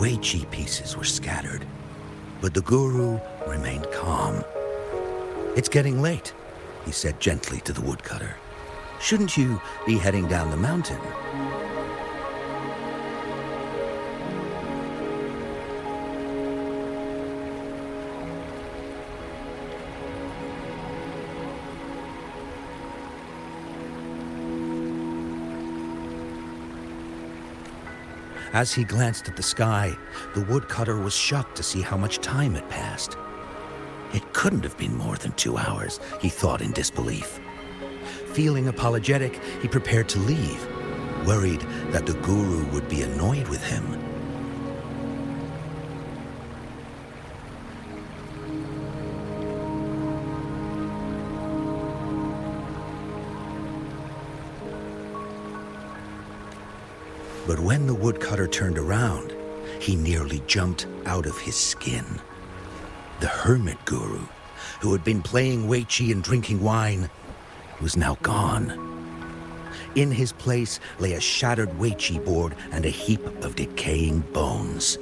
Weiqi pieces were scattered, but the guru remained calm. "It's getting late," he said gently to the woodcutter. "Shouldn't you be heading down the mountain?" As he glanced at the sky, the woodcutter was shocked to see how much time had passed. It couldn't have been more than 2 hours, he thought in disbelief. Feeling apologetic, he prepared to leave, worried that the guru would be annoyed with him. But when the woodcutter turned around, he nearly jumped out of his skin. The hermit guru, who had been playing Weiqi and drinking wine, was now gone. In his place lay a shattered Weiqi board and a heap of decaying bones.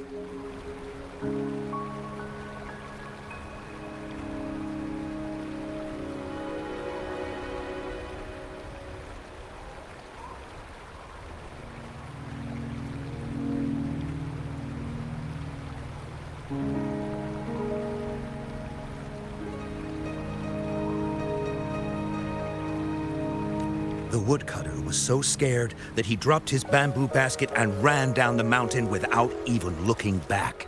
The woodcutter was so scared that he dropped his bamboo basket and ran down the mountain without even looking back.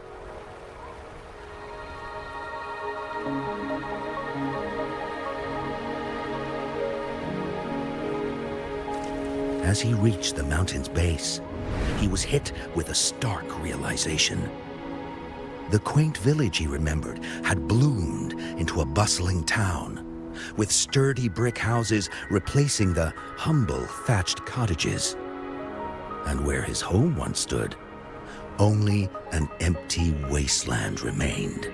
As he reached the mountain's base, he was hit with a stark realization. The quaint village he remembered had bloomed into a bustling town, with sturdy brick houses replacing the humble thatched cottages. And where his home once stood, only an empty wasteland remained.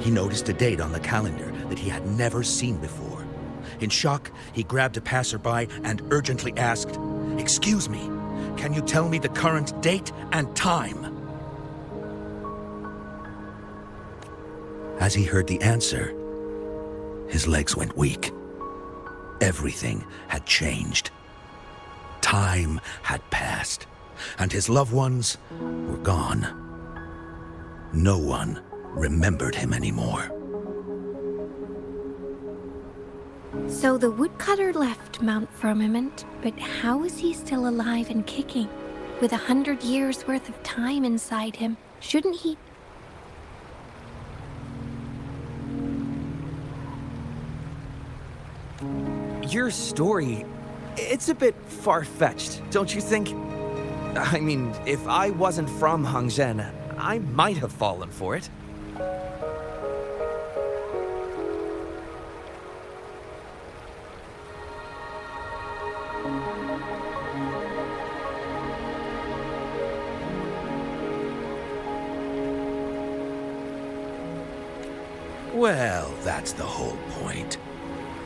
He noticed a date on the calendar that he had never seen before. In shock, he grabbed a passerby and urgently asked, "Excuse me, can you tell me the current date and time?" As he heard the answer, his legs went weak. Everything had changed. Time had passed, and his loved ones were gone. No one remembered him anymore. So the woodcutter left Mount Firmament, but how is he still alive and kicking? With 100 years worth of time inside him, shouldn't he? Your story, it's a bit far-fetched, don't you think? I mean, if I wasn't from Hongzhen, I might have fallen for it. Well, that's the whole point.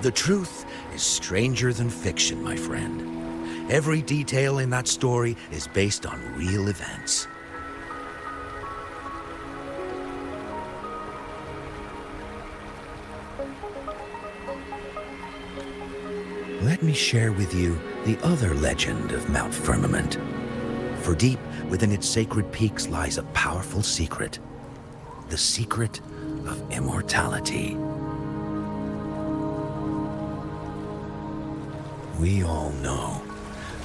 The truth is stranger than fiction, my friend. Every detail in that story is based on real events. Let me share with you the other legend of Mount Firmament. For deep within its sacred peaks lies a powerful secret. The secret of immortality. We all know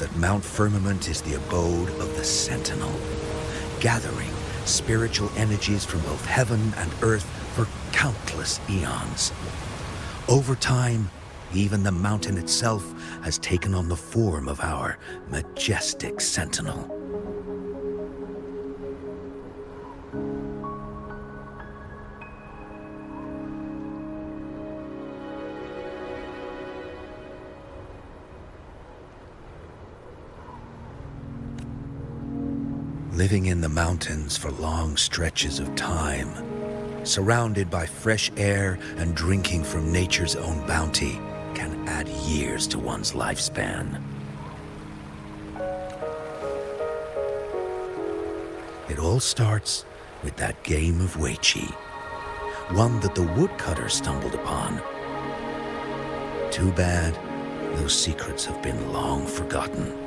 that Mount Firmament is the abode of the Sentinel, gathering spiritual energies from both heaven and earth for countless eons. Over time, even the mountain itself has taken on the form of our majestic Sentinel. Living in the mountains for long stretches of time, surrounded by fresh air and drinking from nature's own bounty, can add years to one's lifespan. It all starts with that game of Weiqi, one that the woodcutter stumbled upon. Too bad those secrets have been long forgotten.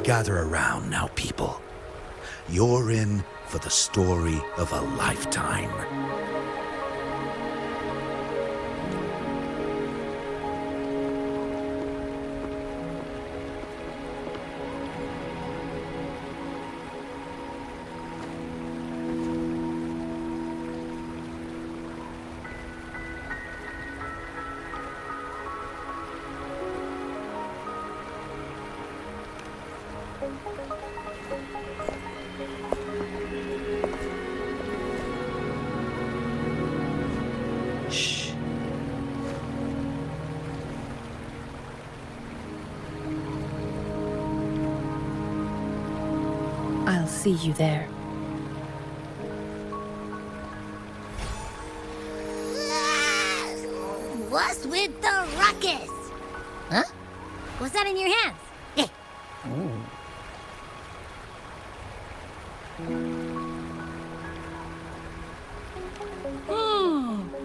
Gather around now, people. You're in for the story of a lifetime. Shh. I'll see you there. What's with the ruckus? Huh? What's that in your hands?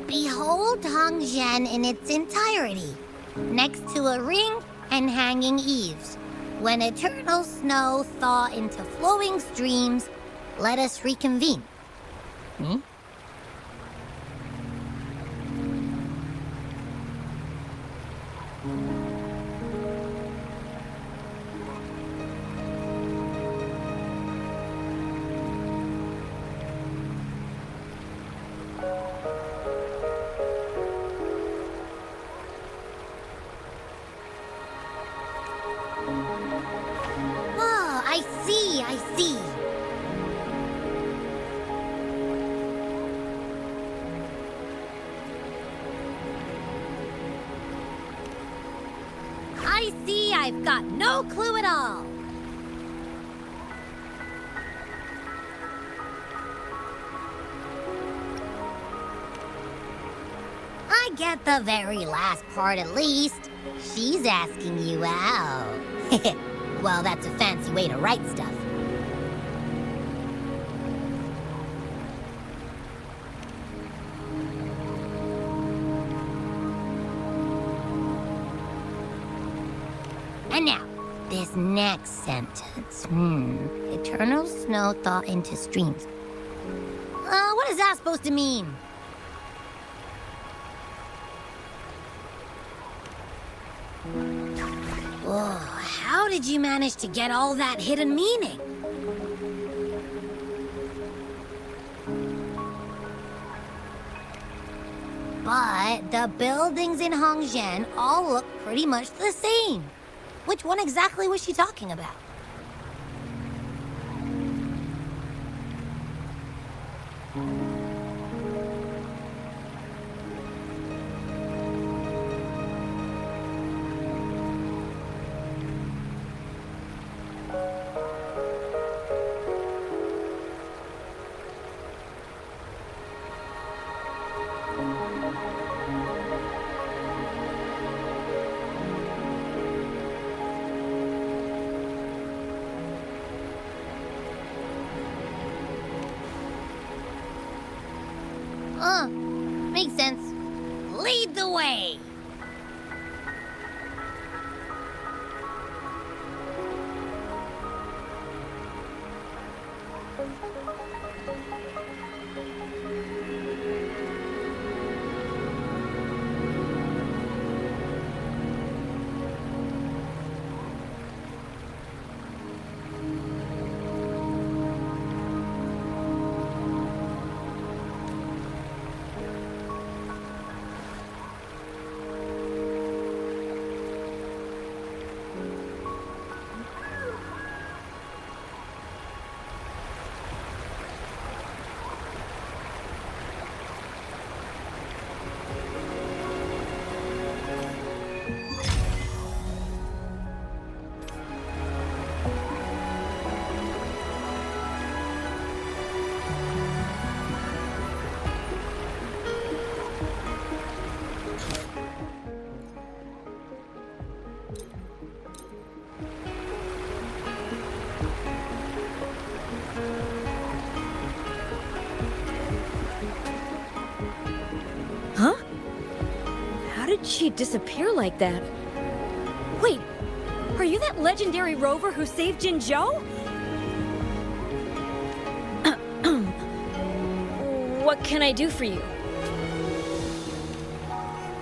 Behold Hongzhen in its entirety, next to a ring and hanging eaves. When eternal snow thaw into flowing streams, let us reconvene. Oh, I see, I see. I see I've got no clue at all. I get the very last part at least. She's asking you out. Well, that's a fancy way to write stuff. And now, this next sentence. Eternal snow thaw into streams. What is that supposed to mean? Whoa, how did you manage to get all that hidden meaning? But the buildings in Hongzhen all look pretty much the same. Which one exactly was she talking about? the way. Huh? How did she disappear like that? Wait, are you that legendary rover who saved Jinzhou? What can I do for you?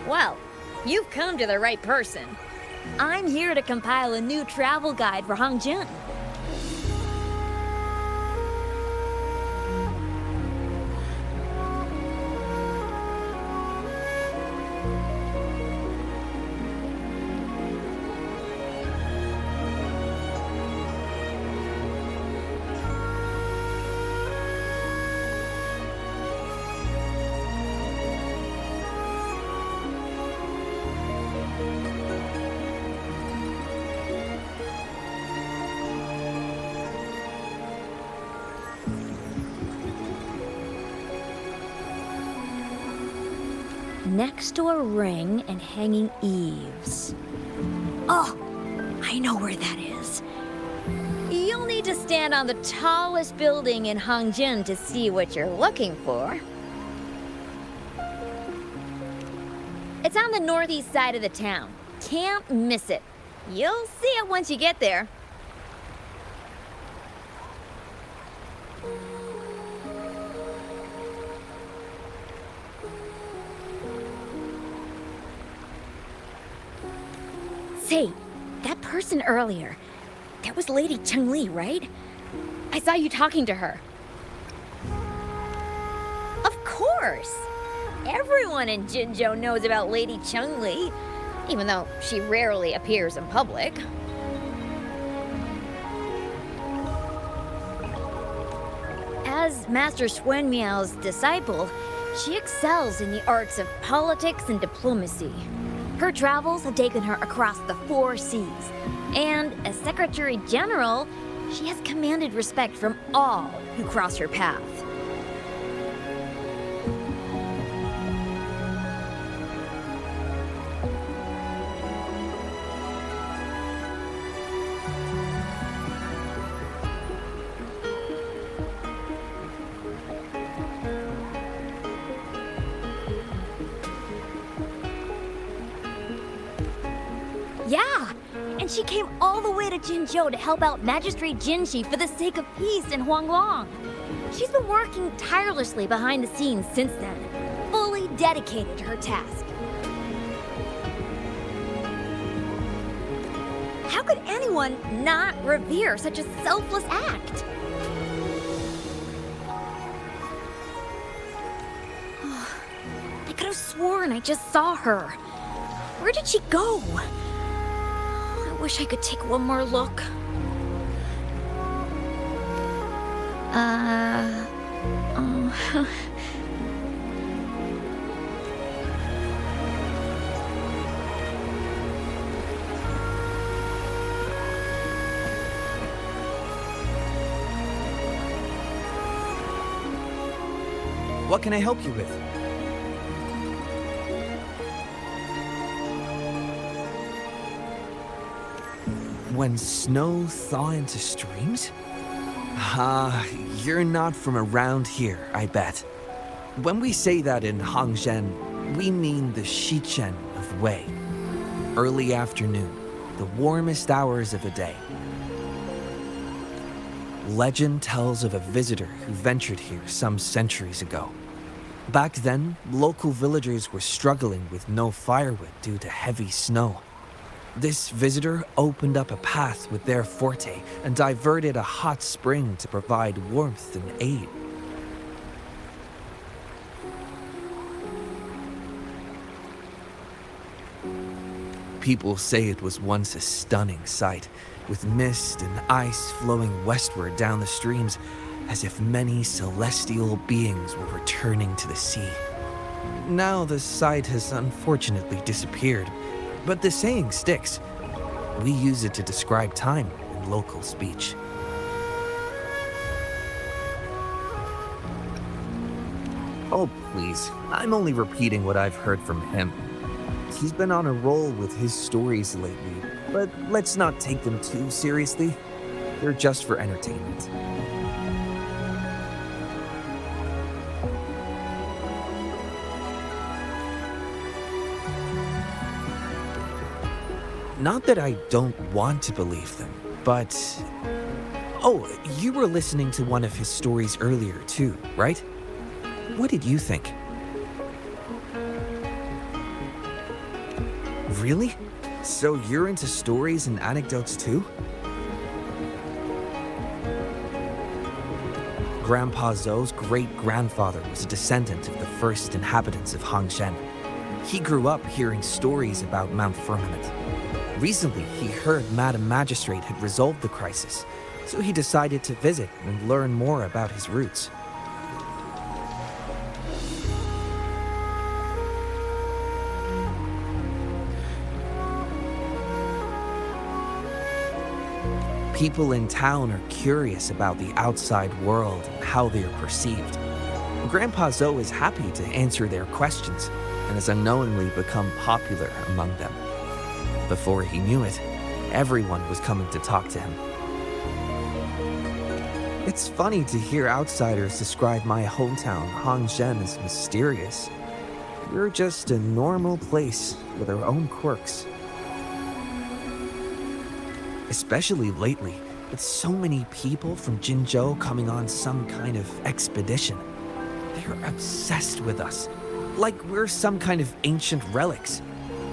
Well, you've come to the right person. I'm here to compile a new travel guide for Hongzhen. Next to a ring and hanging eaves. Oh, I know where that is. You'll need to stand on the tallest building in Hongzhen to see what you're looking for. It's on the northeast side of the town. Can't miss it. You'll see it once you get there. Say, that person earlier, that was Lady Changli, right? I saw you talking to her. Of course! Everyone in Jinzhou knows about Lady Changli, even though she rarely appears in public. As Master Xuan Miao's disciple, she excels in the arts of politics and diplomacy. Her travels have taken her across the 4 seas, and as Secretary General, she has commanded respect from all who cross her path. Yeah, and she came all the way to Jinzhou to help out Magistrate Jinxi for the sake of peace in Huanglong. She's been working tirelessly behind the scenes since then, fully dedicated to her task. How could anyone not revere such a selfless act? I could have sworn I just saw her. Where did she go? I wish I could take one more look. What can I help you with? When snow thaw into streams? You're not from around here, I bet. When we say that in Hongzhen, We mean the Shichen of Wei. Early afternoon, the warmest hours of the day. Legend tells of a visitor who ventured here some centuries ago. Back then, local villagers were struggling with no firewood due to heavy snow. This visitor opened up a path with their forte and diverted a hot spring to provide warmth and aid. People say it was once a stunning sight, with mist and ice flowing westward down the streams, as if many celestial beings were returning to the sea. Now the sight has unfortunately disappeared, but the saying sticks. We use it to describe time in local speech. Oh, please. I'm only repeating what I've heard from him. He's been on a roll with his stories lately, but let's not take them too seriously. They're just for entertainment. Not that I don't want to believe them, but... Oh, you were listening to one of his stories earlier too, right? What did you think? Really? So you're into stories and anecdotes too? Grandpa Zhou's great-grandfather was a descendant of the first inhabitants of Hongzhen. He grew up hearing stories about Mount Firmament. Recently, he heard Madam Magistrate had resolved the crisis, so he decided to visit and learn more about his roots. People in town are curious about the outside world and how they are perceived. Grandpa Zhou is happy to answer their questions and has unknowingly become popular among them. Before he knew it, everyone was coming to talk to him. It's funny to hear outsiders describe my hometown, Hongzhen, as mysterious. We're just a normal place with our own quirks. Especially lately, with so many people from Jinzhou coming on some kind of expedition. They're obsessed with us, like we're some kind of ancient relics.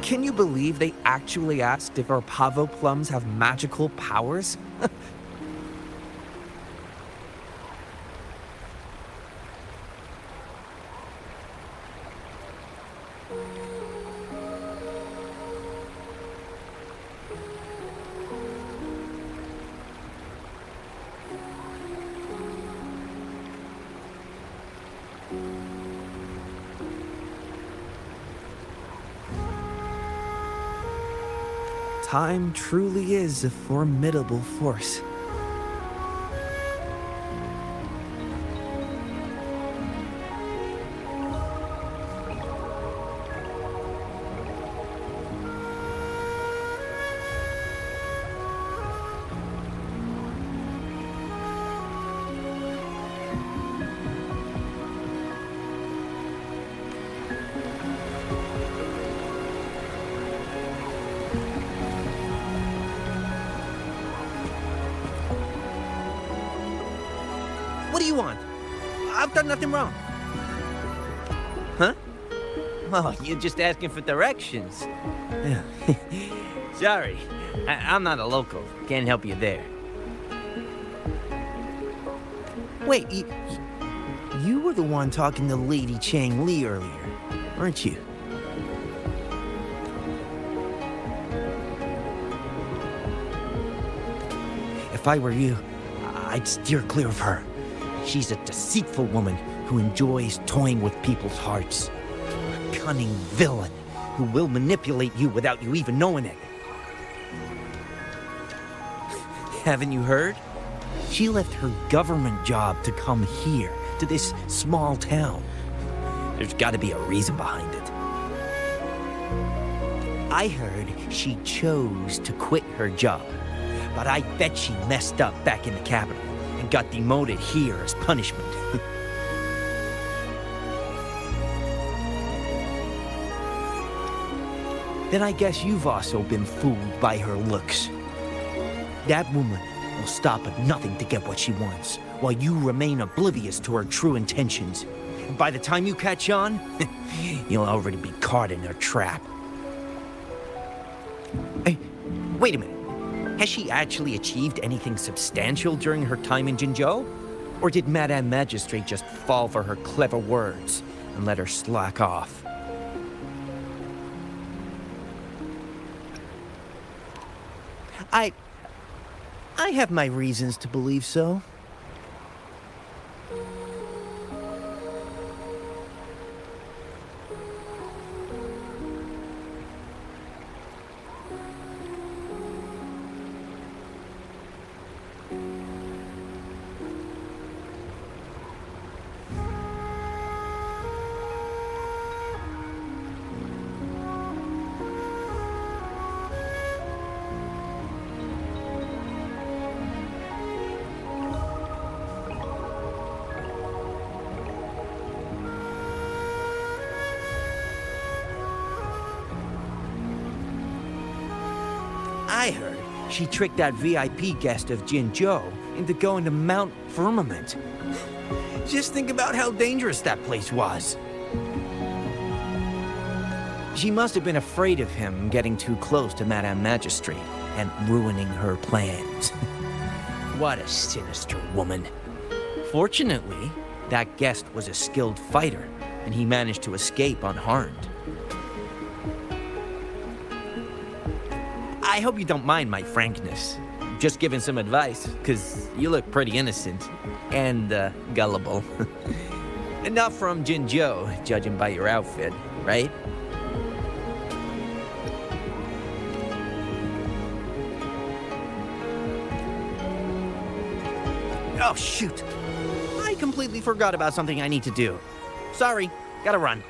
Can you believe they actually asked if our pavo plums have magical powers? Time truly is a formidable force. What do you want? I've done nothing wrong. Huh? Oh, you're just asking for directions. Yeah. Sorry, I'm not a local. Can't help you there. Wait, you were the one talking to Lady Changli earlier, weren't you? If I were you, I'd steer clear of her. She's a deceitful woman who enjoys toying with people's hearts. A cunning villain who will manipulate you without you even knowing it. Haven't you heard? She left her government job to come here, to this small town. There's gotta be a reason behind it. I heard she chose to quit her job, but I bet she messed up back in the capital and got demoted here as punishment. Then I guess you've also been fooled by her looks. That woman will stop at nothing to get what she wants, while you remain oblivious to her true intentions. And by the time you catch on, you'll already be caught in her trap. Hey, wait a minute. Has she actually achieved anything substantial during her time in Jinzhou? Or did Madame Magistrate just fall for her clever words and let her slack off? I have my reasons to believe so. I heard she tricked that VIP guest of Jinzhou into going to Mount Firmament. Just think about how dangerous that place was. She must have been afraid of him getting too close to Madame Magistrate and ruining her plans. What a sinister woman. Fortunately, that guest was a skilled fighter, and he managed to escape unharmed. I hope you don't mind my frankness. Just giving some advice, because you look pretty innocent and gullible. And not from Jinzhou, judging by your outfit, right? Oh, shoot. I completely forgot about something I need to do. Sorry, gotta run.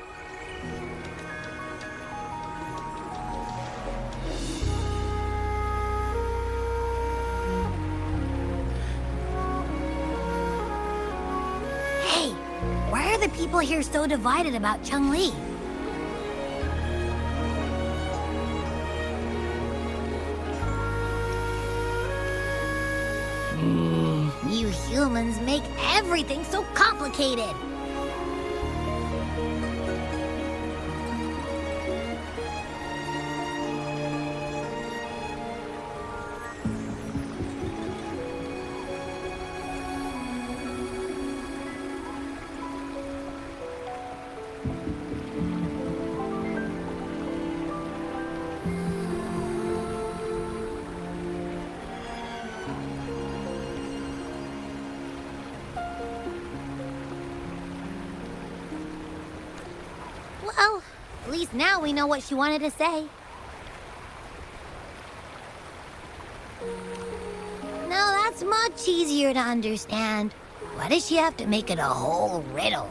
Why are the people here so divided about Changli? You humans make everything so complicated. Well, at least now we know what she wanted to say. Now that's much easier to understand. Why does she have to make it a whole riddle?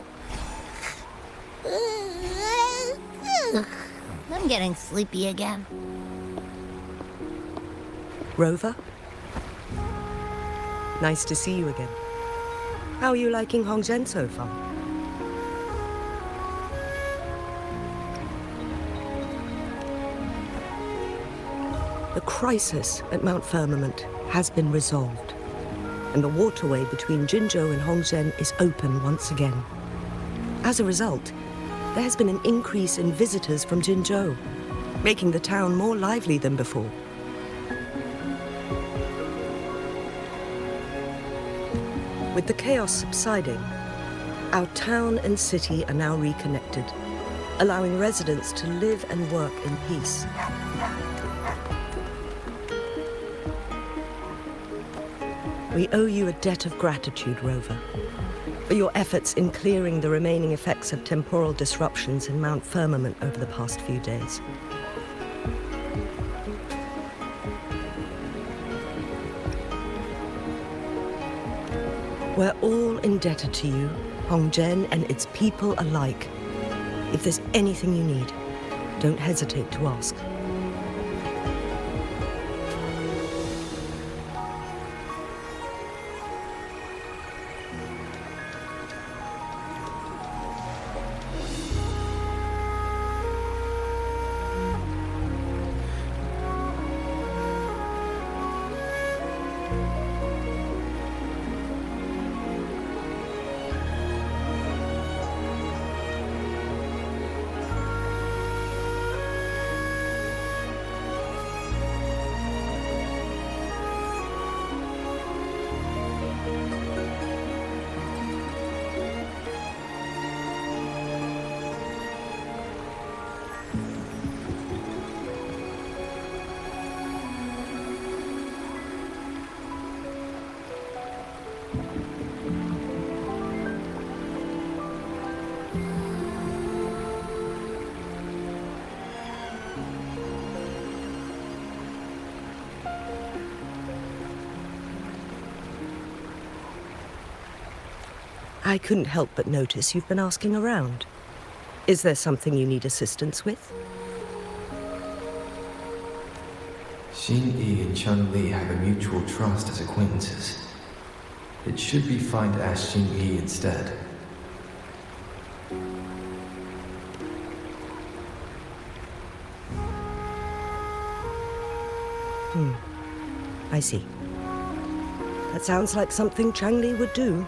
I'm getting sleepy again. Rover? Nice to see you again. How are you liking Hongzhen so far? The crisis at Mount Firmament has been resolved, and the waterway between Jinzhou and Hongzhen is open once again. As a result, there has been an increase in visitors from Jinzhou, making the town more lively than before. With the chaos subsiding, our town and city are now reconnected, allowing residents to live and work in peace. We owe you a debt of gratitude, Rover, for your efforts in clearing the remaining effects of temporal disruptions in Mount Firmament over the past few days. We're all indebted to you, Hongzhen and its people alike. If there's anything you need, don't hesitate to ask. I couldn't help but notice you've been asking around. Is there something you need assistance with? Xin Yi and Changli have a mutual trust as acquaintances. It should be fine to ask Xin Yi instead. I see. That sounds like something Changli would do.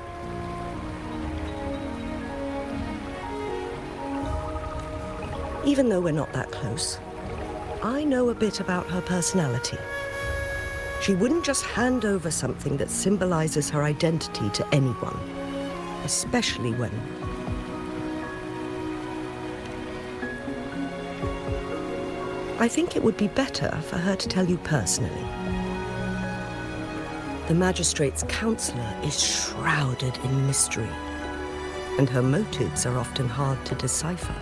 Even though we're not that close, I know a bit about her personality. She wouldn't just hand over something that symbolizes her identity to anyone, especially when... I think it would be better for her to tell you personally. The magistrate's counselor is shrouded in mystery, and her motives are often hard to decipher.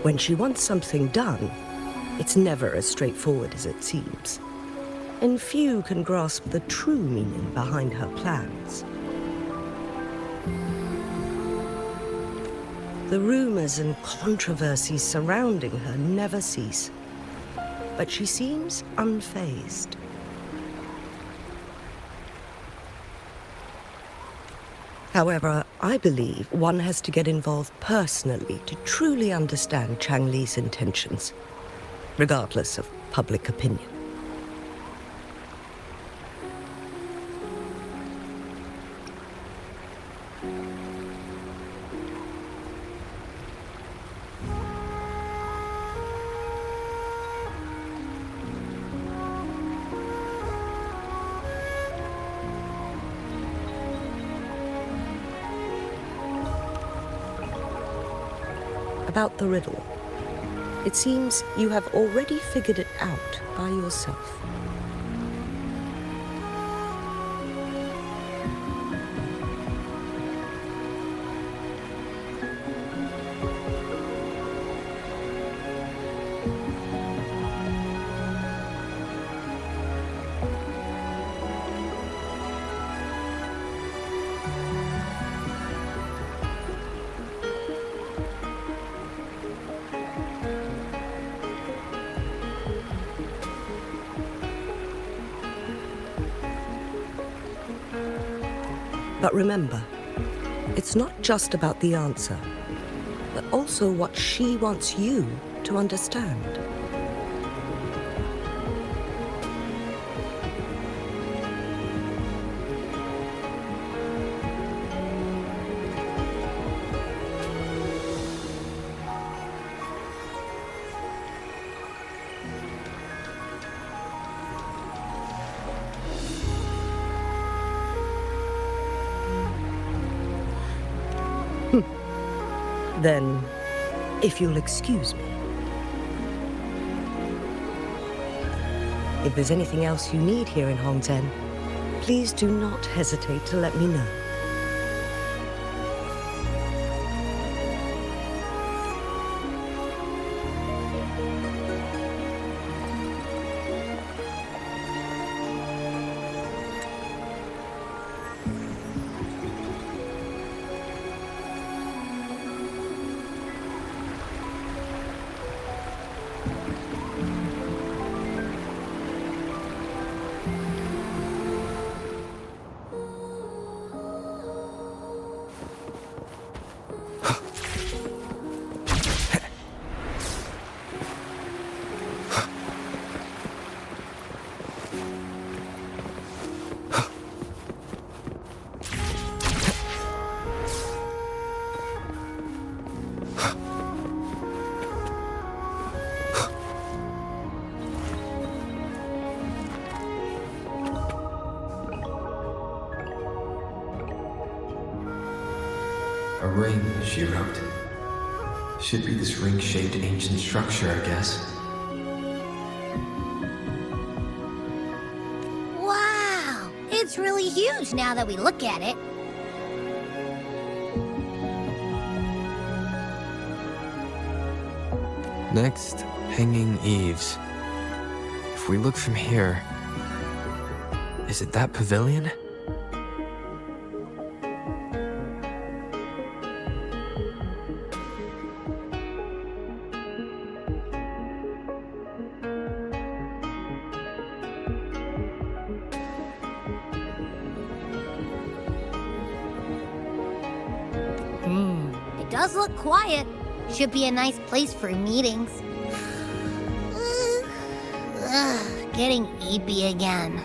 When she wants something done, it's never as straightforward as it seems. And few can grasp the true meaning behind her plans. The rumors and controversies surrounding her never cease, but she seems unfazed. However, I believe one has to get involved personally to truly understand Changli's intentions, regardless of public opinion. About the riddle. It seems you have already figured it out by yourself. But remember, it's not just about the answer, but also what she wants you to understand. Then, if you'll excuse me. If there's anything else you need here in Hongzhen, please do not hesitate to let me know. ring, she wrote. Should be this ring-shaped ancient structure, I guess. Wow! It's really huge now that we look at it. Next, hanging eaves. If we look from here, is it that pavilion? It does look quiet. Should be a nice place for meetings. Getting eepy again.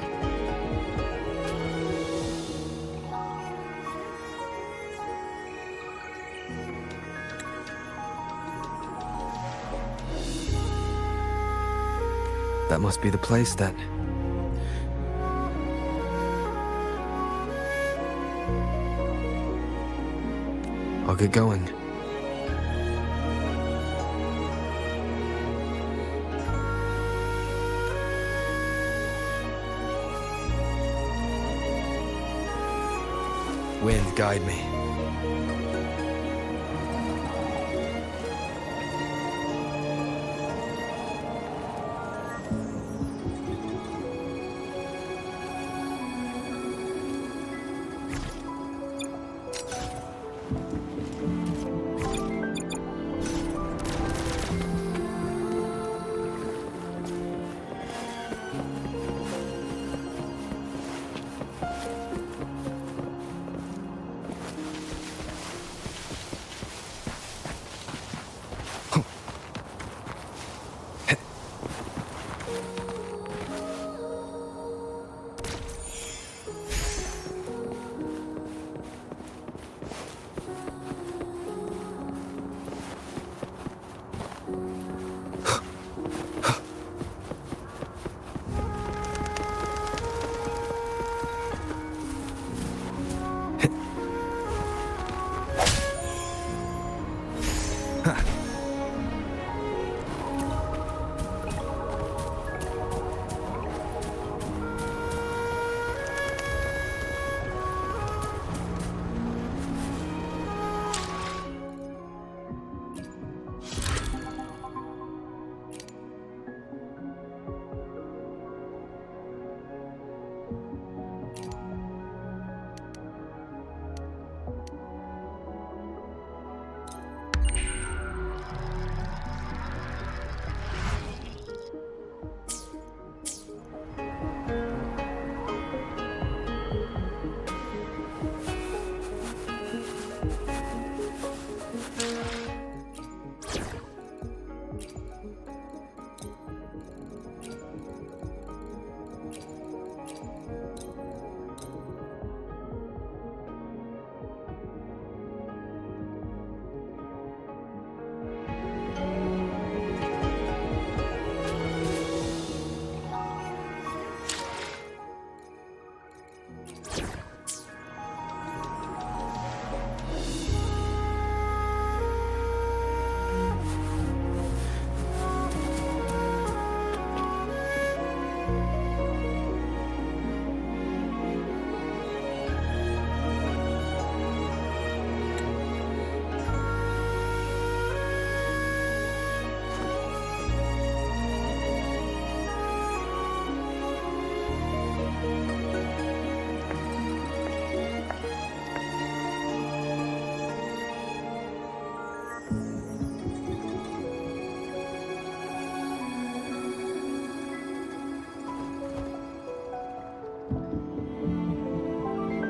That must be the place then. I'll get going. Wind, guide me.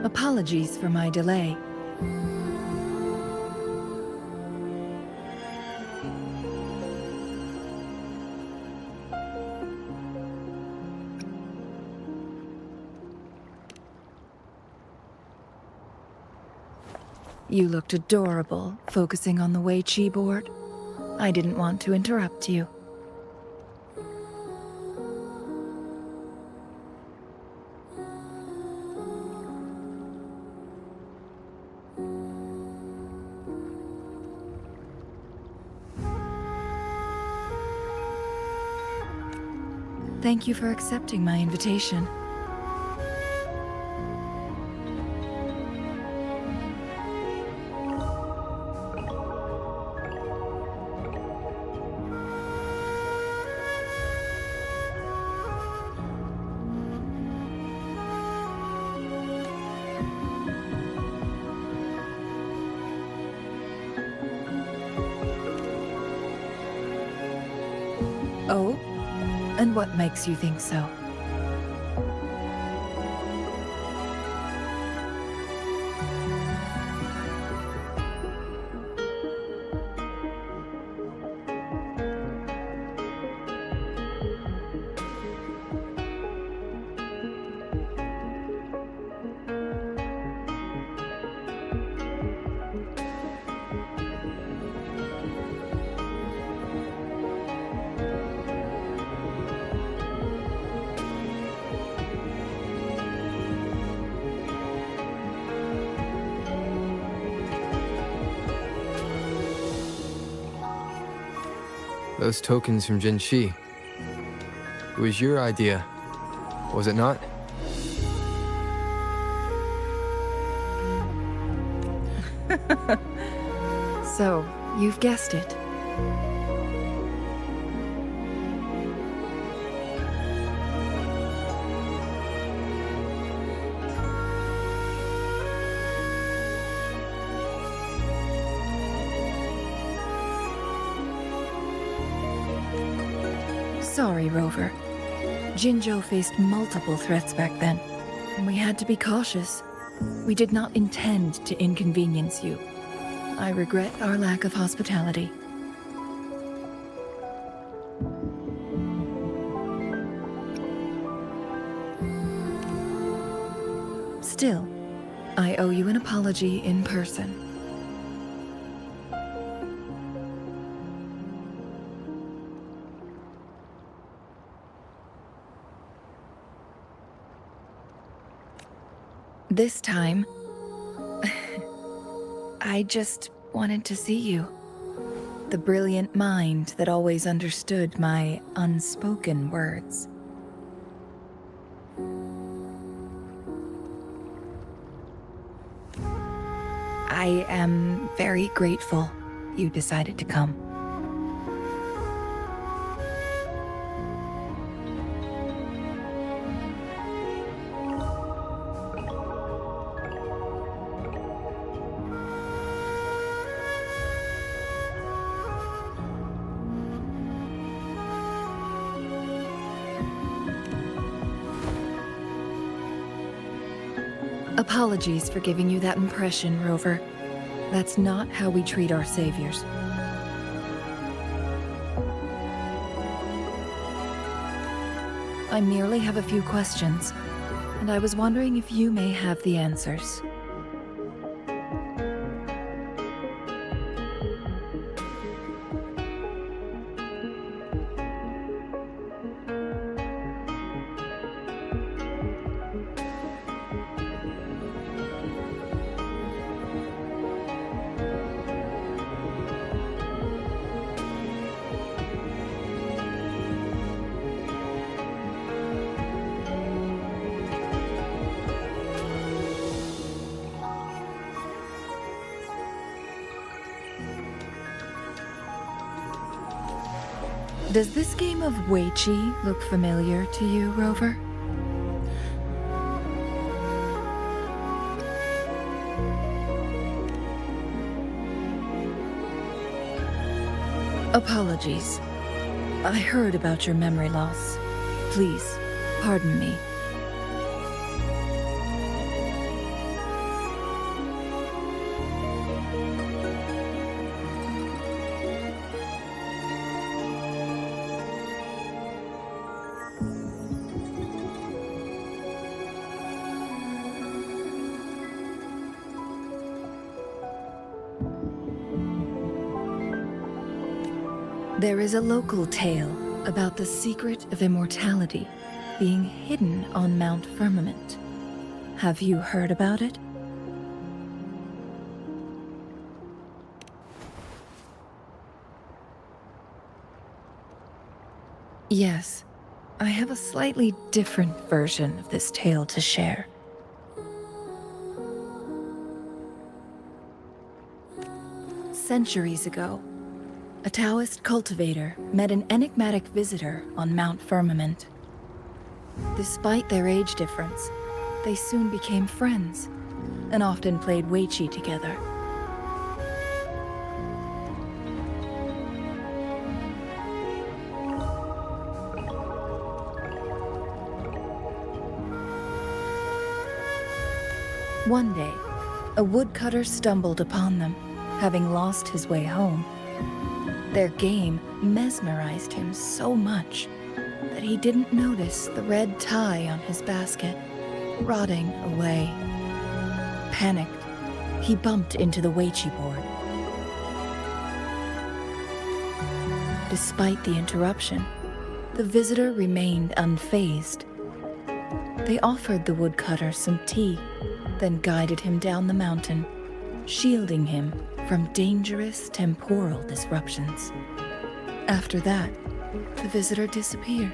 Apologies for my delay. You looked adorable, focusing on the Wei Chi board. I didn't want to interrupt you. thank you for accepting my invitation. Oh? And what makes you think so? Those tokens from Jinshi. It was your idea, was it not? So, you've guessed it. Sorry, Rover. Jinzhou faced multiple threats back then, and we had to be cautious. We did not intend to inconvenience you. I regret our lack of hospitality. Still, I owe you an apology in person. This time, I just wanted to see you. The brilliant mind that always understood my unspoken words. I am very grateful you decided to come. Apologies for giving you that impression, Rover. That's not how we treat our saviors. I merely have a few questions, and I was wondering if you may have the answers. Does this game of Weiqi look familiar to you, Rover? Apologies. I heard about your memory loss. Please, pardon me. There is a local tale about the secret of immortality being hidden on Mount Firmament. Have you heard about it? Yes. I have a slightly different version of this tale to share. Centuries ago, a Taoist cultivator met an enigmatic visitor on Mount Firmament. Despite their age difference, they soon became friends and often played Weiqi together. One day, a woodcutter stumbled upon them, having lost his way home. Their game mesmerized him so much that he didn't notice the red tie on his basket, rotting away. Panicked, he bumped into the Weiqi board. Despite the interruption, the visitor remained unfazed. They offered the woodcutter some tea, then guided him down the mountain, shielding him from dangerous temporal disruptions. After that, the visitor disappeared.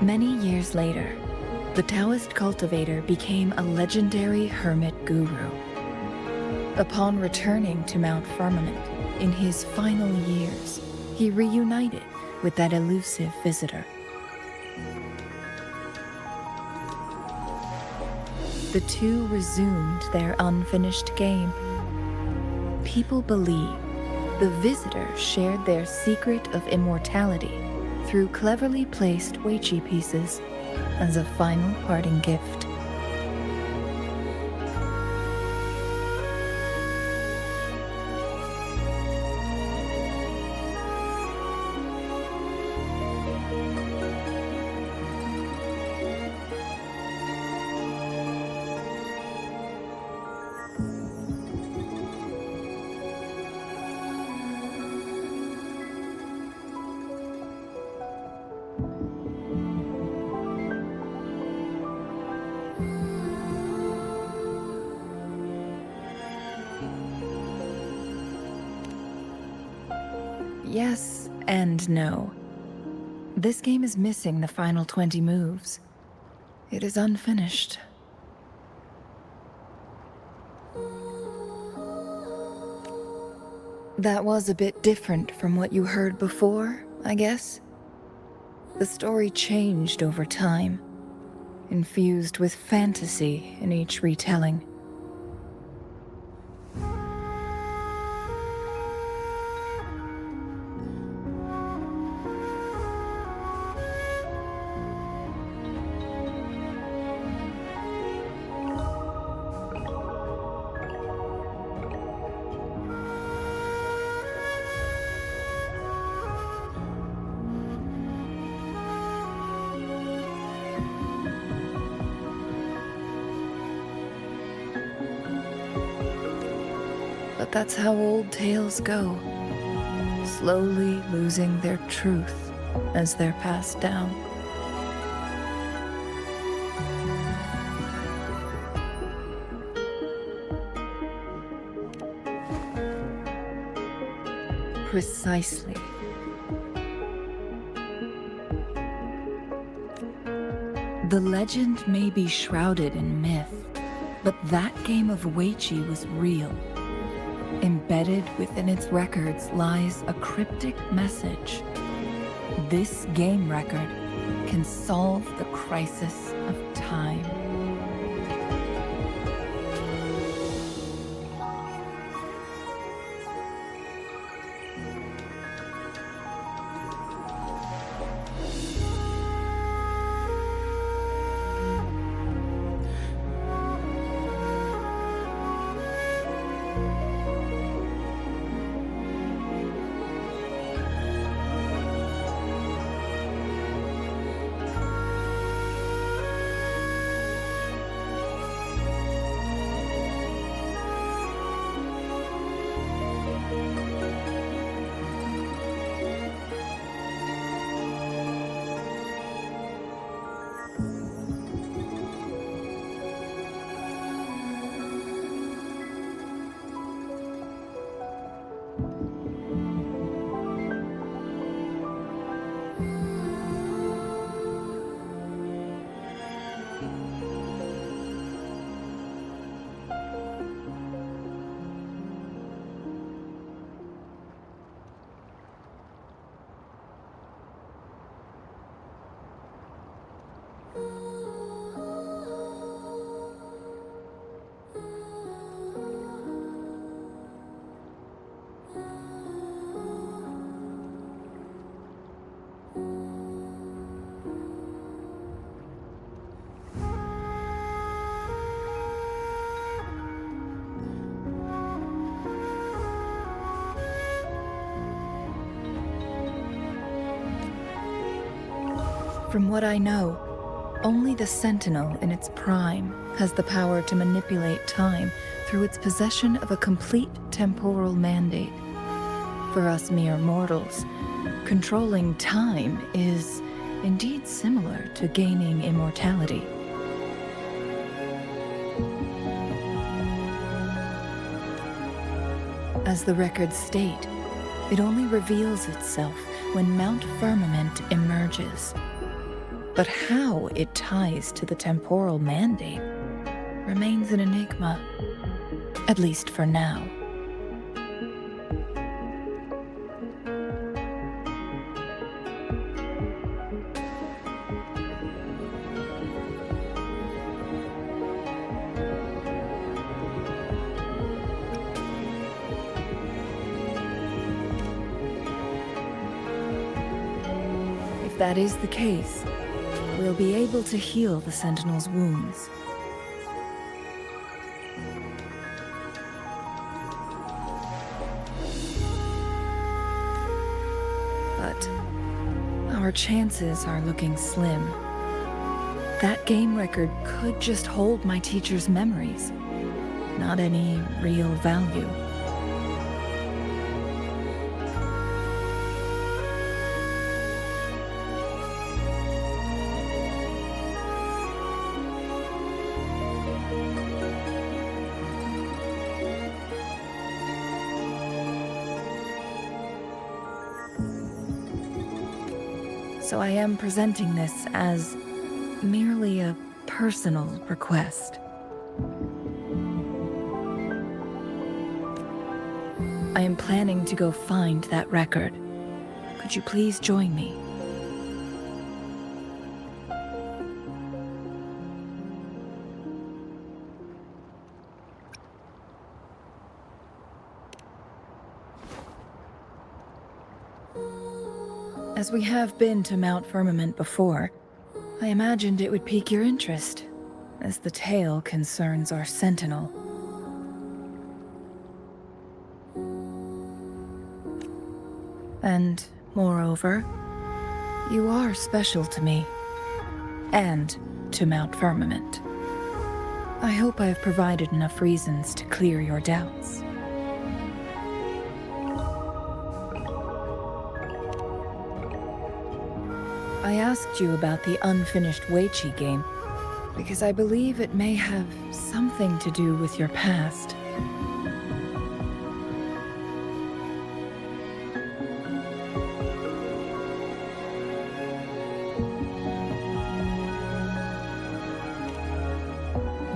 Many years later, the Taoist cultivator became a legendary hermit guru. Upon returning to Mount Firmament in his final years, he reunited with that elusive visitor. The two resumed their unfinished game. People believe the visitor shared their secret of immortality through cleverly placed Weiqi pieces as a final parting gift. Yes and no. This game is missing the final 20 moves. It is unfinished. That was a bit different from what you heard before, I guess. The story changed over time, infused with fantasy in each retelling. But that's how old tales go, slowly losing their truth as they're passed down. Precisely. The legend may be shrouded in myth, but that game of Weiqi was real. Embedded within its records lies a cryptic message. This game record can solve the crisis of time. From what I know, only the Sentinel in its prime has the power to manipulate time through its possession of a complete temporal mandate. For us mere mortals, controlling time is indeed similar to gaining immortality. As the records state, it only reveals itself when Mount Firmament emerges. But how it ties to the temporal mandate remains an enigma, at least for now. If that is the case, we'll be able to heal the Sentinel's wounds. But our chances are looking slim. That game record could just hold my teacher's memories, not any real value. So I am presenting this as merely a personal request. I am planning to go find that record. Could you please join me? As we have been to Mount Firmament before, I imagined it would pique your interest, as the tale concerns our Sentinel. And, moreover, you are special to me, and to Mount Firmament. I hope I have provided enough reasons to clear your doubts. I asked you about the unfinished Weiqi game because I believe it may have something to do with your past.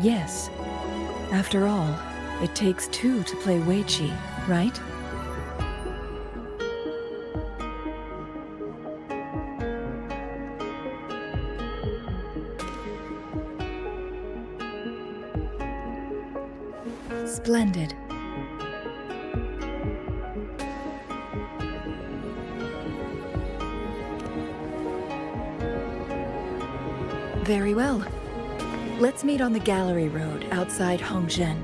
Yes. After all, it takes two to play Weiqi, right? Splendid. Very well. Let's meet on the Gallery Road outside Hongzhen.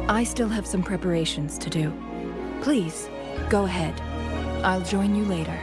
I still have some preparations to do. Please, go ahead. I'll join you later.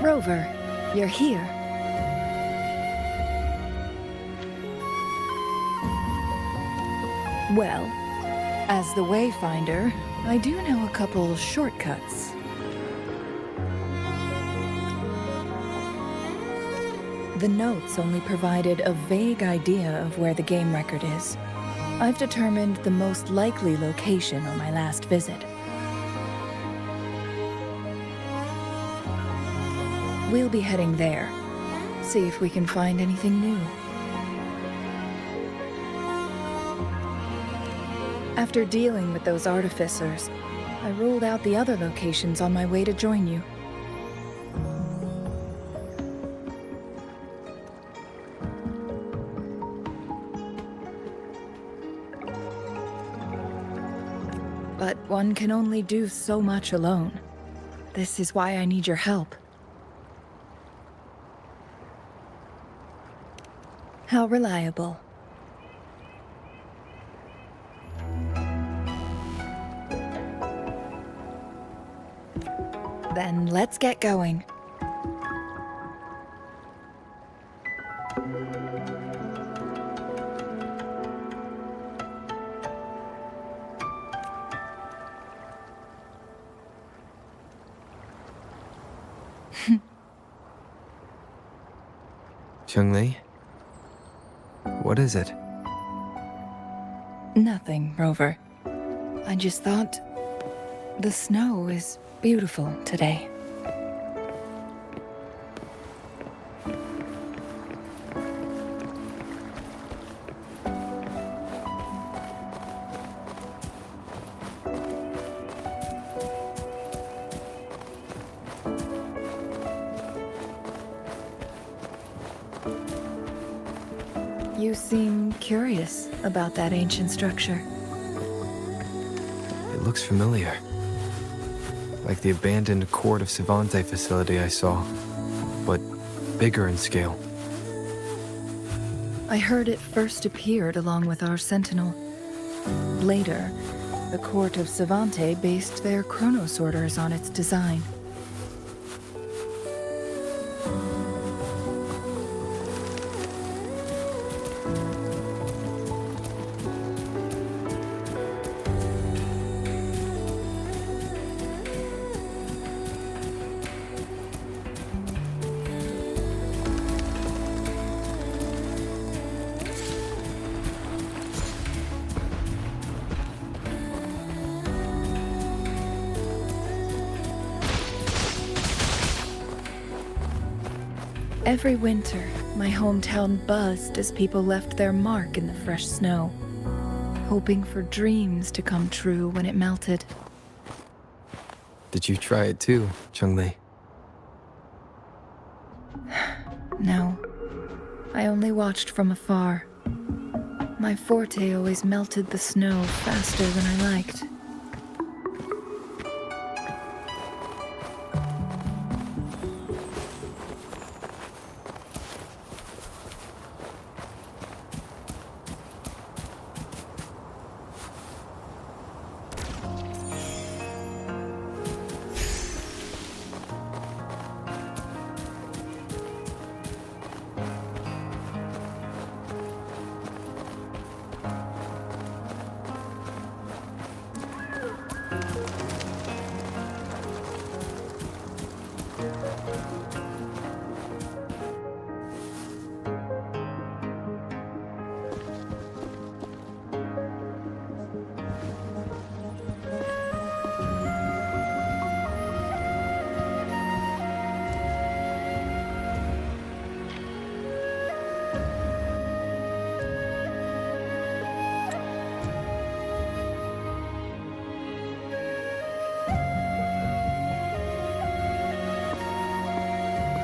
Rover, you're here. Well, as the Wayfinder, I do know a couple shortcuts. The notes only provided a vague idea of where the game record is. I've determined the most likely location on my last visit. We'll be heading there. See if we can find anything new. After dealing with those artificers, I ruled out the other locations on my way to join you. But one can only do so much alone. This is why I need your help. How reliable. Then let's get going. Changli? What is it? Nothing, Rover. I just thought the snow is beautiful today. You seem curious about that ancient structure. It looks familiar. Like the abandoned Court of Savante facility I saw, but bigger in scale. I heard it first appeared along with our Sentinel. Later, the Court of Savante based their Chronos orders on its design. Every winter, my hometown buzzed as people left their mark in the fresh snow, hoping for dreams to come true when it melted. Did you try it too, Changli? No, I only watched from afar. My forte always melted the snow faster than I liked.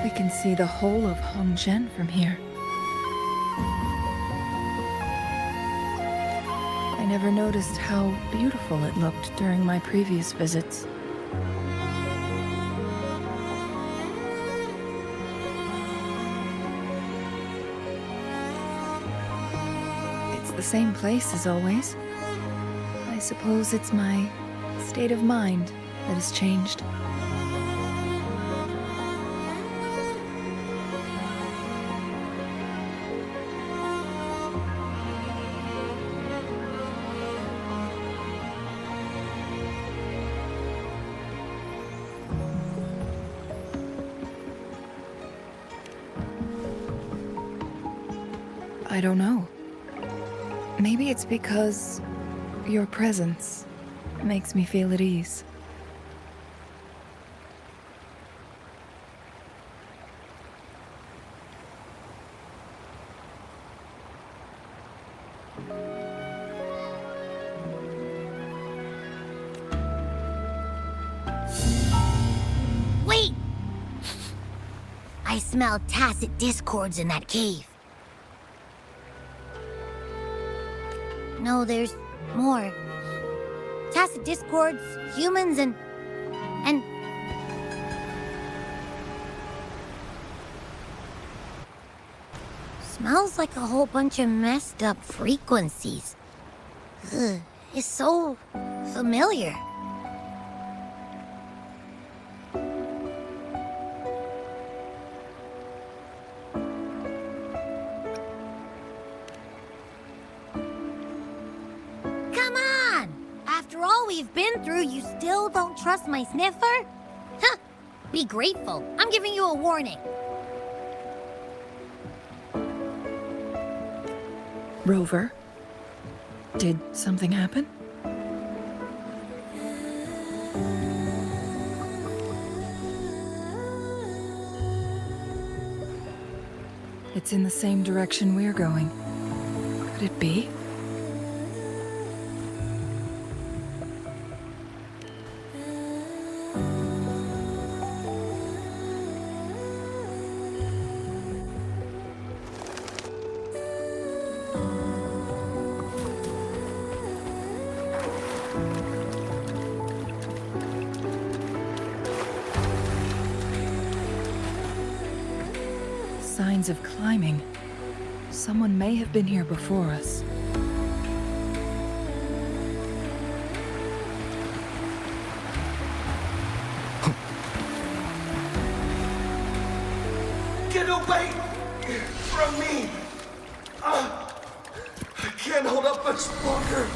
We can see the whole of Hongzhen from here. I never noticed how beautiful it looked during my previous visits. It's the same place as always. I suppose it's my state of mind that has changed. I don't know. Maybe it's because your presence makes me feel at ease. Wait! I smell tacit discords in that cave. No, there's more. Tacit discords, humans, and... Smells like a whole bunch of messed up frequencies. Ugh, it's so familiar. Come on! After all we've been through, you still don't trust my sniffer? Huh! Be grateful. I'm giving you a warning. Rover, did something happen? It's in the same direction we're going. Could it be? Signs of climbing. Someone may have been here before us. Get away from me! I can't hold up much longer.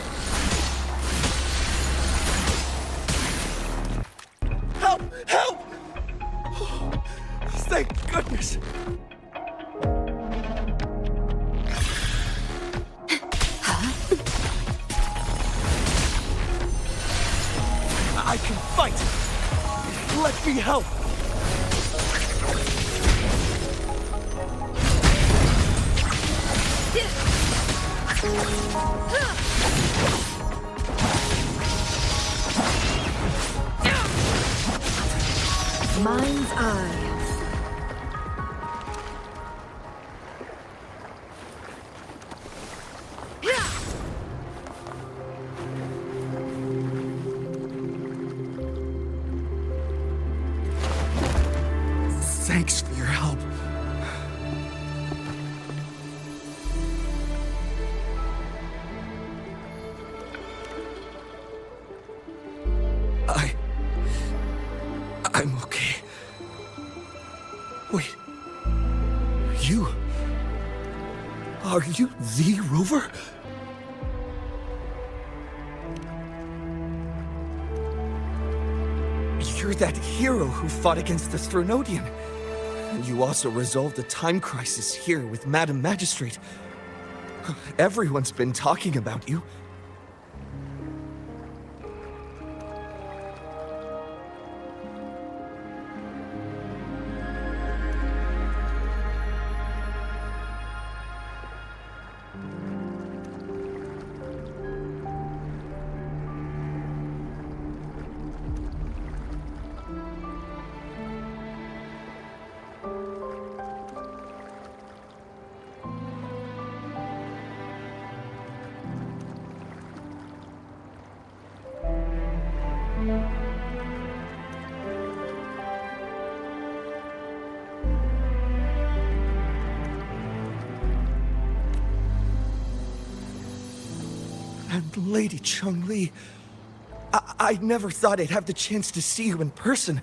Help! Help! Thank goodness. I can fight! Let me help! Mind's eye. Thanks for your help. I'm okay. Wait. You... Are you the Rover? You're that hero who fought against the Stronodian. You also resolved a time crisis here with Madam Magistrate. Everyone's been talking about you. And Lady Changli, I never thought I'd have the chance to see you in person.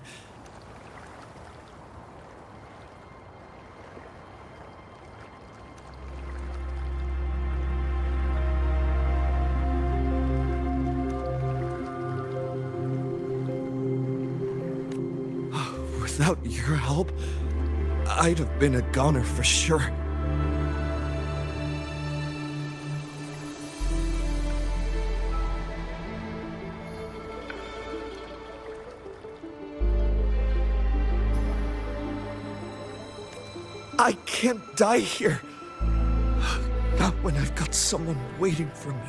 Without your help, I'd have been a goner for sure. I can't die here. Not when I've got someone waiting for me.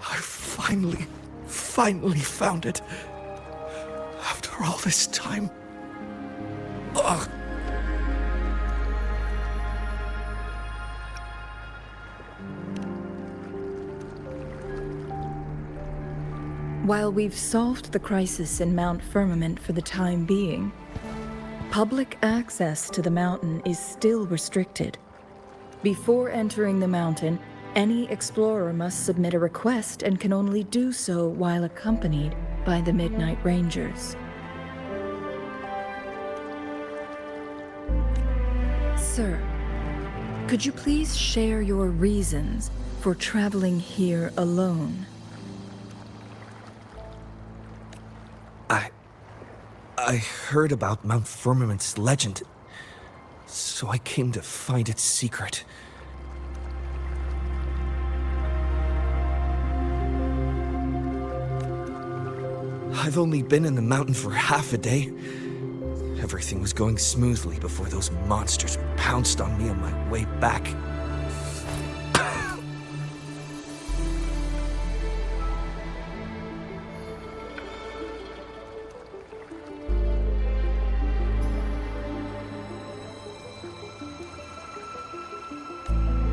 I finally found it. After all this time. Ugh. While we've solved the crisis in Mount Firmament for the time being, public access to the mountain is still restricted. Before entering the mountain, any explorer must submit a request and can only do so while accompanied by the Midnight Rangers. Sir, could you please share your reasons for traveling here alone? I heard about Mount Firmament's legend, so I came to find its secret. I've only been in the mountain for half a day. Everything was going smoothly before those monsters pounced on me on my way back.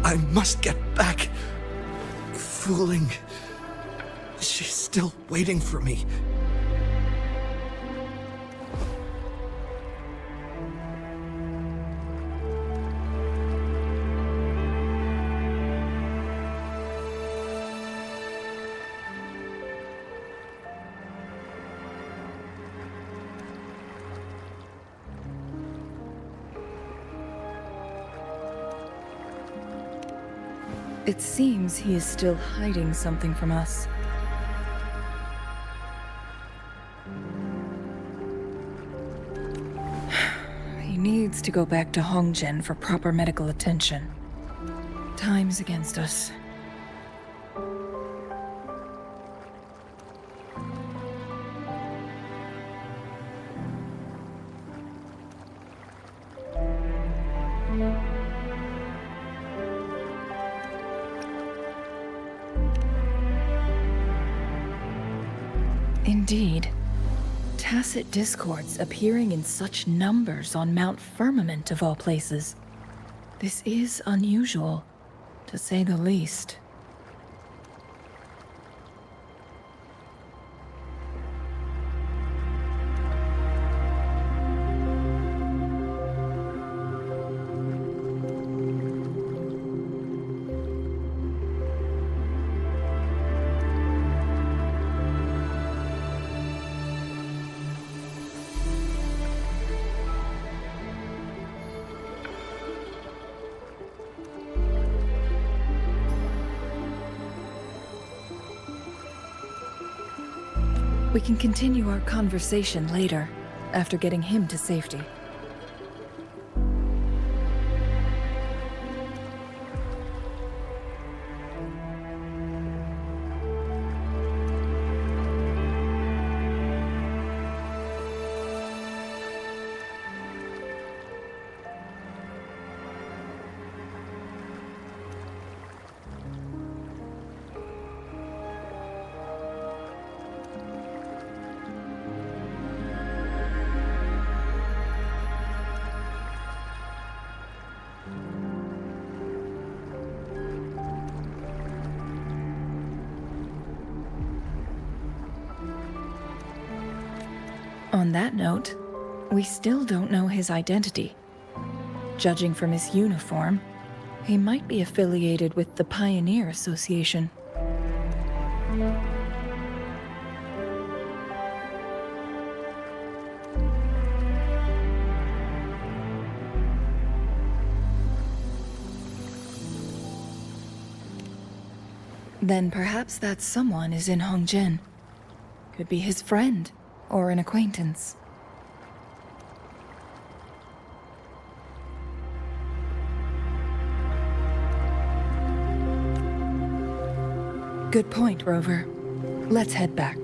I must get back. Fooling. She's still waiting for me. It seems he is still hiding something from us. He needs to go back to Hongzhen for proper medical attention. Time's against us. Indeed. Tacit discords appearing in such numbers on Mount Firmament of all places. This is unusual, to say the least. We can continue our conversation later, after getting him to safety. On that note, we still don't know his identity. Judging from his uniform, he might be affiliated with the Pioneer Association. Then perhaps that someone is in Hongzhen. Could be his friend, or an acquaintance. Good point, Rover. Let's head back.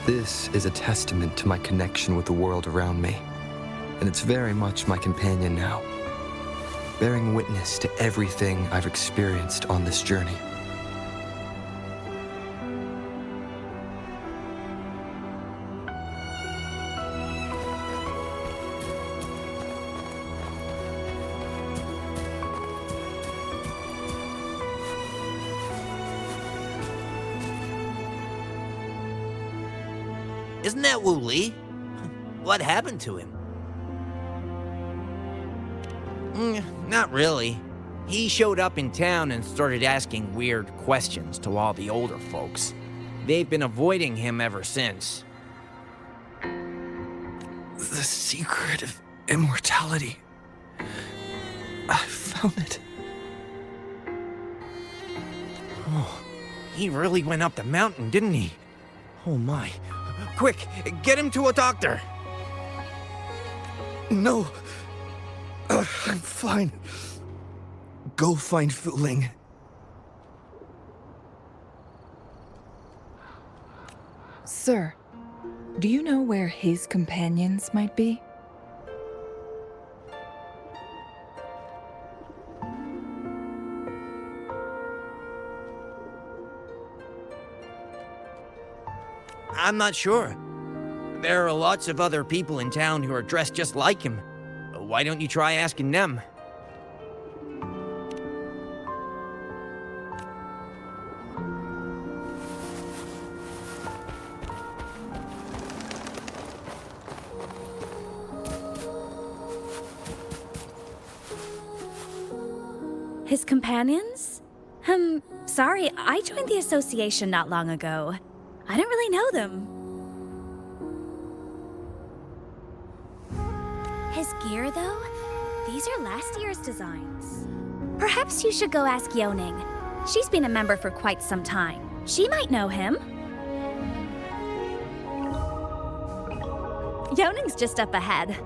This is a testament to my connection with the world around me, and it's very much my companion now, bearing witness to everything I've experienced on this journey. Isn't that Wu Li? What happened to him? Not really. He showed up in town and started asking weird questions to all the older folks. They've been avoiding him ever since. The secret of immortality. I found it. Oh, he really went up the mountain, didn't he? Oh my. Quick, get him to a doctor! No. I'm fine. Go find Fu Ling. Sir, do you know where his companions might be? I'm not sure. There are lots of other people in town who are dressed just like him. Why don't you try asking them? His companions? Sorry, I joined the association not long ago. I don't really know them. His gear, though? These are last year's designs. Perhaps you should go ask Yoning. She's been a member for quite some time. She might know him. Yoning's just up ahead.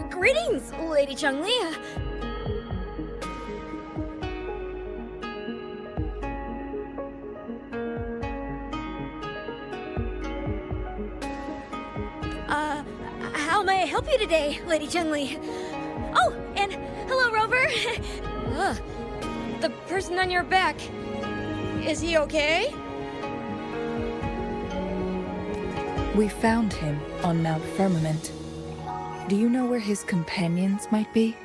Greetings, Lady Changli. How may I help you today, Lady Changli? over? Ugh. The person on your back. Is he okay? We found him on Mount Firmament. Do you know where his companions might be?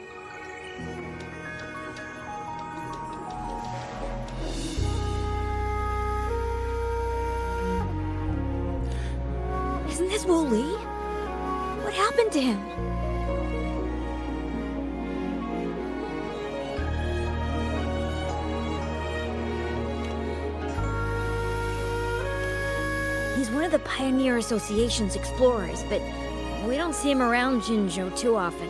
Isn't this Wu Li? What happened to him? He's one of the Pioneer Association's explorers, but we don't see him around Jinzhou too often.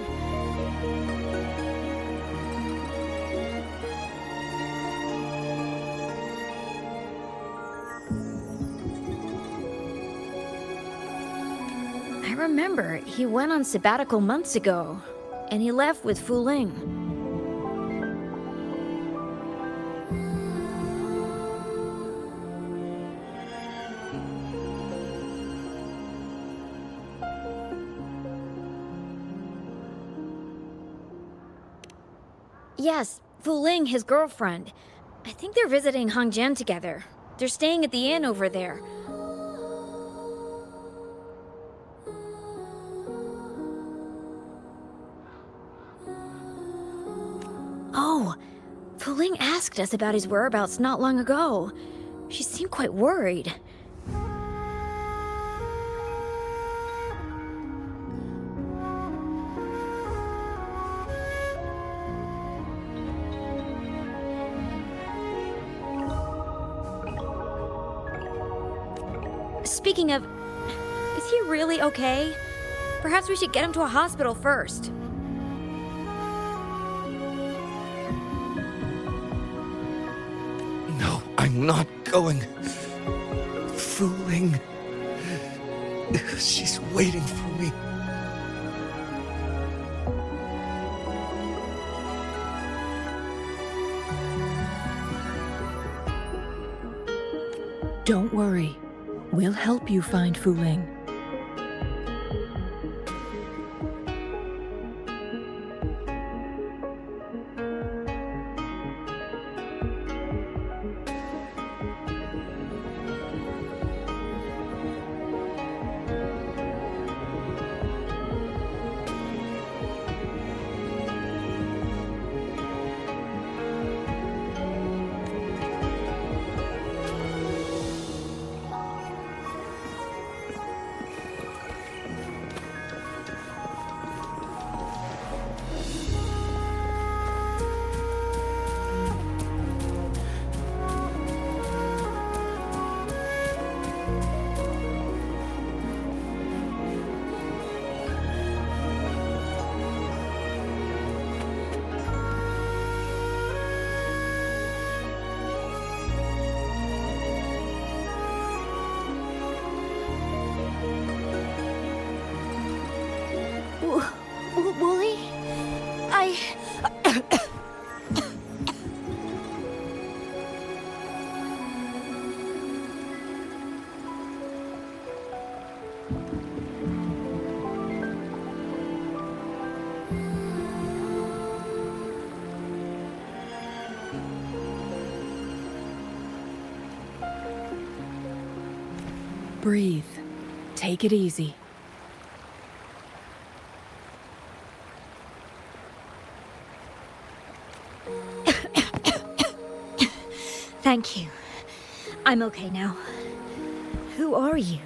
I remember he went on sabbatical months ago, and he left with Fu Ling. Yes, Fu Ling, his girlfriend. I think they're visiting Hongzhen together. They're staying at the inn over there. Oh, Fu Ling asked us about his whereabouts not long ago. She seemed quite worried. Speaking of, is he really okay? Perhaps we should get him to a hospital first. No, I'm not going. Fu Ling. She's waiting for me. Don't worry. We'll help you find Fu Ling. Wooly? Breathe. Take it easy. Thank you. I'm okay now. Who are you?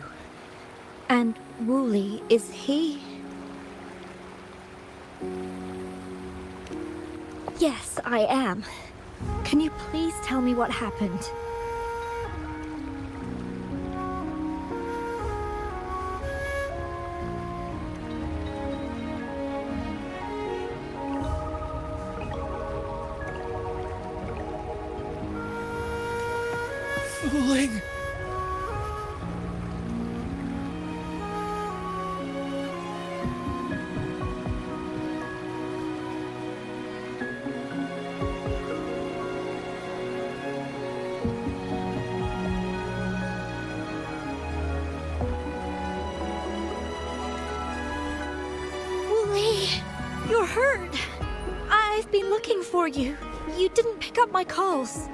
And Wooly, is he? Yes, I am. Can you please tell me what happened? Fu Ling. Wooly, you're hurt. I've been looking for you. You didn't pick up my calls.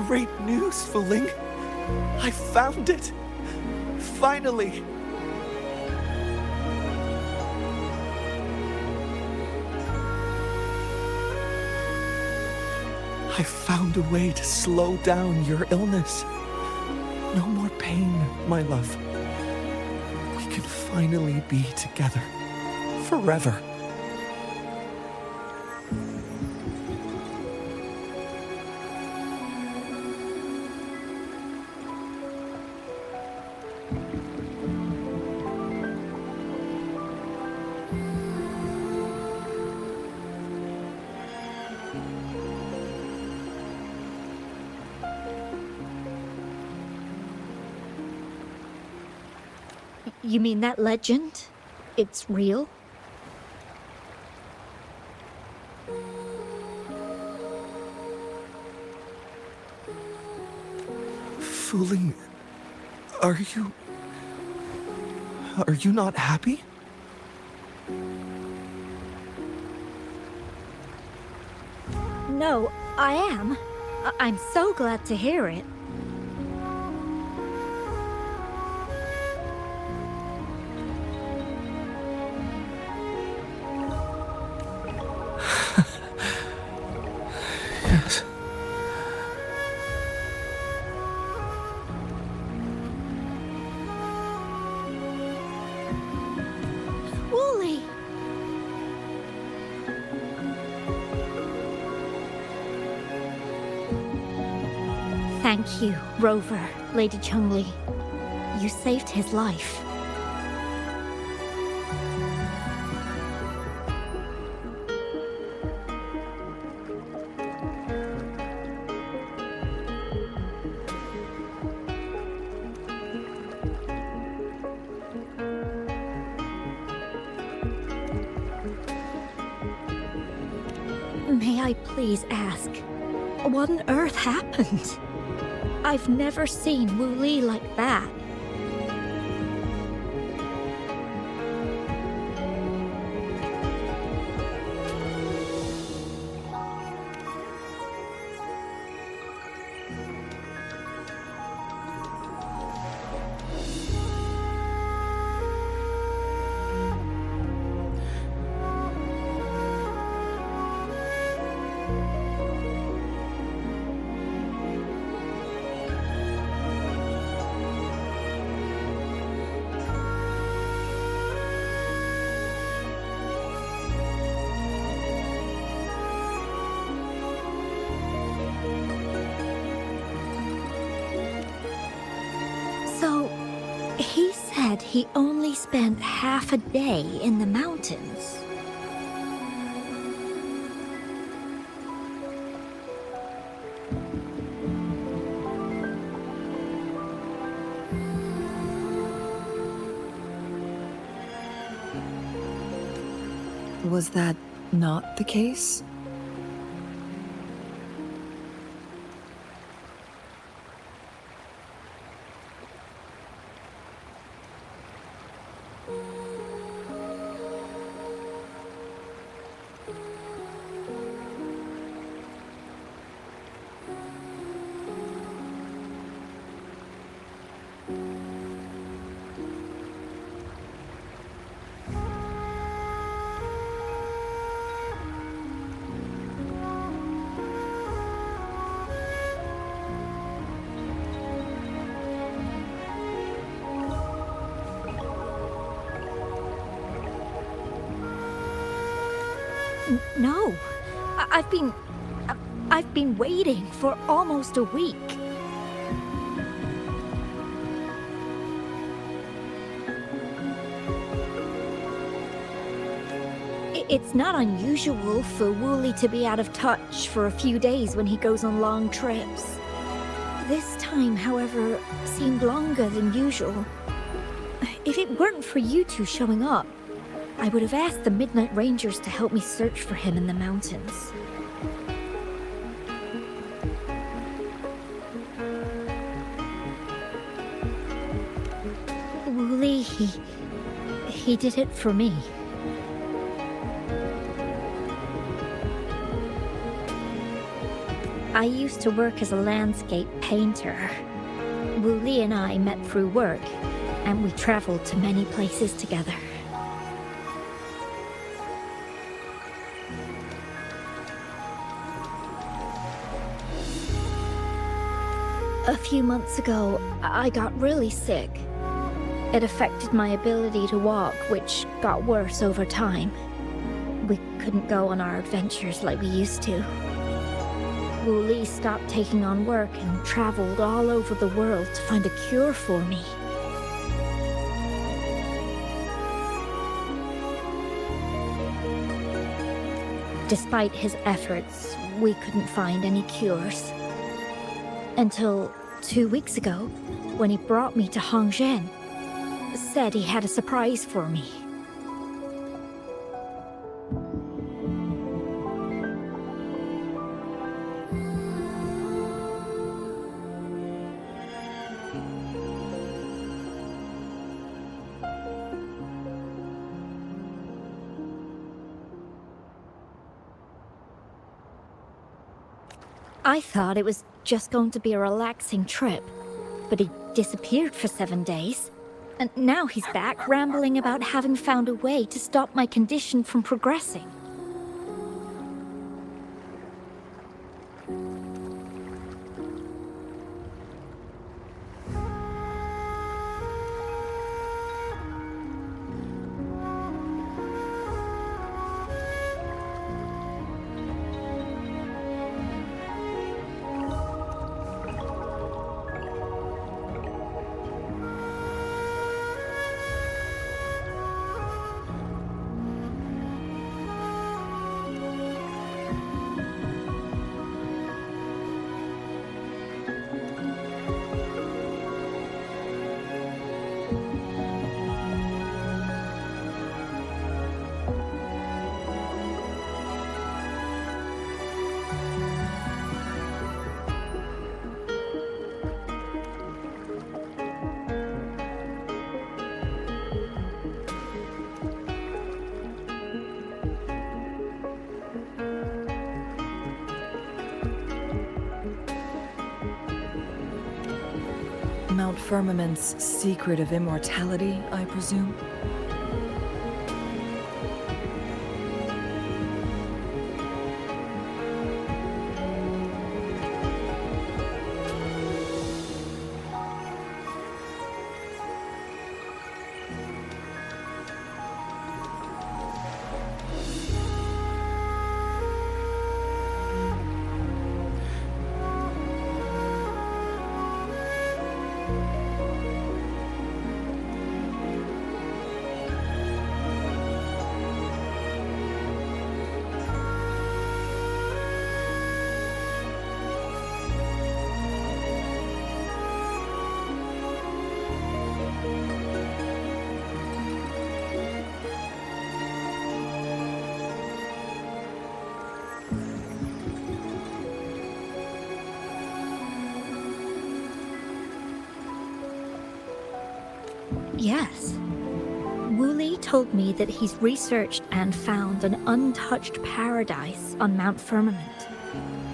Great news, Wuthering. I found it. Finally. I found a way to slow down your illness. No more pain, my love. We can finally be together. Forever. You mean that legend? It's real? Wuthering, are you not happy? No, I am. I'm so glad to hear it. Yes. Wooly! Thank you, Rover, Lady Changli. You saved his life. May I please ask, what on earth happened? I've never seen Wu Li like that. So, he said he only spent half a day in the mountains. Was that not the case? No. I've been waiting for almost a week. It's not unusual for Wooly to be out of touch for a few days when he goes on long trips. This time, however, seemed longer than usual. If it weren't for you two showing up, I would have asked the Midnight Rangers to help me search for him in the mountains. Wooly, he did it for me. I used to work as a landscape painter. Wooly and I met through work, and we traveled to many places together. A few months ago, I got really sick. It affected my ability to walk, which got worse over time. We couldn't go on our adventures like we used to. Wooly stopped taking on work and traveled all over the world to find a cure for me. Despite his efforts, we couldn't find any cures. Until 2 weeks ago, when he brought me to Hongzhen, said he had a surprise for me. I thought it was just going to be a relaxing trip, but he disappeared for 7 days. And now he's back rambling about having found a way to stop my condition from progressing. Mount Firmament's secret of immortality, I presume? Yes. Wooly told me that he's researched and found an untouched paradise on Mount Firmament.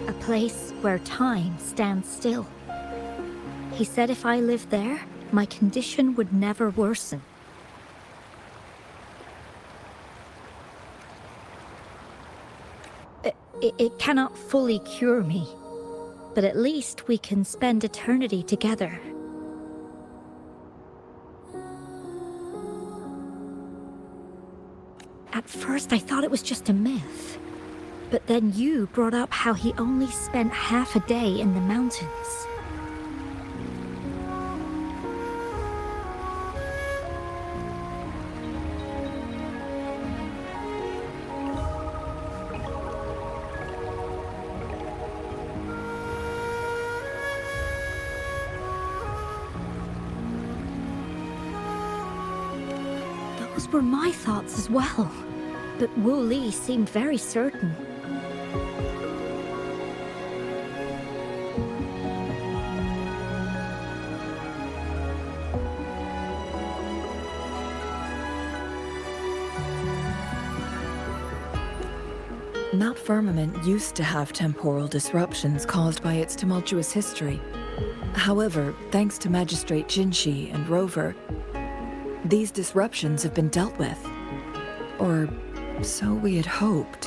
A place where time stands still. He said if I lived there, my condition would never worsen. It cannot fully cure me, but at least we can spend eternity together. At first, I thought it was just a myth. But then you brought up how he only spent half a day in the mountains. Those were my thoughts as well. But Wu Li seemed very certain. Mount Firmament used to have temporal disruptions caused by its tumultuous history. However, thanks to Magistrate Jinshi and Rover, these disruptions have been dealt with. Or so we had hoped.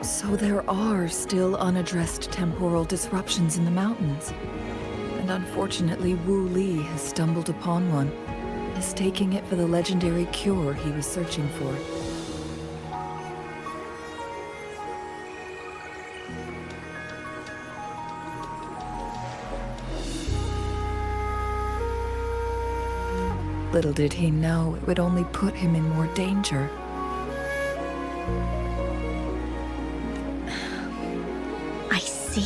So there are still unaddressed temporal disruptions in the mountains. And unfortunately, Wu Li has stumbled upon one, mistaking it for the legendary cure he was searching for. Little did he know it would only put him in more danger. I see.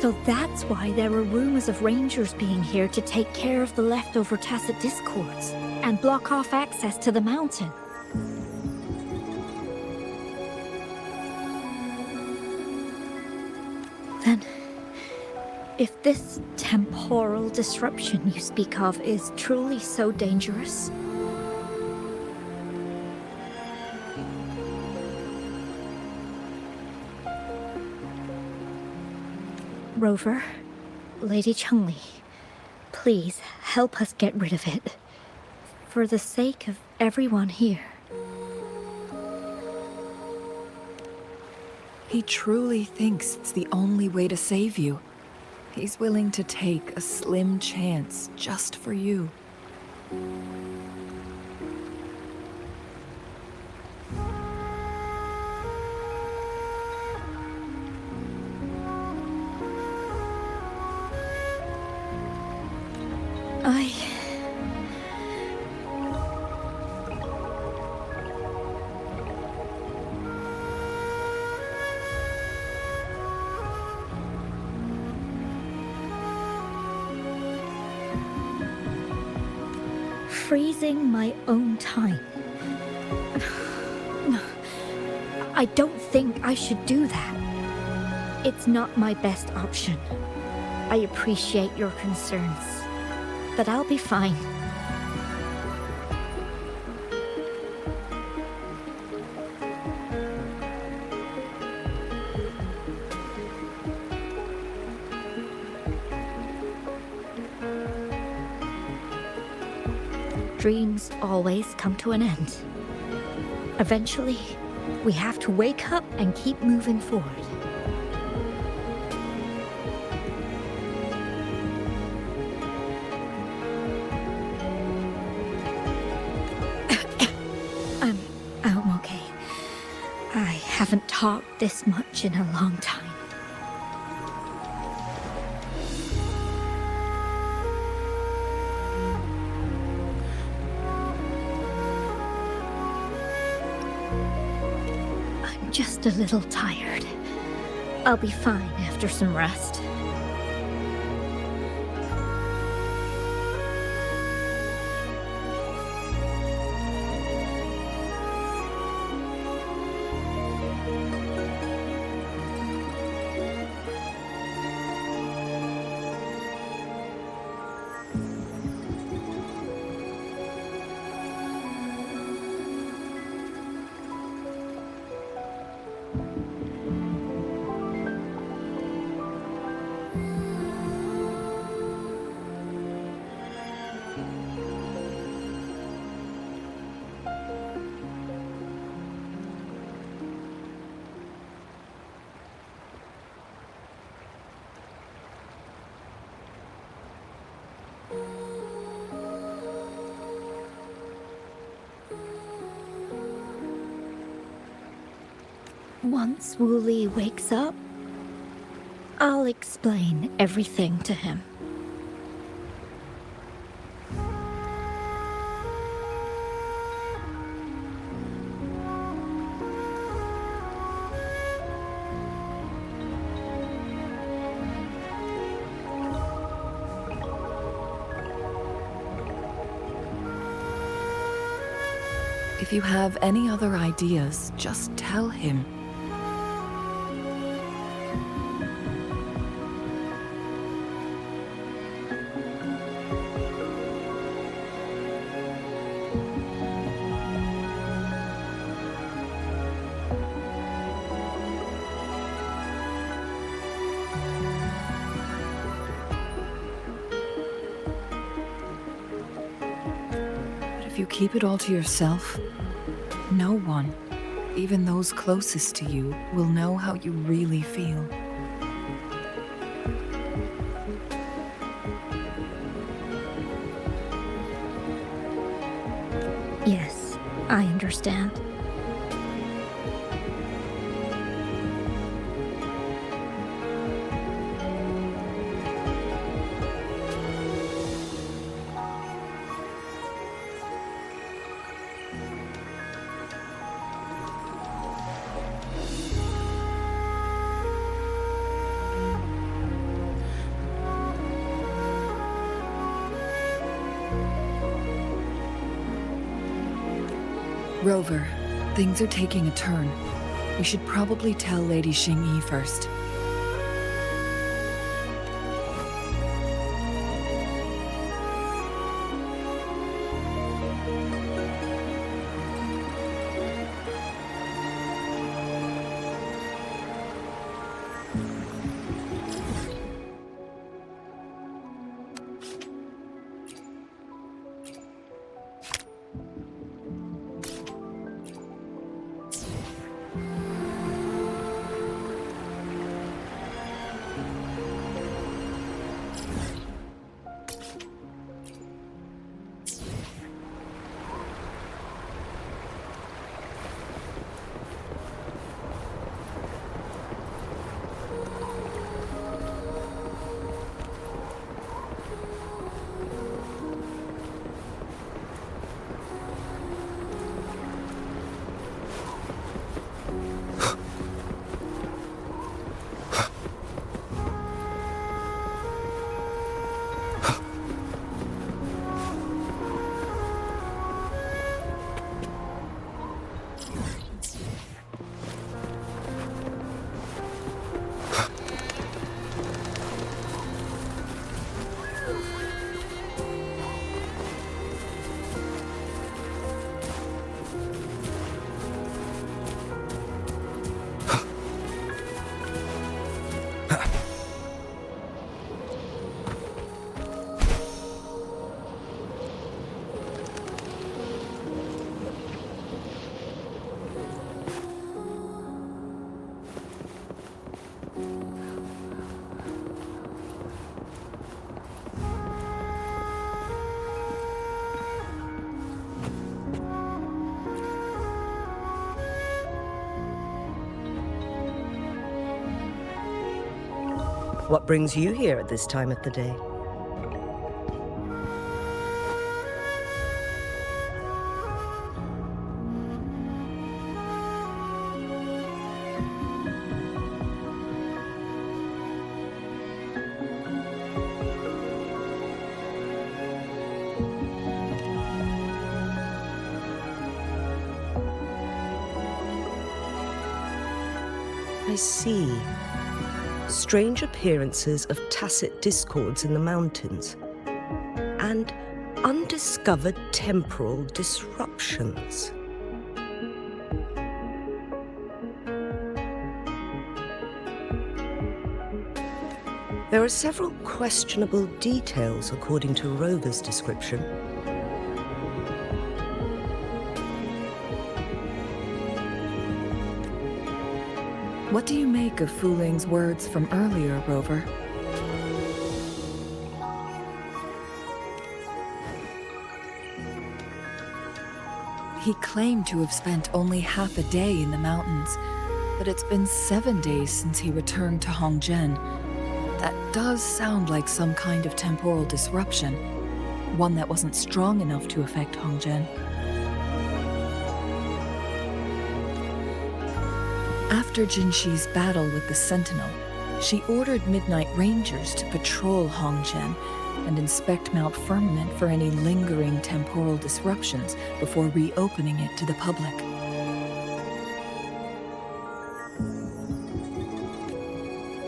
So that's why there were rumors of rangers being here to take care of the leftover tacit discords and block off access to the mountain. Then, if this temporal disruption you speak of is truly so dangerous, Rover, Lady Changli, please help us get rid of it. For the sake of everyone here. He truly thinks it's the only way to save you. He's willing to take a slim chance just for you. Freezing my own time. I don't think I should do that. It's not my best option. I appreciate your concerns, but I'll be fine. Dreams always come to an end. Eventually, we have to wake up and keep moving forward. I'm okay. I haven't talked this much in a long time. Just a little tired. I'll be fine after some rest. Once Wu Li wakes up, I'll explain everything to him. If you have any other ideas, just tell him. If you keep it all to yourself, no one, even those closest to you, will know how you really feel. Yes, I understand. Rover, things are taking a turn. We should probably tell Lady Xingyi first. What brings you here at this time of the day? I see. Strange appearances of tacit discords in the mountains, and undiscovered temporal disruptions. There are several questionable details according to Rover's description. What do you make of Fu Ling's words from earlier, Rover? He claimed to have spent only half a day in the mountains, but it's been 7 days since he returned to Hongzhen. That does sound like some kind of temporal disruption, one that wasn't strong enough to affect Hongzhen. After Jinxi's battle with the Sentinel, she ordered Midnight Rangers to patrol Hongzhen and inspect Mount Firmament for any lingering temporal disruptions before reopening it to the public.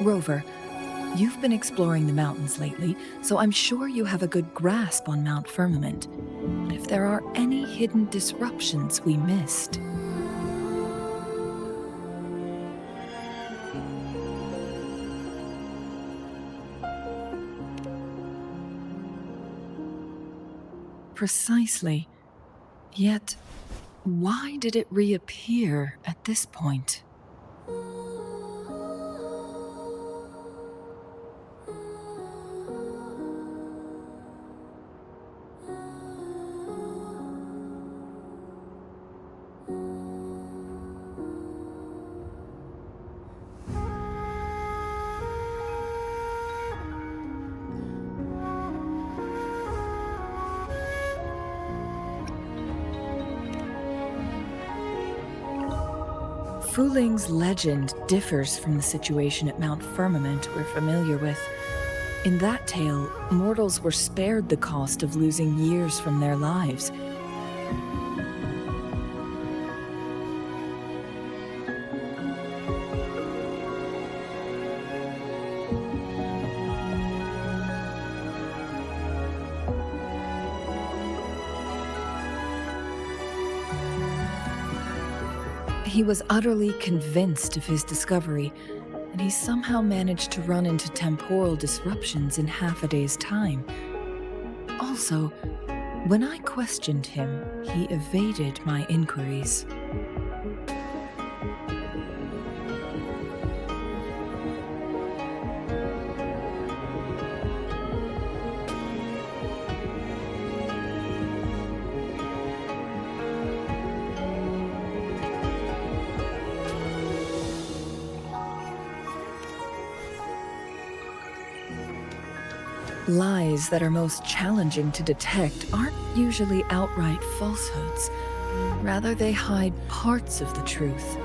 Rover, you've been exploring the mountains lately, so I'm sure you have a good grasp on Mount Firmament. But if there are any hidden disruptions we missed... Precisely. Yet, why did it reappear at this point? Fuling's legend differs from the situation at Mount Firmament we're familiar with. In that tale, mortals were spared the cost of losing years from their lives. He was utterly convinced of his discovery, and he somehow managed to run into temporal disruptions in half a day's time. Also, when I questioned him, he evaded my inquiries. Lies that are most challenging to detect aren't usually outright falsehoods. Rather, they hide parts of the truth.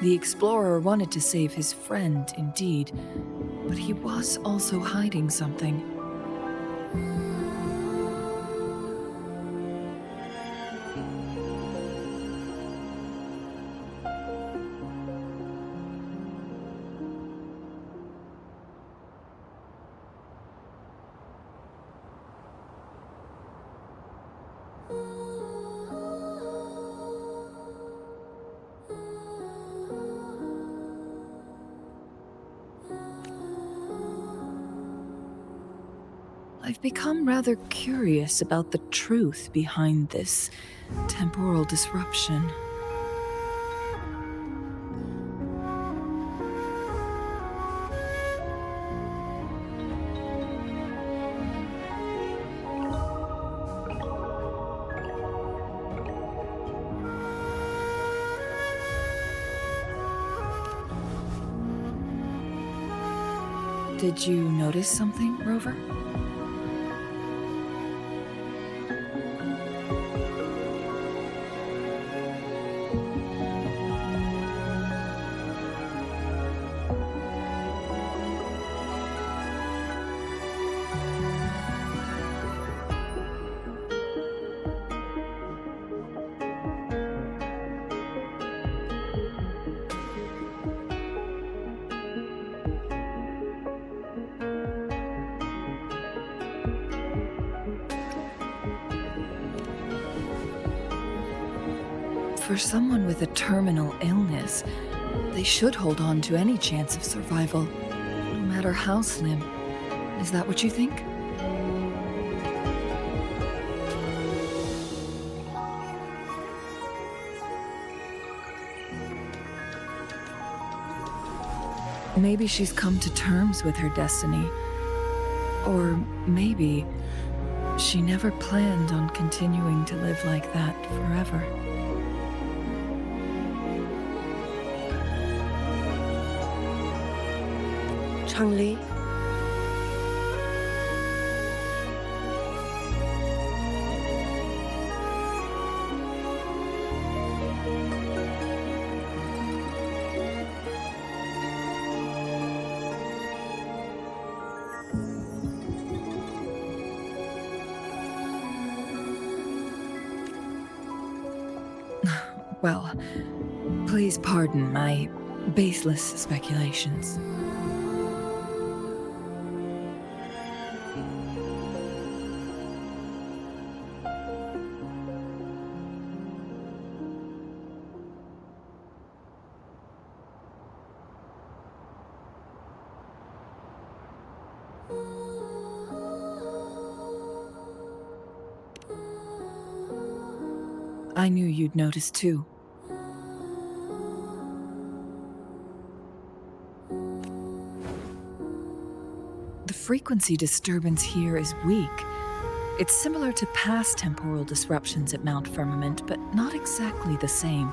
The explorer wanted to save his friend, indeed, but he was also hiding something. I've become rather curious about the truth behind this temporal disruption. Did you notice something, Rover? For someone with a terminal illness, they should hold on to any chance of survival, no matter how slim. Is that what you think? Maybe she's come to terms with her destiny. Or maybe she never planned on continuing to live like that forever. Changli? Well, please pardon my baseless speculations. I knew you'd notice too. The frequency disturbance here is weak. It's similar to past temporal disruptions at Mount Firmament, but not exactly the same.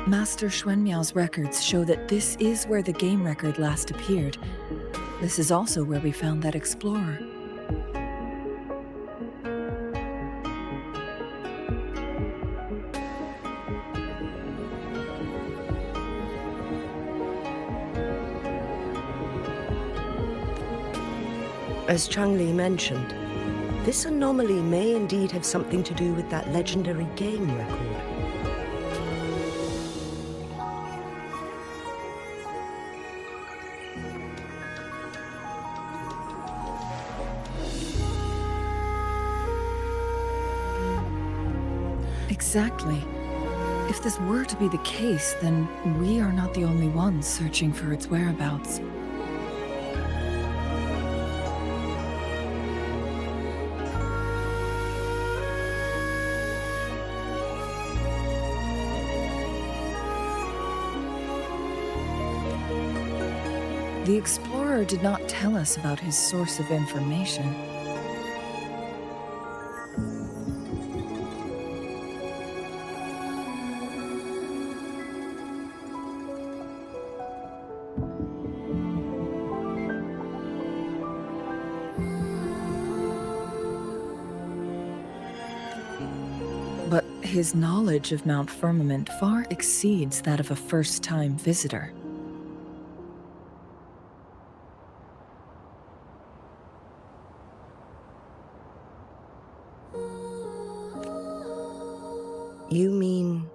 Master Xuanmiao's records show that this is where the game record last appeared. This is also where we found that explorer. As Changli mentioned, this anomaly may indeed have something to do with that legendary game record. Exactly. If this were to be the case, then we are not the only ones searching for its whereabouts. The explorer did not tell us about his source of information. But his knowledge of Mount Firmament far exceeds that of a first-time visitor. You mean...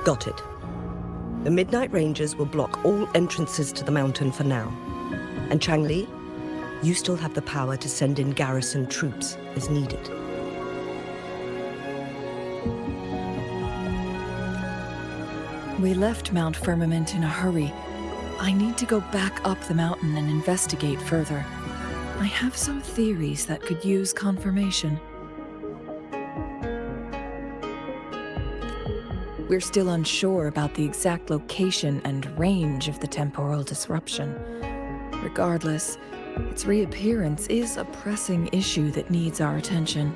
Got it. The Midnight Rangers will block all entrances to the mountain for now. And Changli, you still have the power to send in garrison troops as needed. We left Mount Firmament in a hurry. I need to go back up the mountain and investigate further. I have some theories that could use confirmation. We're still unsure about the exact location and range of the temporal disruption. Regardless, its reappearance is a pressing issue that needs our attention.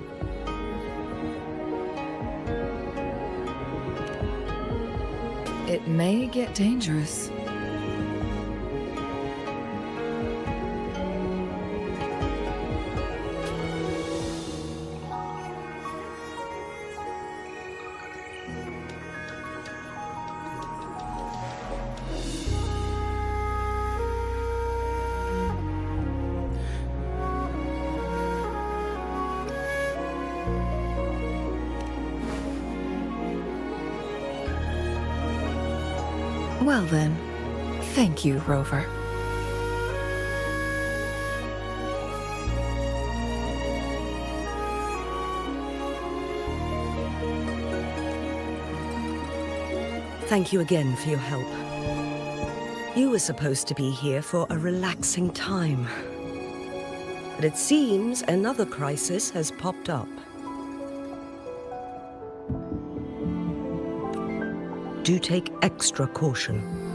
may get dangerous. Well then, thank you, Rover. Thank you again for your help. You were supposed to be here for a relaxing time. But it seems another crisis has popped up. Do take extra caution.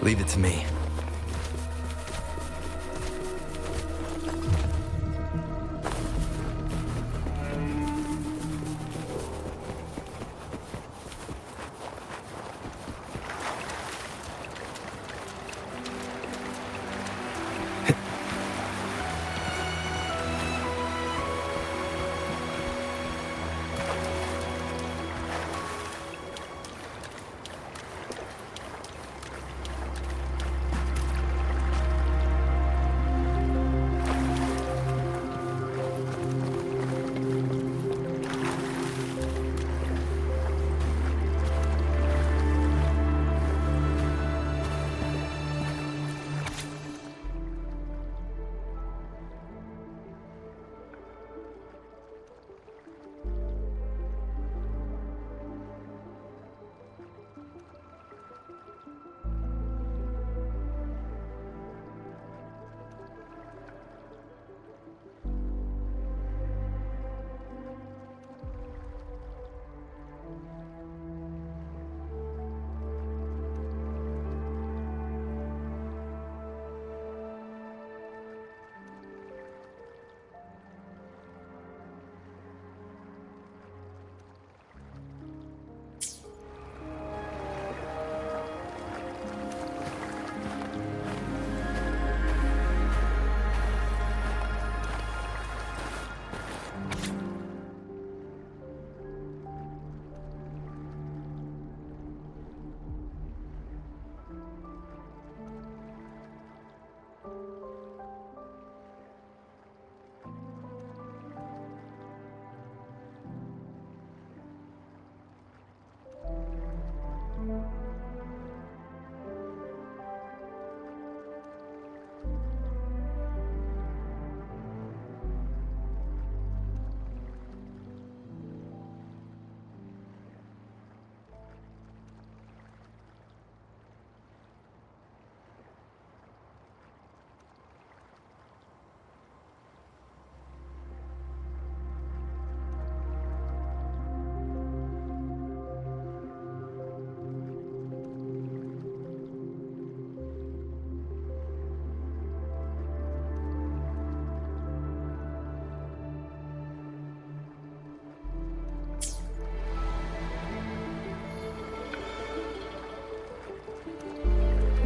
Leave it to me.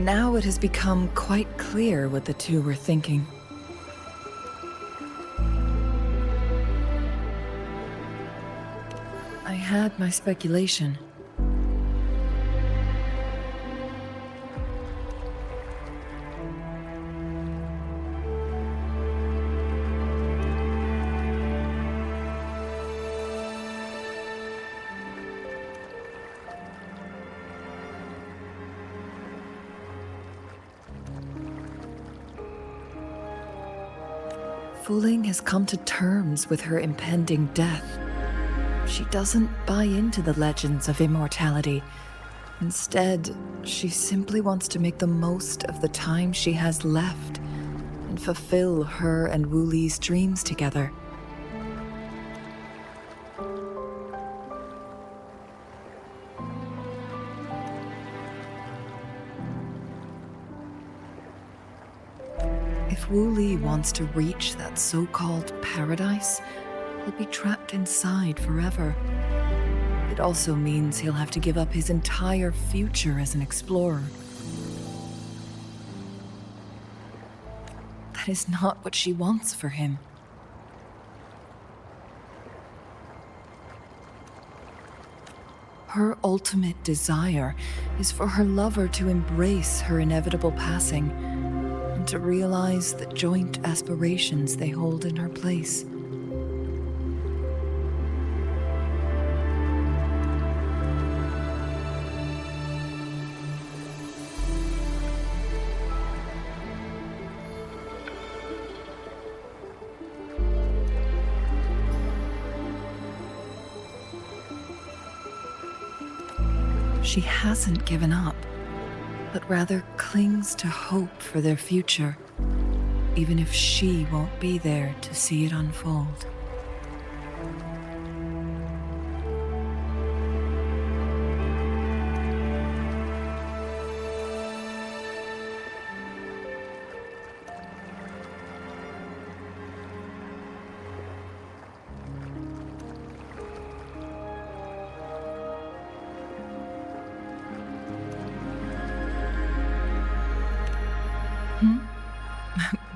Now it has become quite clear what the two were thinking. I had my speculation. Wuthering has come to terms with her impending death. She doesn't buy into the legends of immortality. Instead, she simply wants to make the most of the time she has left and fulfill her and Wu Li's dreams together. If Wu Li wants to reach that so-called paradise, he'll be trapped inside forever. It also means he'll have to give up his entire future as an explorer. That is not what she wants for him. Her ultimate desire is for her lover to embrace her inevitable passing and to realize the joint aspirations they hold in her place. She hasn't given up, but rather clings to hope for their future, even if she won't be there to see it unfold.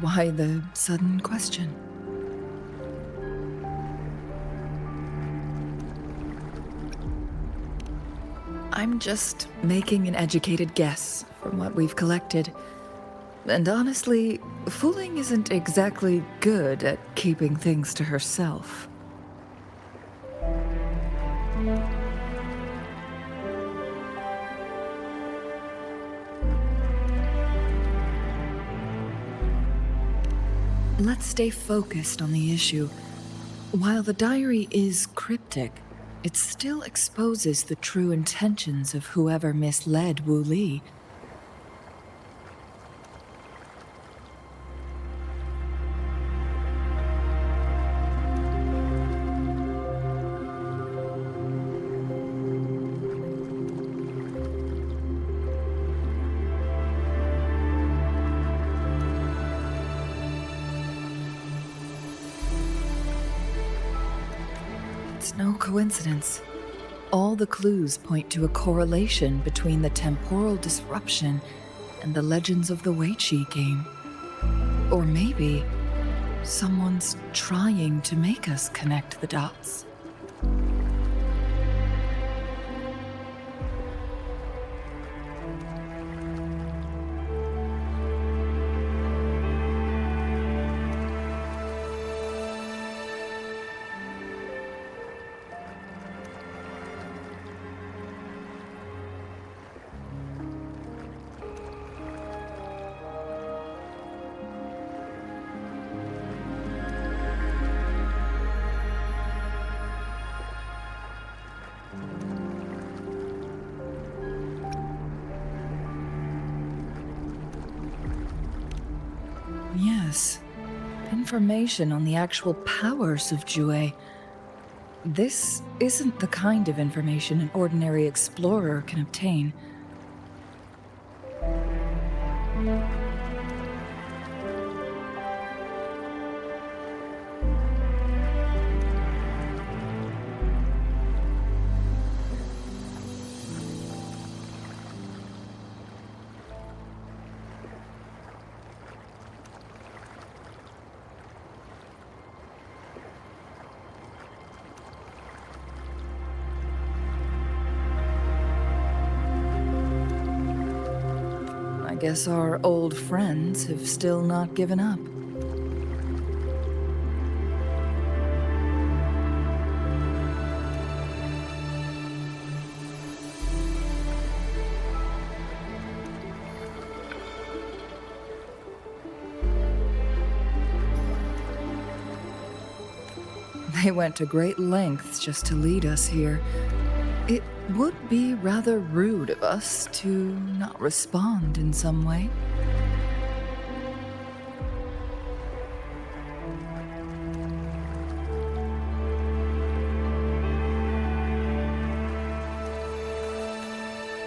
Why the sudden question? I'm just making an educated guess from what we've collected. And honestly, Wuthering isn't exactly good at keeping things to herself. Let's stay focused on the issue. While the diary is cryptic, it still exposes the true intentions of whoever misled Wu Li. It's no coincidence. All the clues point to a correlation between the temporal disruption and the Legends of the Weiqi game. Or maybe someone's trying to make us connect the dots. Yes, information on the actual powers of Jue. This isn't the kind of information an ordinary explorer can obtain. Guess our old friends have still not given up. They went to great lengths just to lead us here. It would be rather rude of us to not respond in some way.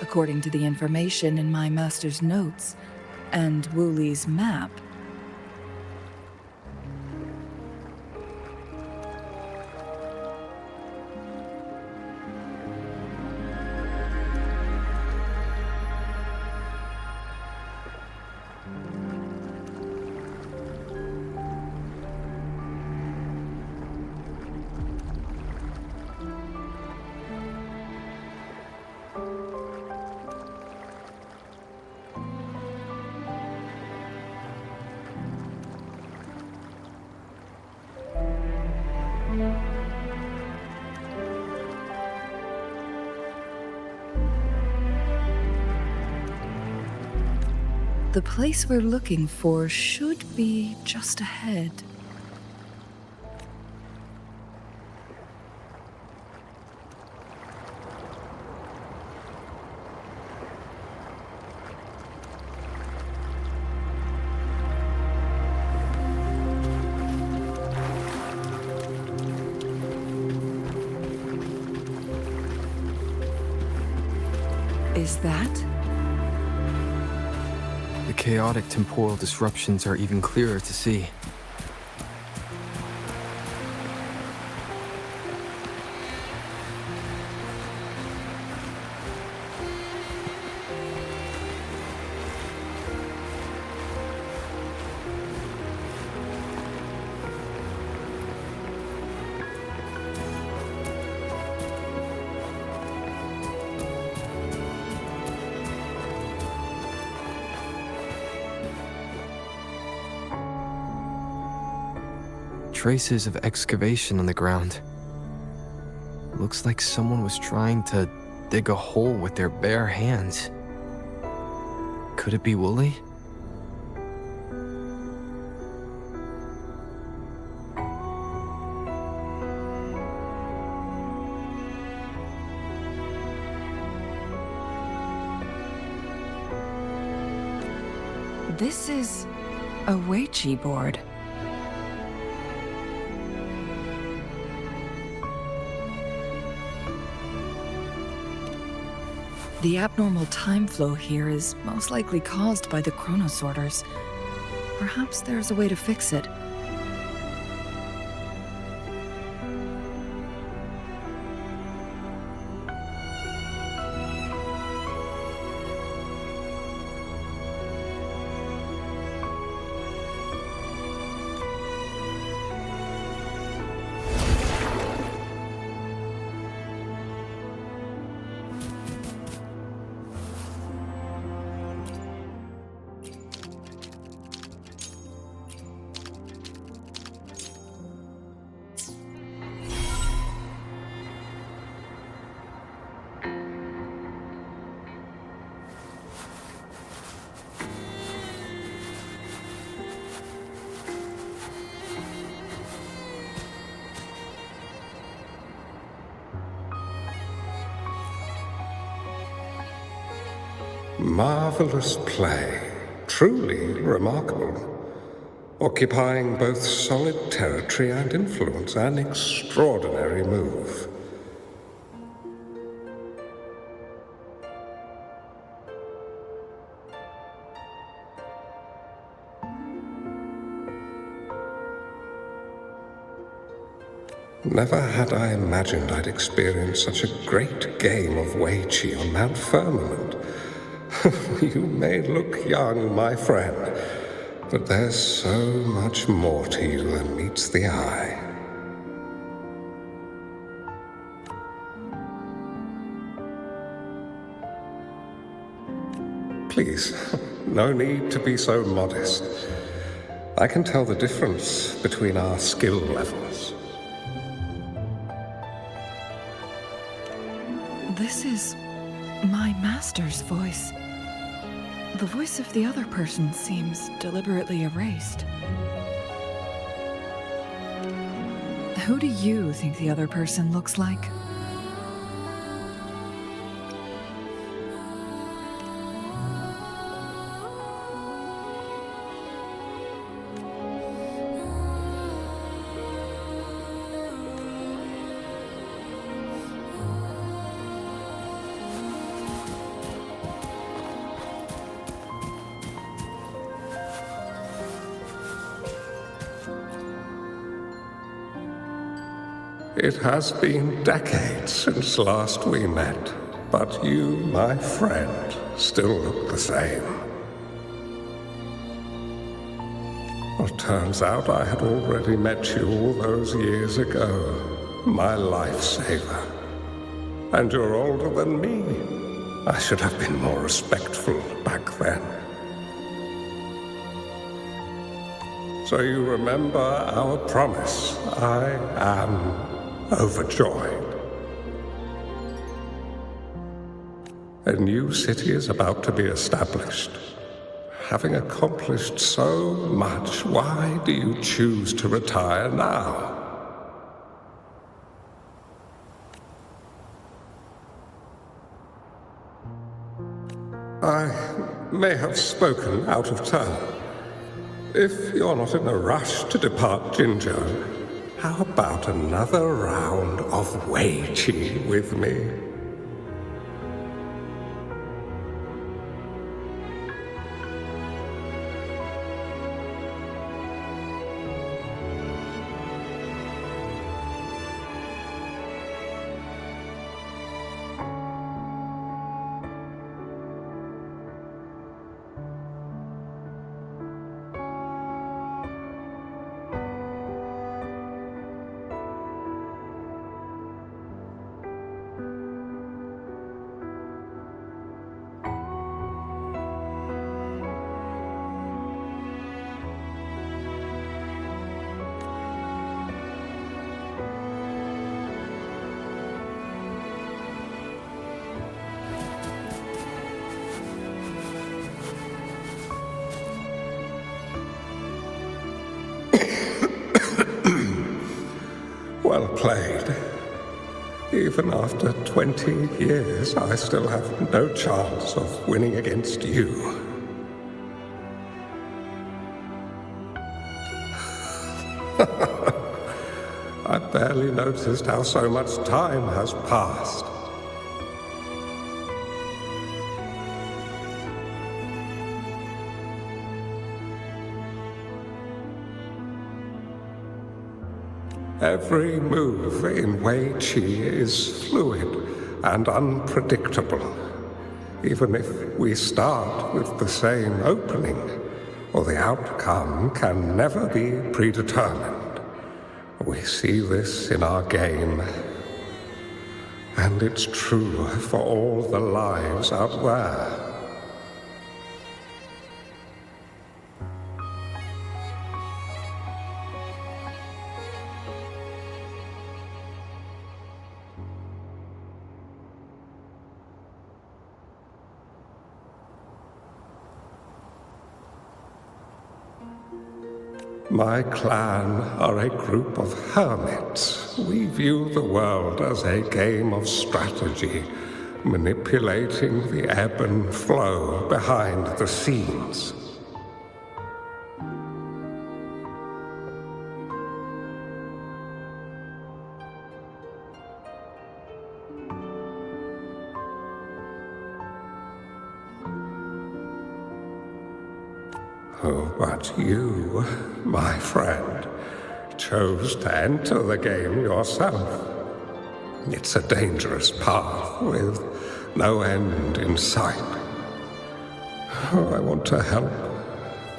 According to the information in my master's notes and Wuli's map, the place we're looking for should be just ahead. Is that? The chaotic temporal disruptions are even clearer to see. Traces of excavation on the ground. Looks like someone was trying to dig a hole with their bare hands. Could it be Wooly? This is a Weiqi board. The abnormal time flow here is most likely caused by the chronosorters. Perhaps there's a way to fix it. Marvelous play, truly remarkable, occupying both solid territory and influence, an extraordinary move. Never had I imagined I'd experience such a great game of Weiqi on Mount Firmament. You may look young, my friend, but there's so much more to you than meets the eye. Please, No need to be so modest. I can tell the difference between our skill levels. This is my master's voice. The voice of the other person seems deliberately erased. Who do you think the other person looks like? It has been decades since last we met, but you, my friend, still look the same. Well, turns out I had already met you all those years ago, my lifesaver. And you're older than me. I should have been more respectful back then. So you remember our promise. I am overjoyed. A new city is about to be established. Having accomplished so much, why do you choose to retire now? I may have spoken out of turn. If you're not in a rush to depart Jinzhou, how about another round of Wei Qi with me? Well played. Even after 20 years, I still have no chance of winning against you. I barely noticed how so much time has passed. Every move in Wei Qi is fluid and unpredictable. Even if we start with the same opening, or the outcome can never be predetermined. We see this in our game, and it's true for all the lives out there. My clan are a group of hermits. We view the world as a game of strategy, manipulating the ebb and flow behind the scenes. Oh, but you, my friend, chose to enter the game yourself. It's a dangerous path with no end in sight. Oh, I want to help,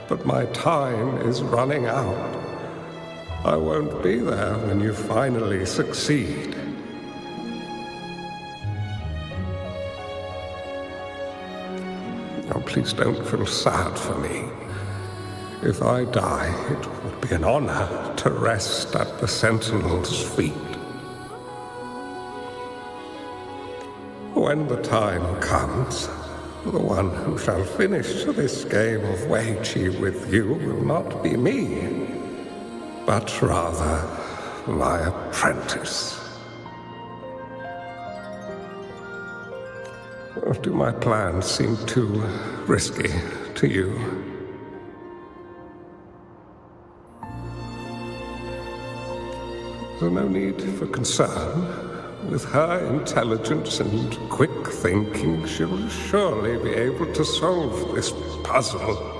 but my time is running out. I won't be there when you finally succeed. Now, please don't feel sad for me. If I die, it would be an honor to rest at the Sentinel's feet. When the time comes, the one who shall finish this game of Wei Qi with you will not be me, but rather my apprentice. Do my plans seem too risky to you? There's no need for concern. With her intelligence and quick thinking, she'll surely be able to solve this puzzle.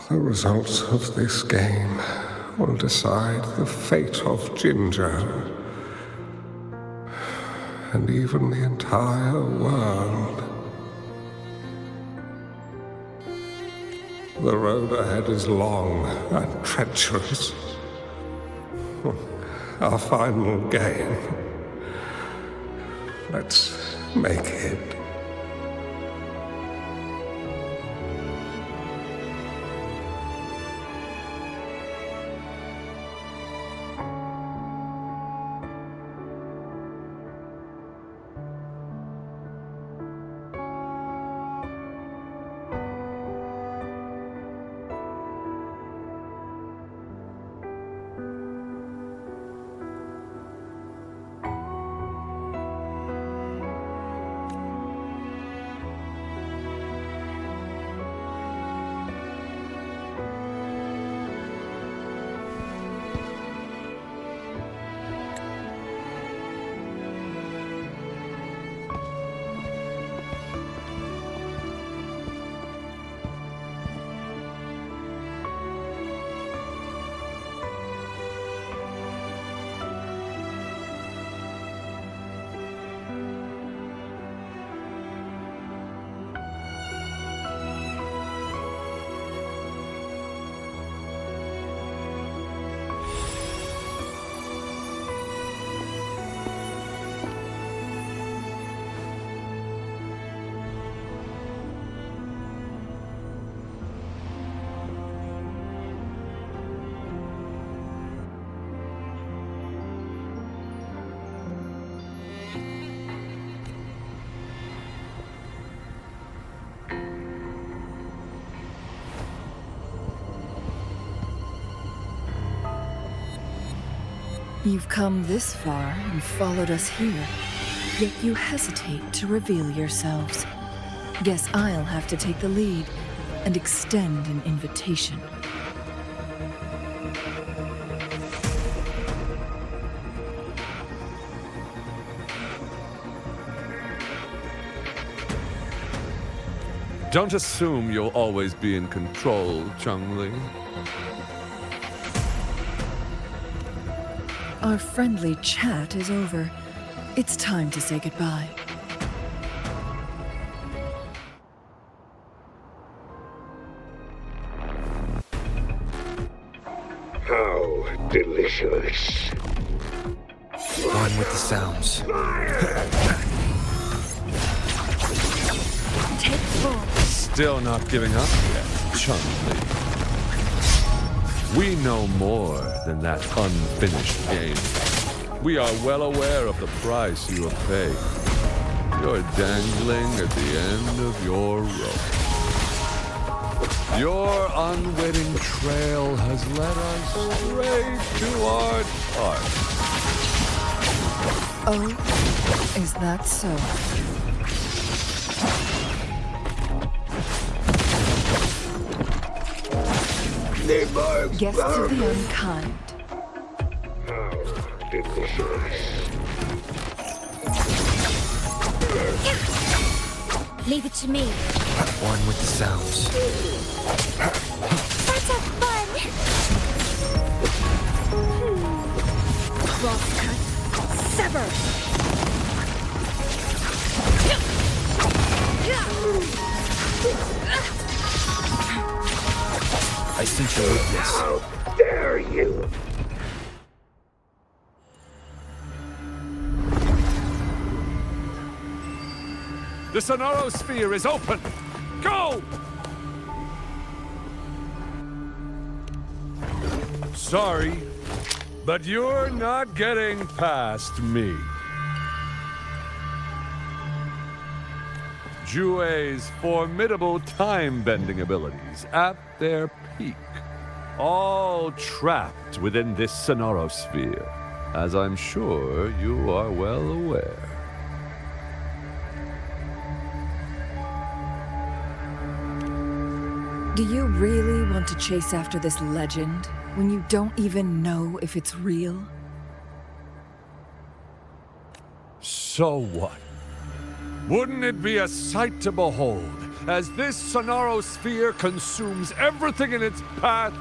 The results of this game will decide the fate of Jinzhou, and even the entire world. The road ahead is long and treacherous. Our final game. Let's make it. You've come this far and followed us here, yet you hesitate to reveal yourselves. Guess I'll have to take the lead and extend an invitation. Don't assume you'll always be in control, Changli. Our friendly chat is over. It's time to say goodbye. How delicious. One with the sounds. Take 4. Still not giving up yet, Changli. We know more than that unfinished game. We are well aware of the price you have paid. You're dangling at the end of your rope. Your unwitting trail has led us straight to our target. Oh, is that so? Guests of the unkind. How delicious. Leave it to me. One with the sounds. Let's have fun! Crosscut. Sever! I sense your weakness. How dare you! The Sonoro Sphere is open! Go! Sorry, but you're not getting past me. Jue's formidable time-bending abilities at their peak, all trapped within this Sonoro Sphere, as I'm sure you are well aware. Do you really want to chase after this legend when you don't even know if it's real? So what? Wouldn't it be a sight to behold as this Sonoro Sphere consumes everything in its path,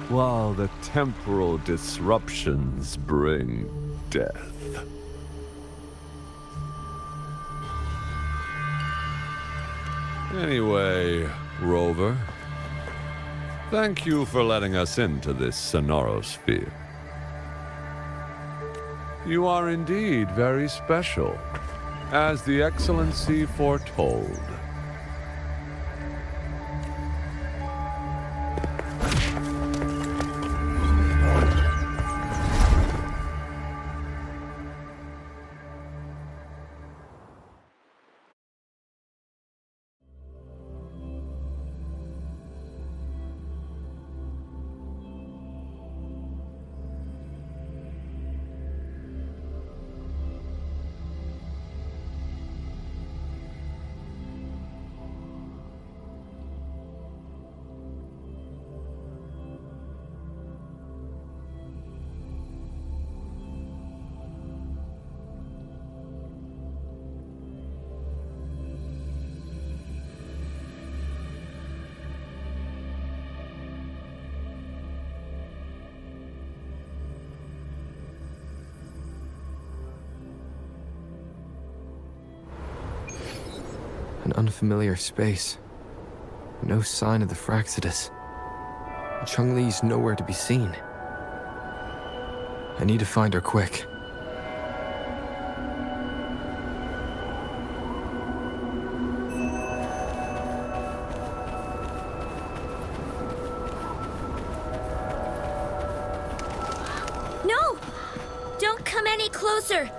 while the temporal disruptions bring death? Anyway, Rover, thank you for letting us into this Sonoro Sphere. You are indeed very special, as the Excellency foretold. An unfamiliar space. No sign of the Fraxidus. Changli's nowhere to be seen. I need to find her quick. No! Don't come any closer!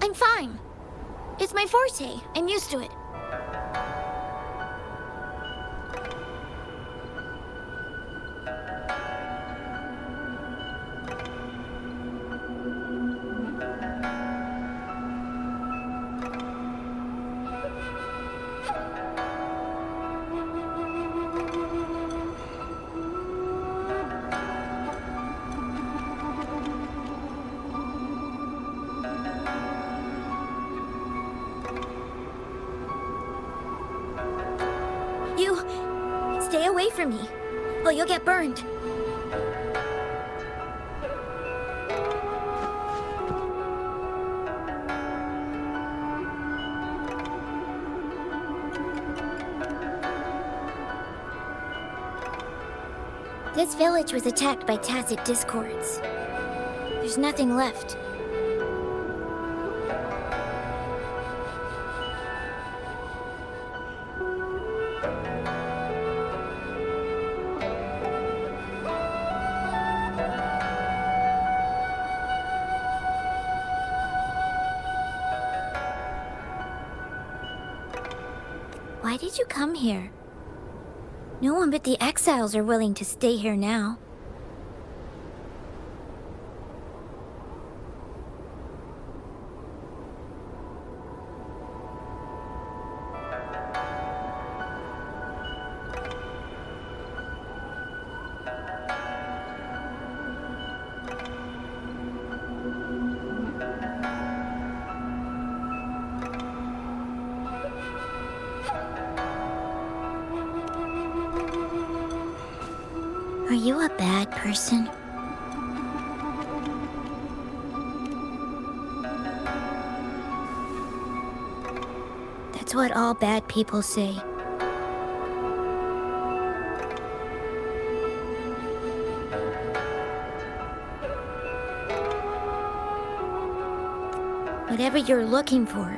I'm fine. It's my forte. I'm used to it. You stay away from me, or you'll get burned. This village was attacked by tacit discords. There's nothing left. Why did you come here? No one but the exiles are willing to stay here now. Are you a bad person? That's what all bad people say. Whatever you're looking for,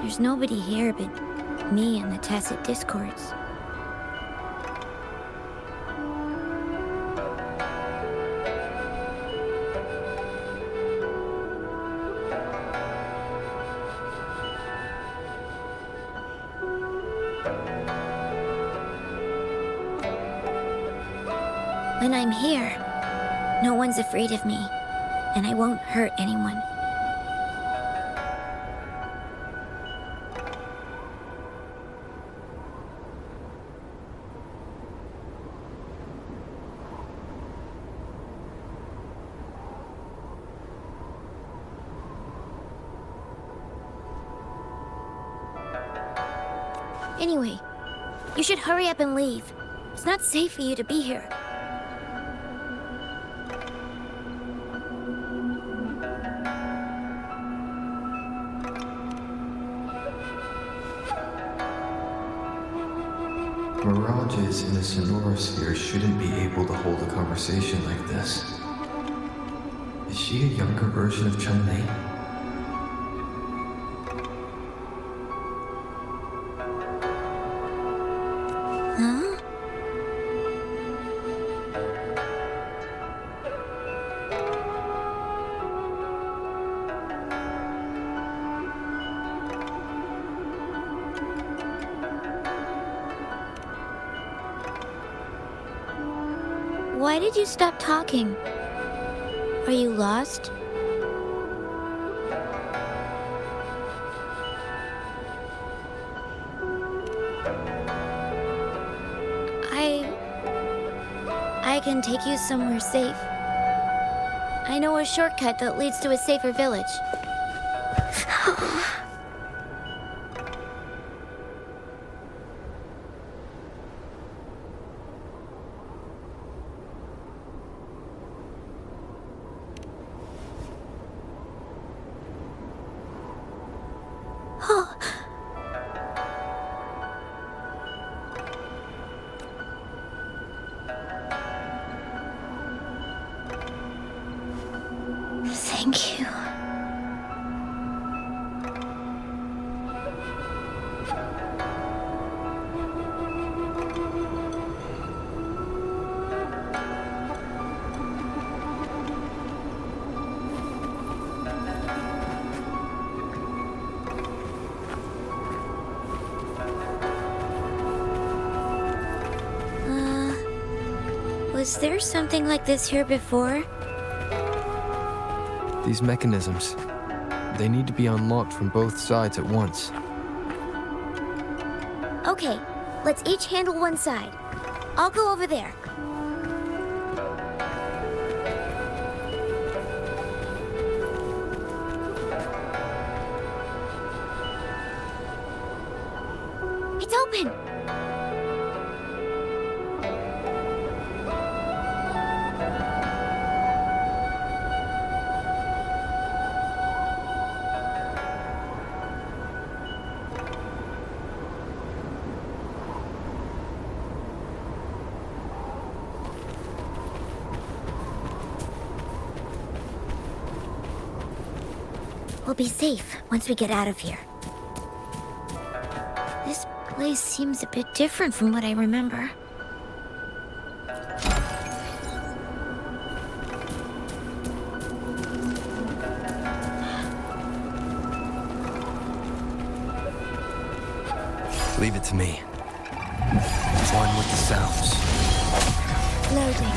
there's nobody here but me and the tacit discords. When I'm here, no one's afraid of me, and I won't hurt anyone. Anyway, you should hurry up and leave. It's not safe for you to be here. Mirages in the sonorosphere shouldn't be able to hold a conversation like this. Is she a younger version of Changli? Huh? Why did you stop talking? Are you lost? I can take you somewhere safe. I know a shortcut that leads to a safer village. Thank you. Was there something like this here before? These mechanisms, they need to be unlocked from both sides at once. Okay, let's each handle one side. I'll go over there. It's open! we'll be safe once we get out of here. This place seems a bit different from what I remember. Leave it to me. One with the sounds. Loading.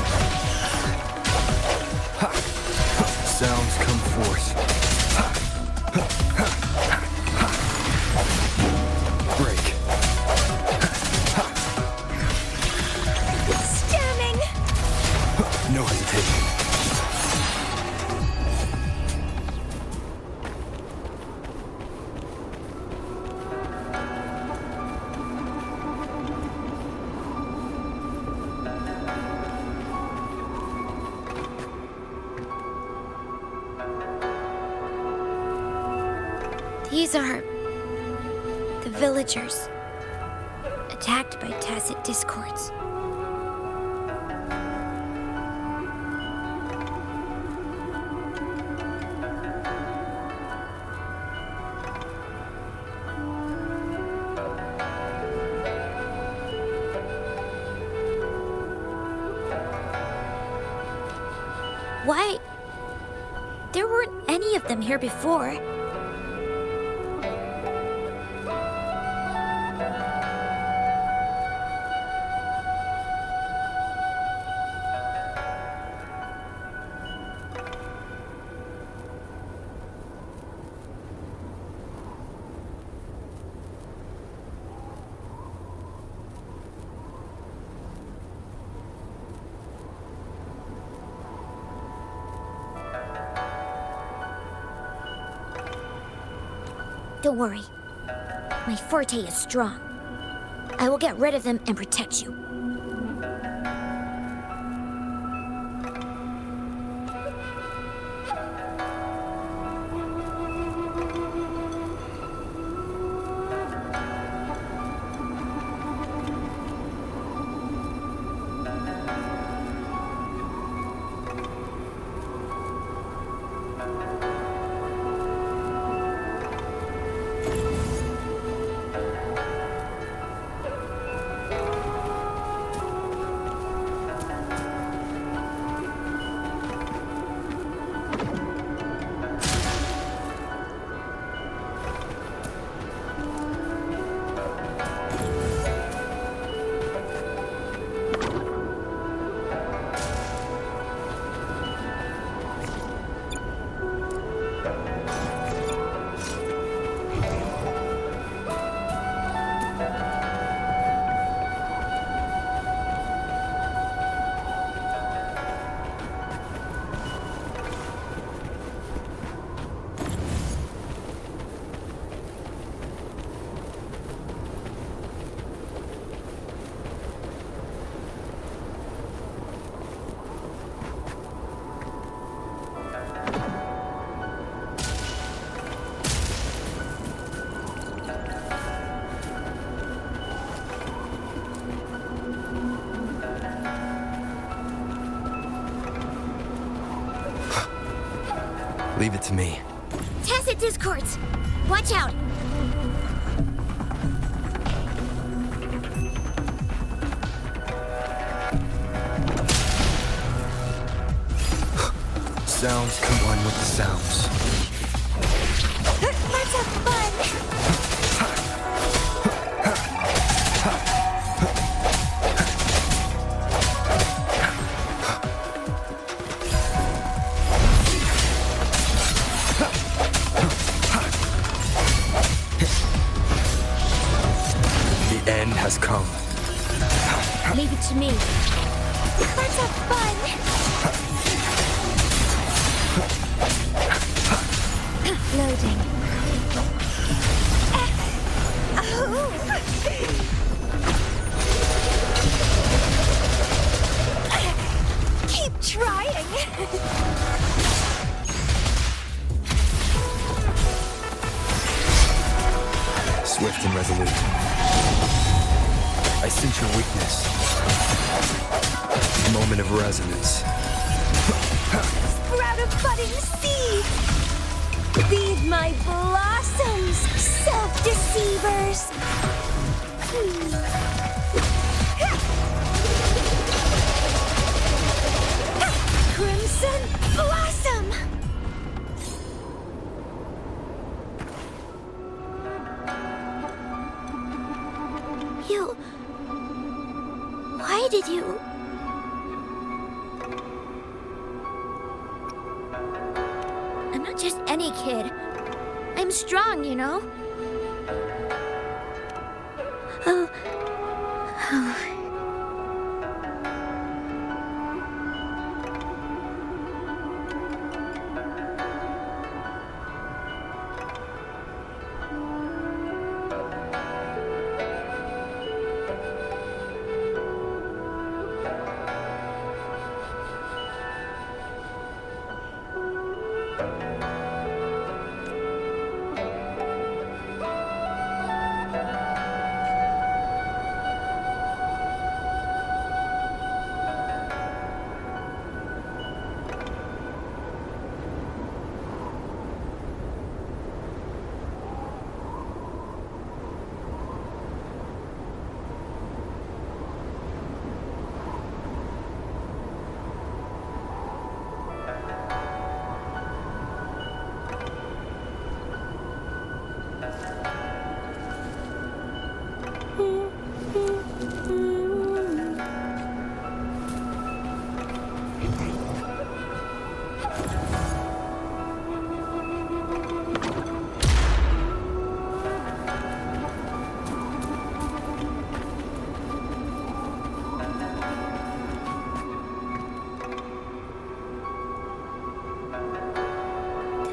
Ha! Sounds come forth. Break. Jamming! No hesitation. These are the villagers, attacked by tacit discords. Why? There weren't any of them here before. Don't worry. My forte is strong. I will get rid of them and protect you. Leave it to me. Tacit discords! Watch out! Sounds combine with the sounds. Let's have fun! The end has come. Leave it to me. Let's have fun! Loading. Keep trying! Swift and resolute. I sense your weakness. Moment of resonance. Sprout a budding seed! Feed my blossoms, self-deceivers! Crimson Blossom! You... Why did you... I'm not just any kid. I'm strong, you know? Oh... Oh...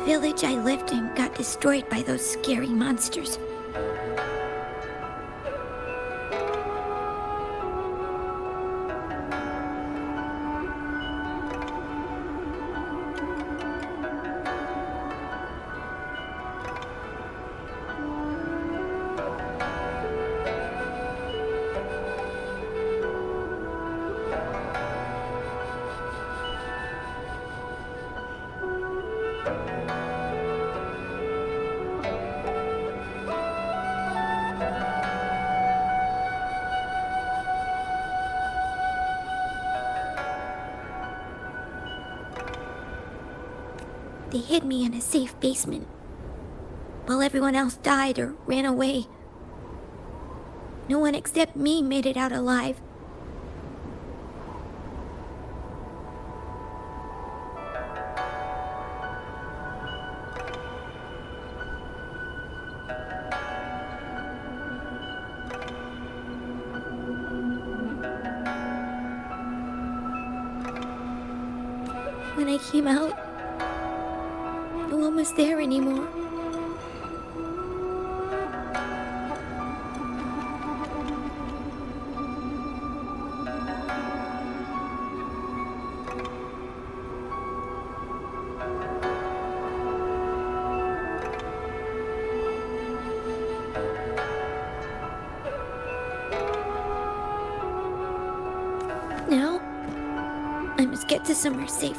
The village I lived in got destroyed by those scary monsters. They hid me in a safe basement, while everyone else died or ran away. No one except me made it out alive. When I came out, no one was there anymore. Now, I must get to somewhere safe.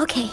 Okay.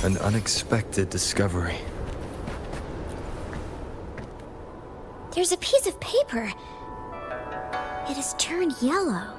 An unexpected discovery. There's a piece of paper. It has turned yellow.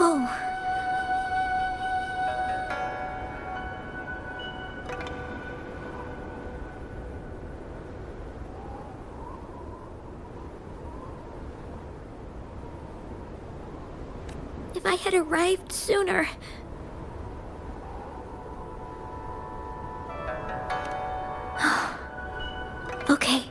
Oh. If I had arrived sooner. Okay.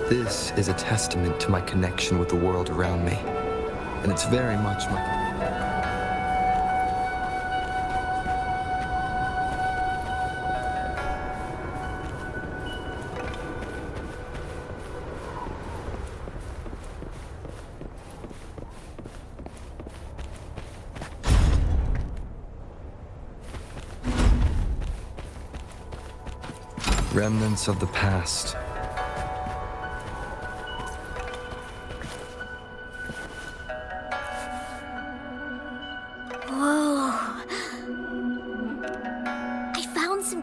This is a testament to my connection with the world around me, and it's very much my... Remnants of the past.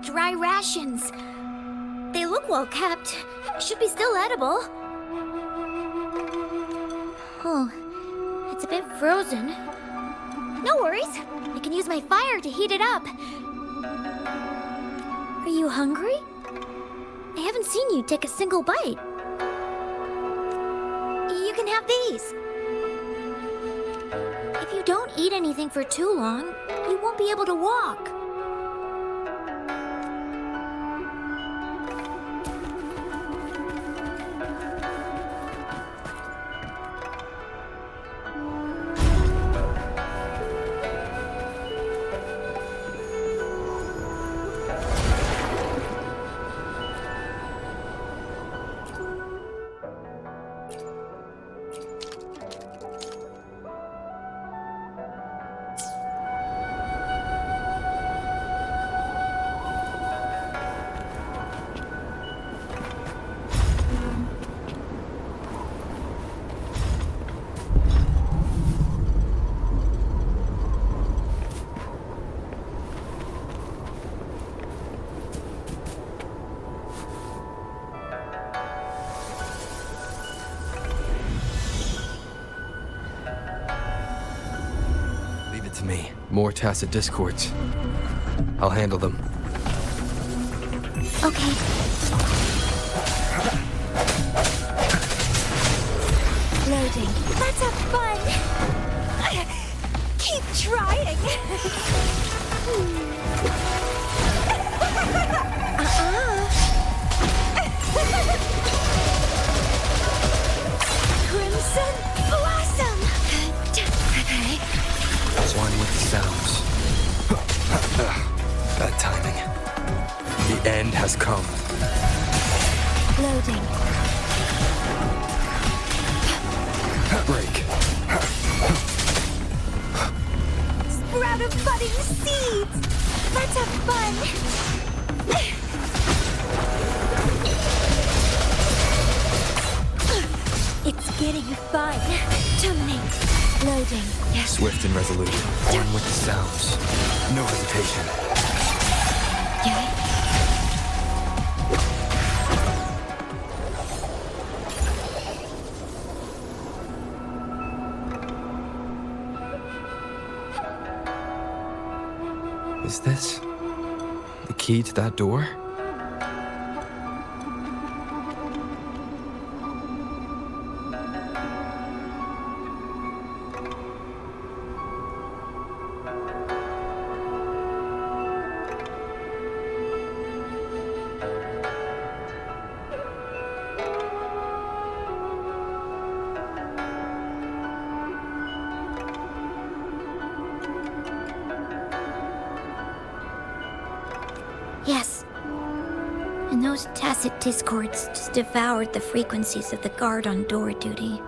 Dry rations. They look well kept. Should be still edible. Oh, it's a bit frozen. No worries. I can use my fire to heat it up. Are you hungry? I haven't seen you take a single bite. You can have these. If you don't eat anything for too long, you won't be able to walk. To me. More tacit discords. I'll handle them. Okay. Loading. Let's have fun. Keep trying. Crimson Blossom. Okay. One with the sounds. Bad timing. The end has come. Loading. Break. Sprout of budding seeds. Let's have fun. It's getting fun. Terminate. Loading. Yes. Swift and resolute. Born with the sounds. No hesitation. Okay. Is this the key to that door? Yes. And those tacit discords just devoured the frequencies of the guard on door duty.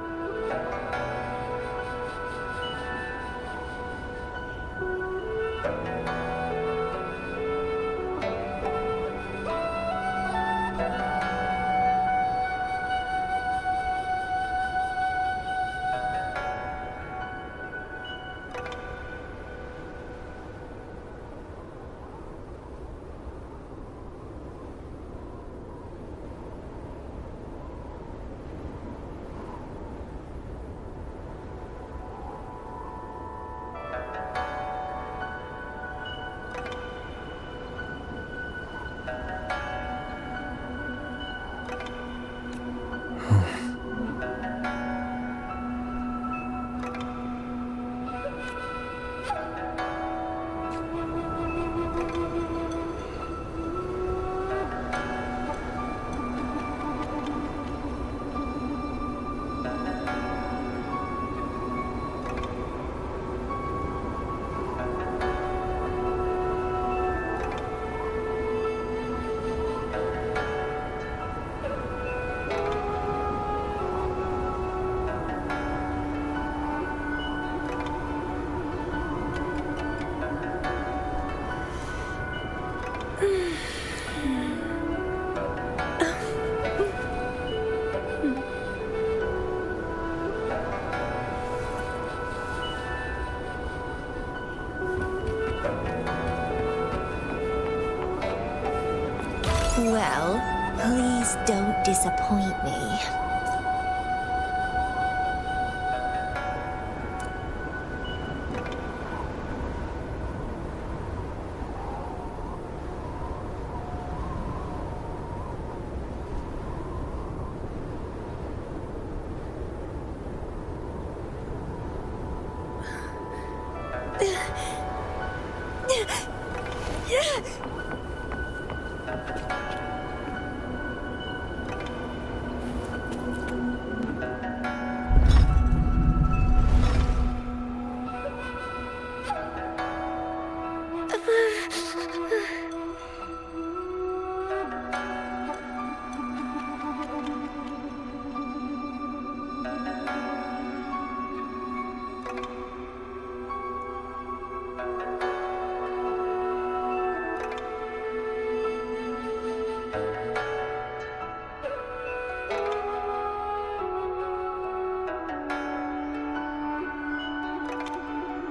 Well, please don't disappoint me.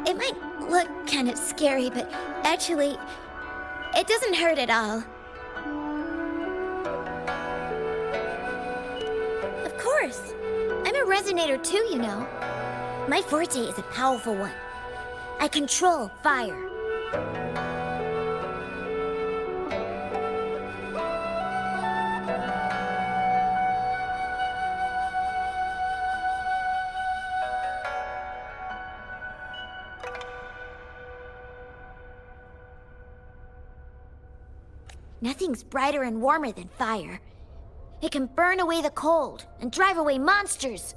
It might look kind of scary, but actually, it doesn't hurt at all. Of course. I'm a resonator too, you know. My forte is a powerful one. I control fire. Nothing's brighter and warmer than fire. It can burn away the cold and drive away monsters.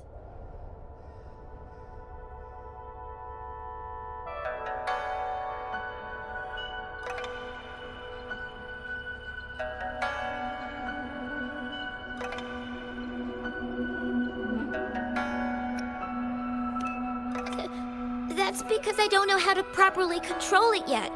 That's because I don't know how to properly control it yet.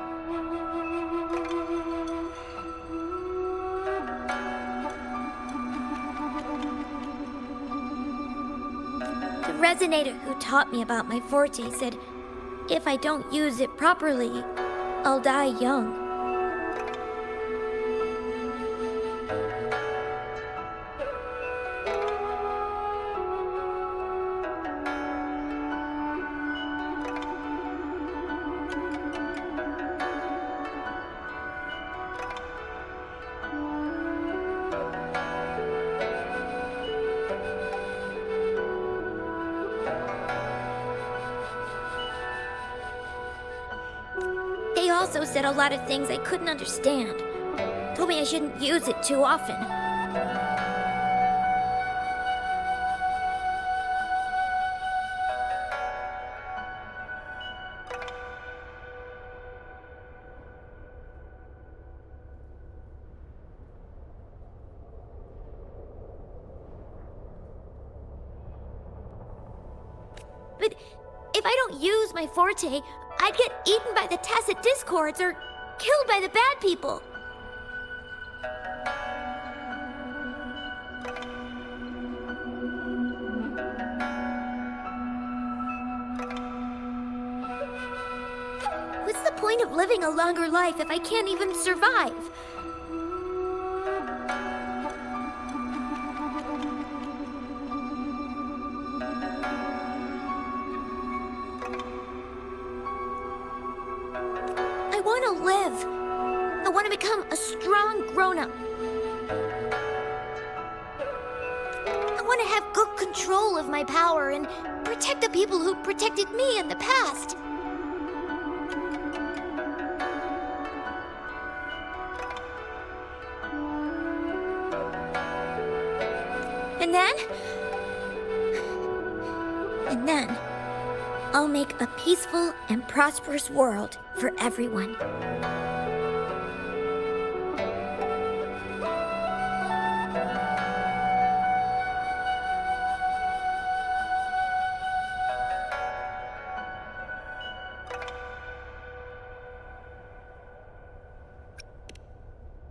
The resonator who taught me about my forte said if I don't use it properly, I'll die young. They also said a lot of things I couldn't understand. Told me I shouldn't use it too often. But if I don't use my forte, I'd get eaten by the tacit discords or killed by the bad people. What's the point of living a longer life if I can't even survive? I want to live. I want to become a strong grown-up. I want to have good control of my power and protect the people who protected me in the past. And then, I'll make a peaceful and prosperous world for everyone.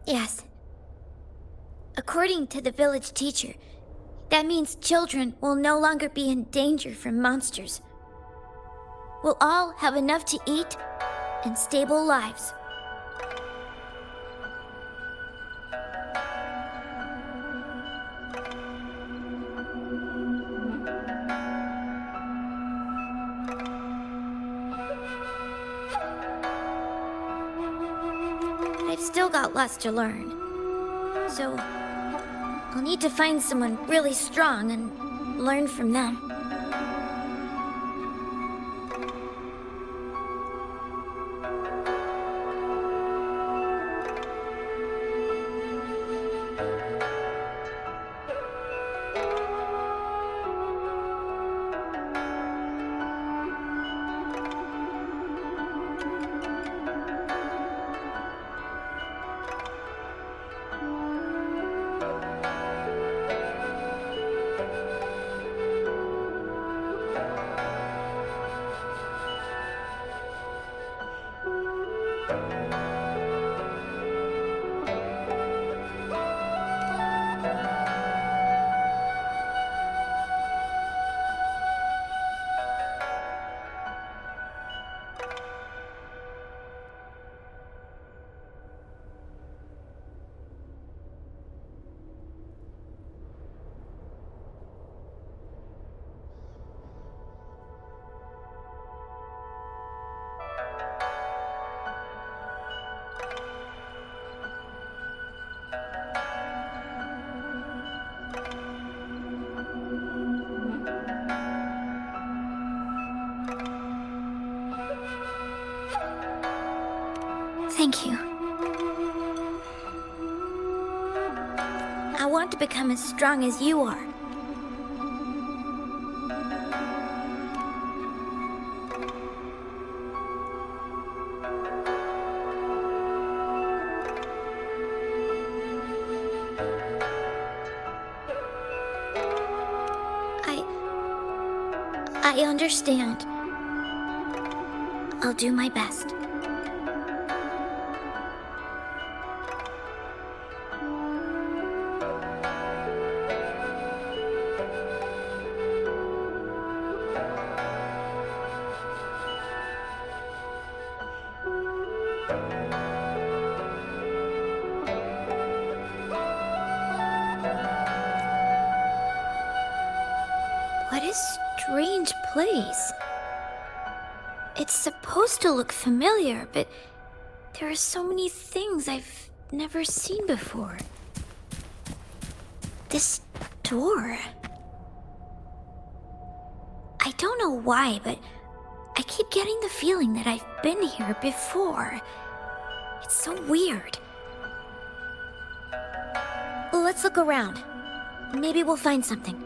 Yes. According to the village teacher, that means children will no longer be in danger from monsters. We'll all have enough to eat and stable lives. But I've still got lots to learn. So I'll need to find someone really strong and learn from them. Thank you. I want to become as strong as you are. I understand. I'll do my best. What a strange place. It's supposed to look familiar, but there are so many things I've never seen before. This door. I don't know why, but I keep getting the feeling that I've been here before. It's so weird. Let's look around. Maybe we'll find something.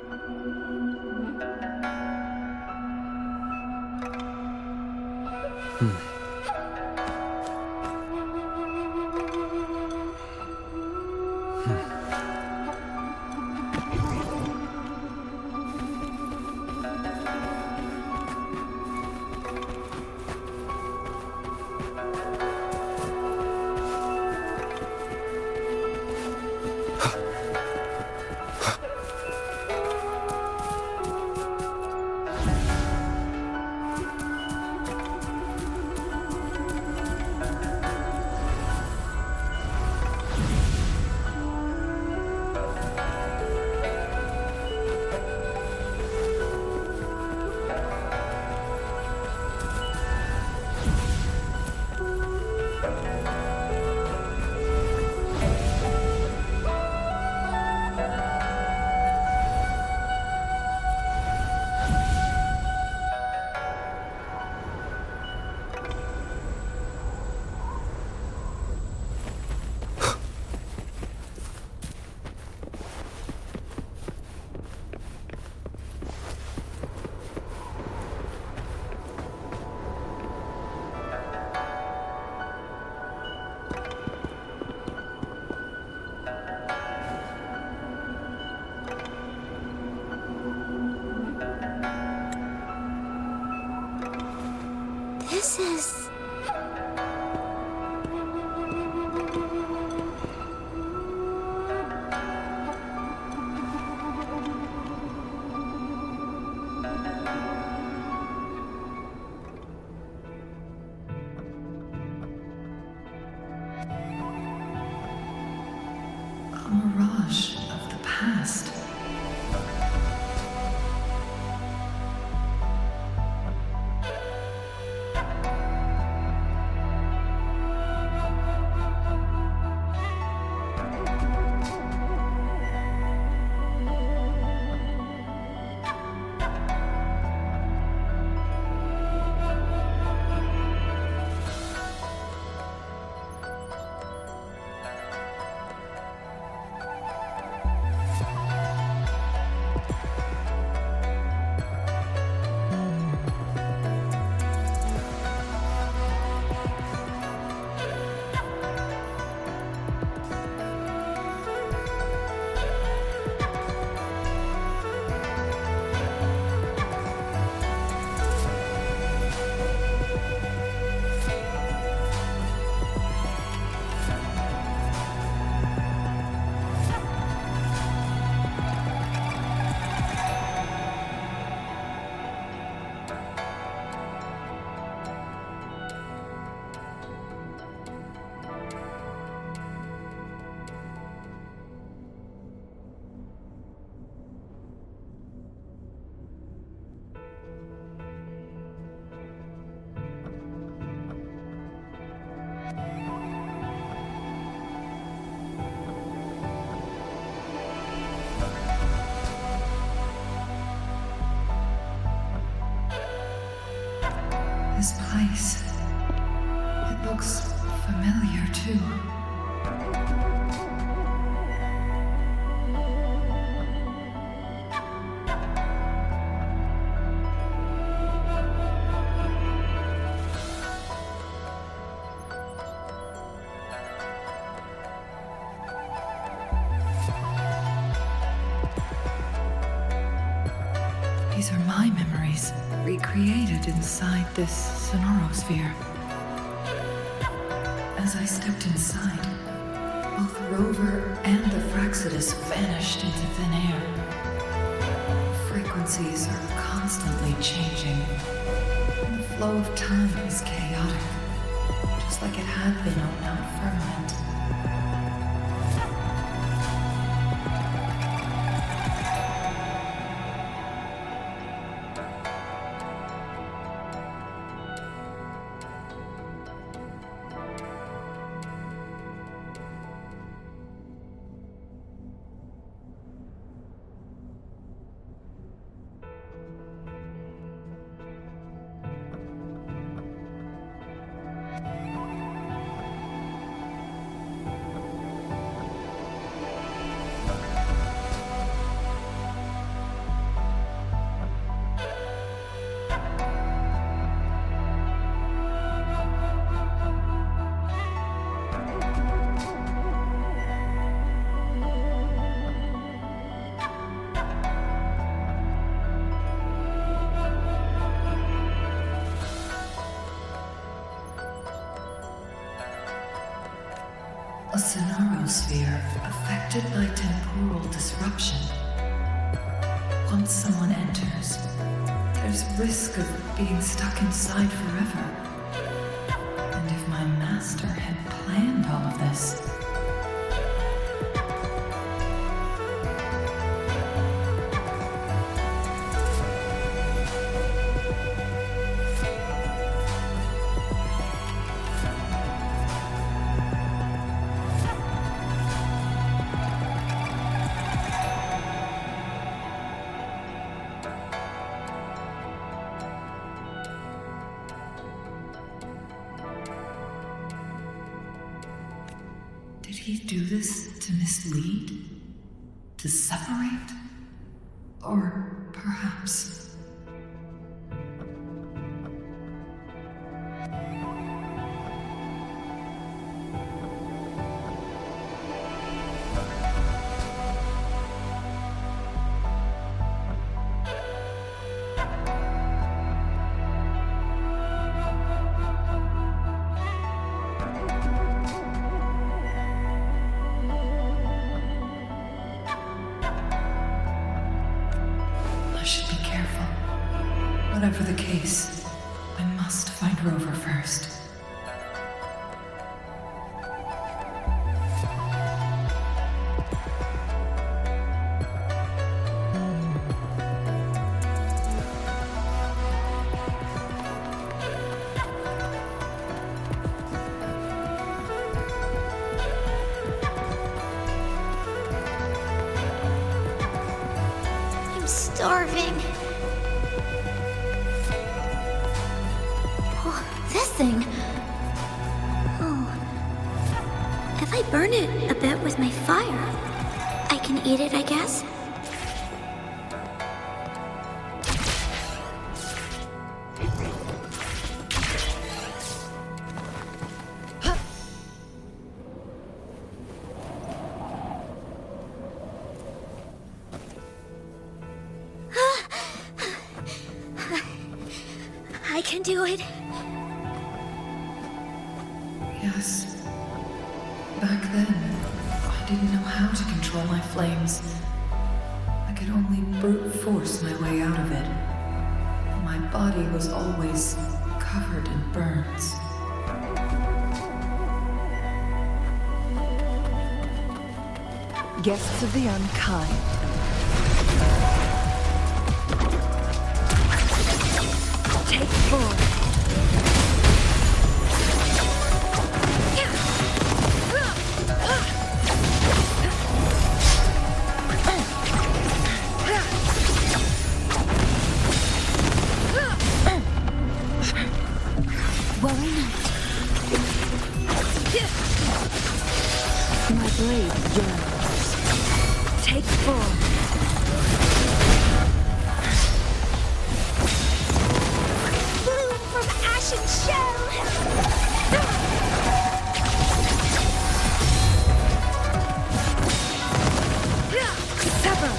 This is... A mirage of the past. This place, it looks familiar too. These are my memories, recreated inside this sonorosphere. As I stepped inside, both Rover and the Fraxidus vanished into thin air. Frequencies are constantly changing, and the flow of time is chaotic, just like it had been on Mount Firmament. A sonorosphere affected by temporal disruption. Once someone enters, there's risk of being stuck inside forever. And if my master had planned all of this, did he do this to mislead? To separate? Or perhaps... I should be careful. Whatever the case, I must find Rover first. I'm starving. Oh, this thing. Oh. If I burn it a bit with my fire, I can eat it, I guess? I can do it. Yes. Back then, I didn't know how to control my flames. I could only brute force my way out of it. My body was always covered in burns. Guests of the unkind. Take form. Worry not. My blade yearns. Take form. Bloom from ashen shell! Sever.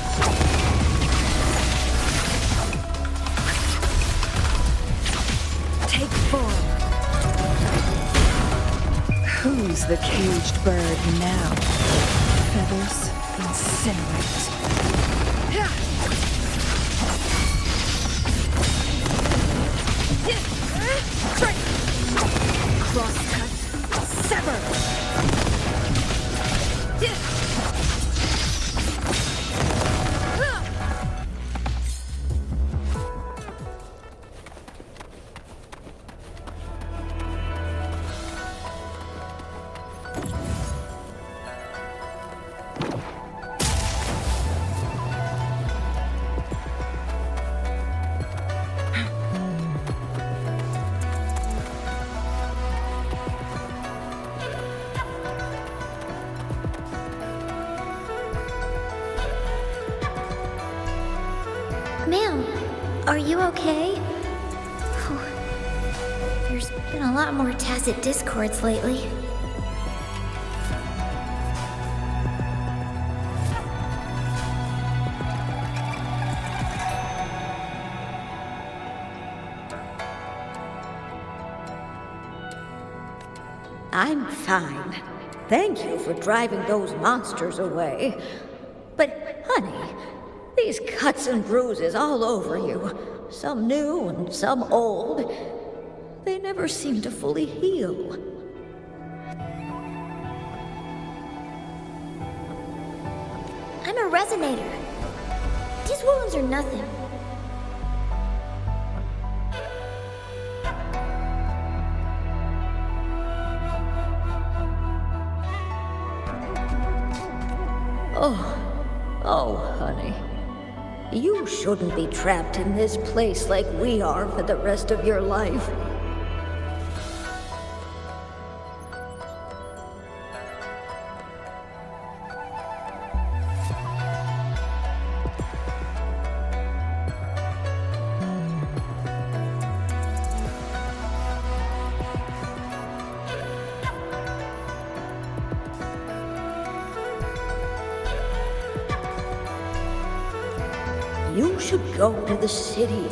is the caged bird now. Feathers incinerate. Crosscut, sever! Ma'am, are you okay? There's been a lot more tacit discords lately. I'm fine. Thank you for driving those monsters away. But, honey, these cuts and bruises all over you, some new and some old, they never seem to fully heal. I'm a resonator. These wounds are nothing. Oh, honey. You shouldn't be trapped in this place like we are for the rest of your life. You should go to the city.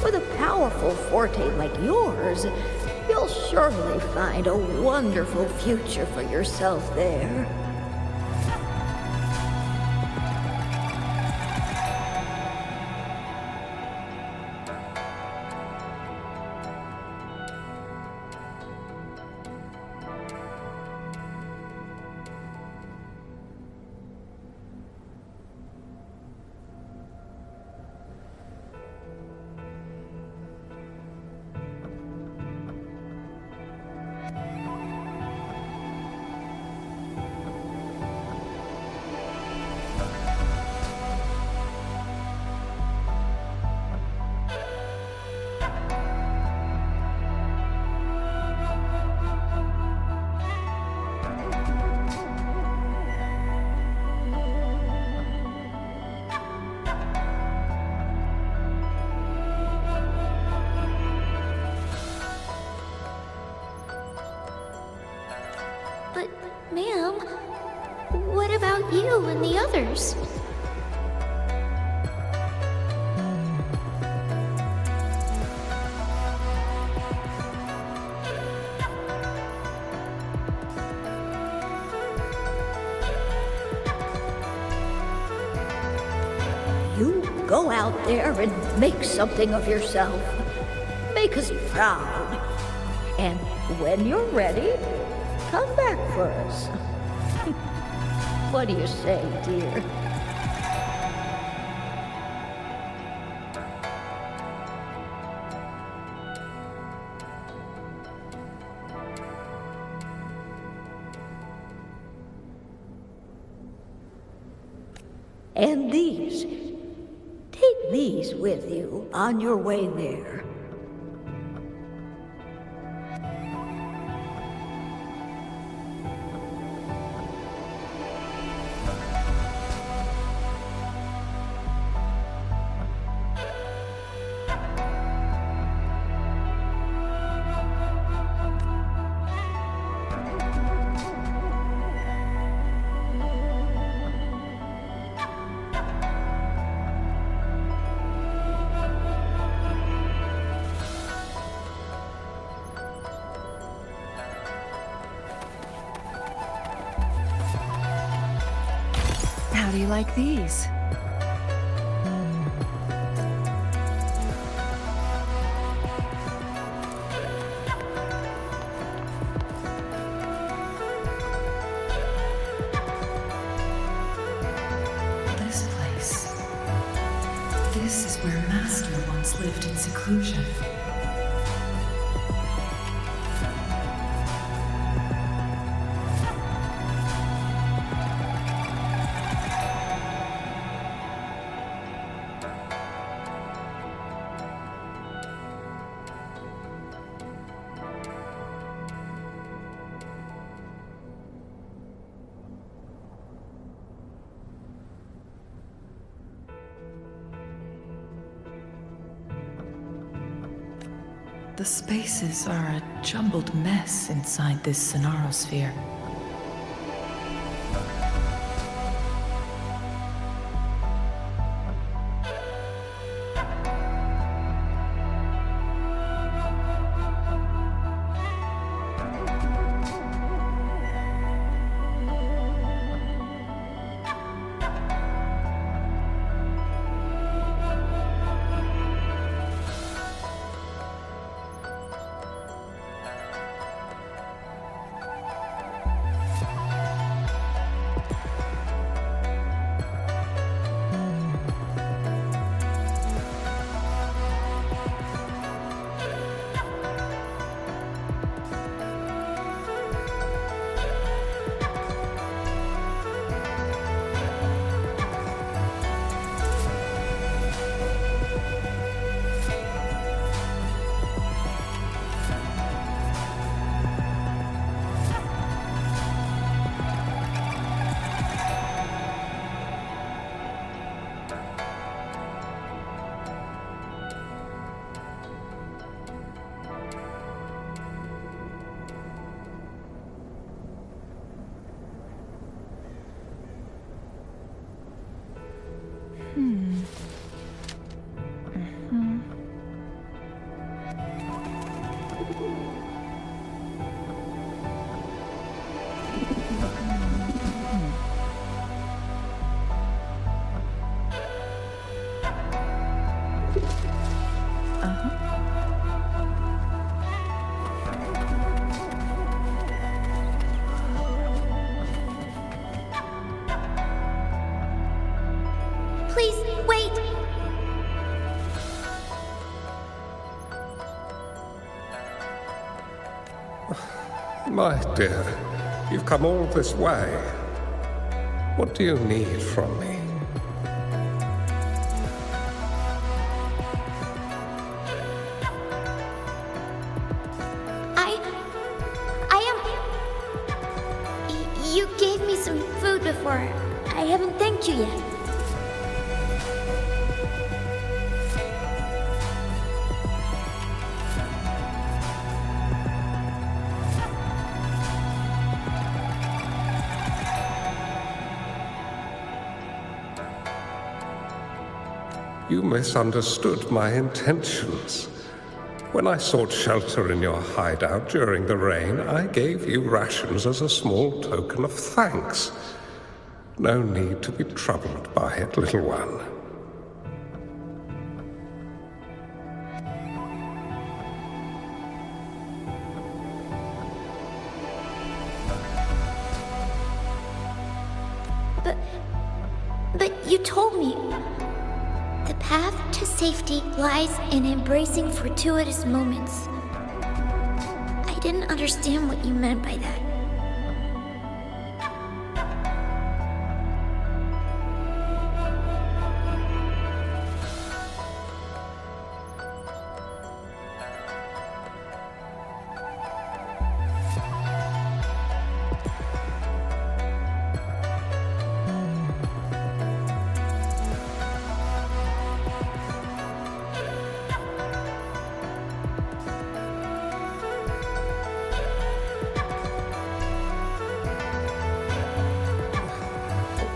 With a powerful forte like yours, you'll surely find a wonderful future for yourself there. But, ma'am, what about you and the others? You go out there and make something of yourself. Make us proud. And when you're ready, come back for us. What do you say, dear? And these. Take these with you on your way there. like these. This place. This is where Master once lived in seclusion. The spaces are a jumbled mess inside this sonarosphere. Please, wait! My dear, you've come all this way. What do you need from me? You gave me some food before. I haven't thanked you yet. You misunderstood my intentions. When I sought shelter in your hideout during the rain, I gave you rations as a small token of thanks. No need to be troubled by it, little one. But you told me the path to safety lies in embracing fortuitous moments. I didn't understand what you meant by that.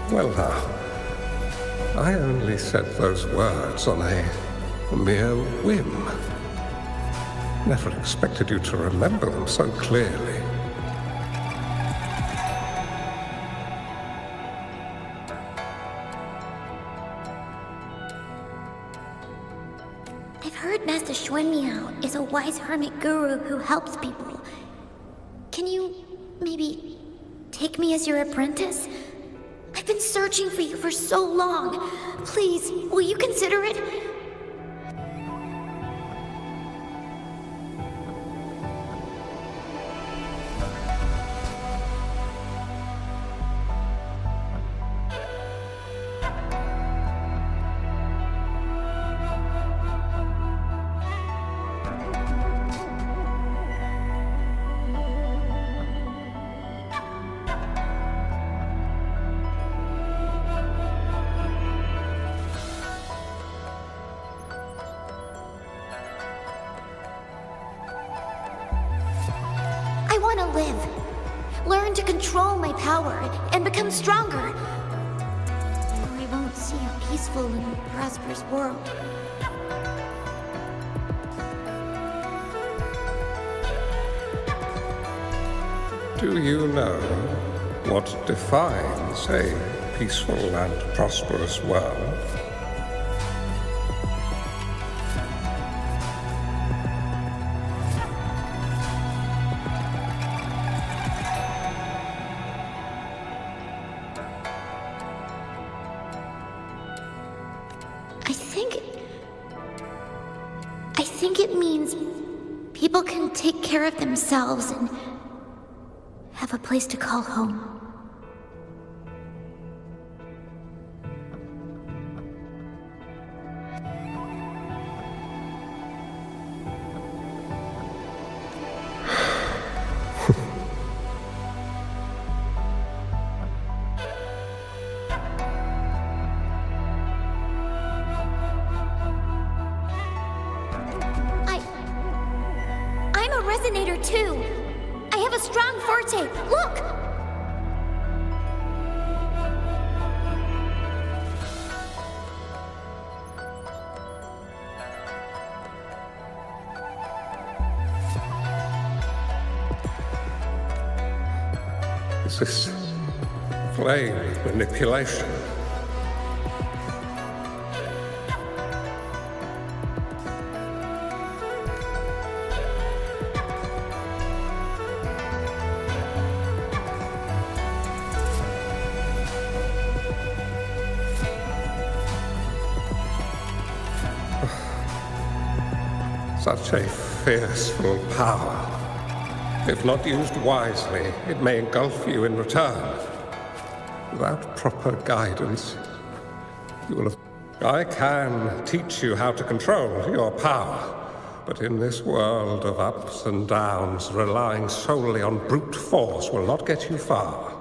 Well now, I only said those words on a mere whim. Never expected you to remember them so clearly. I've heard Master Xuanmiao is a wise hermit guru who helps people. Can you maybe take me as your apprentice? I've been searching for you for so long. Please, will you consider it? I want to live. Learn to control my power and become stronger. Or I won't see a peaceful and prosperous world. Do you know what defines a peaceful and prosperous world? I think it means people can take care of themselves and have a place to call home. I'm a resonator too. I have a strong forte. Look! Is this flame manipulation? Such a fearful power. If not used wisely, it may engulf you in return. Without proper guidance, you will have... I can teach you how to control your power, but in this world of ups and downs, relying solely on brute force will not get you far.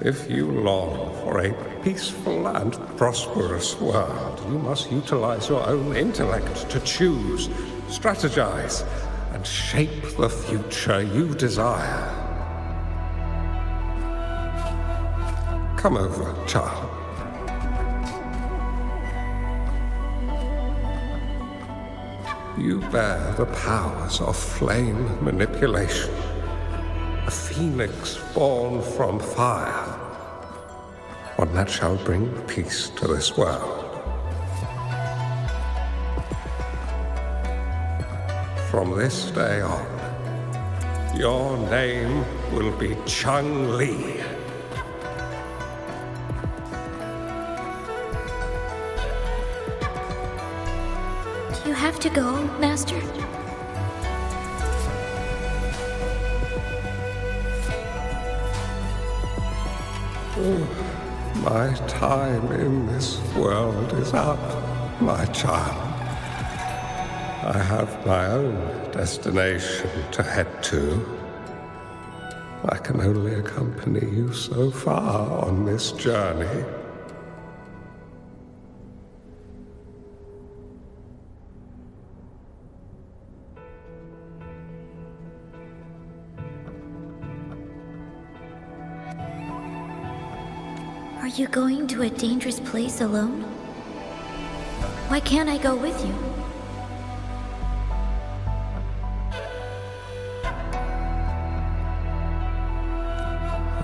If you long for a peaceful and prosperous world, you must utilize your own intellect to choose, strategize, and shape the future you desire. Come over, child. You bear the powers of flame manipulation. A phoenix born from fire. One that shall bring peace to this world. From this day on, your name will be Changli. Do you have to go, Master? My time in this world is up, my child. I have my own destination to head to. I can only accompany you so far on this journey. Are you going to a dangerous place alone? Why can't I go with you?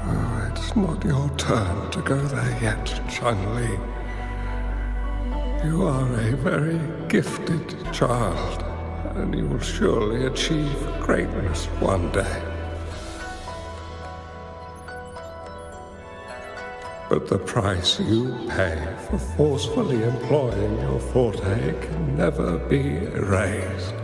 Oh, it's not your turn to go there yet, Changli. You are a very gifted child, and you will surely achieve greatness one day. But the price you pay for forcefully employing your forte can never be erased.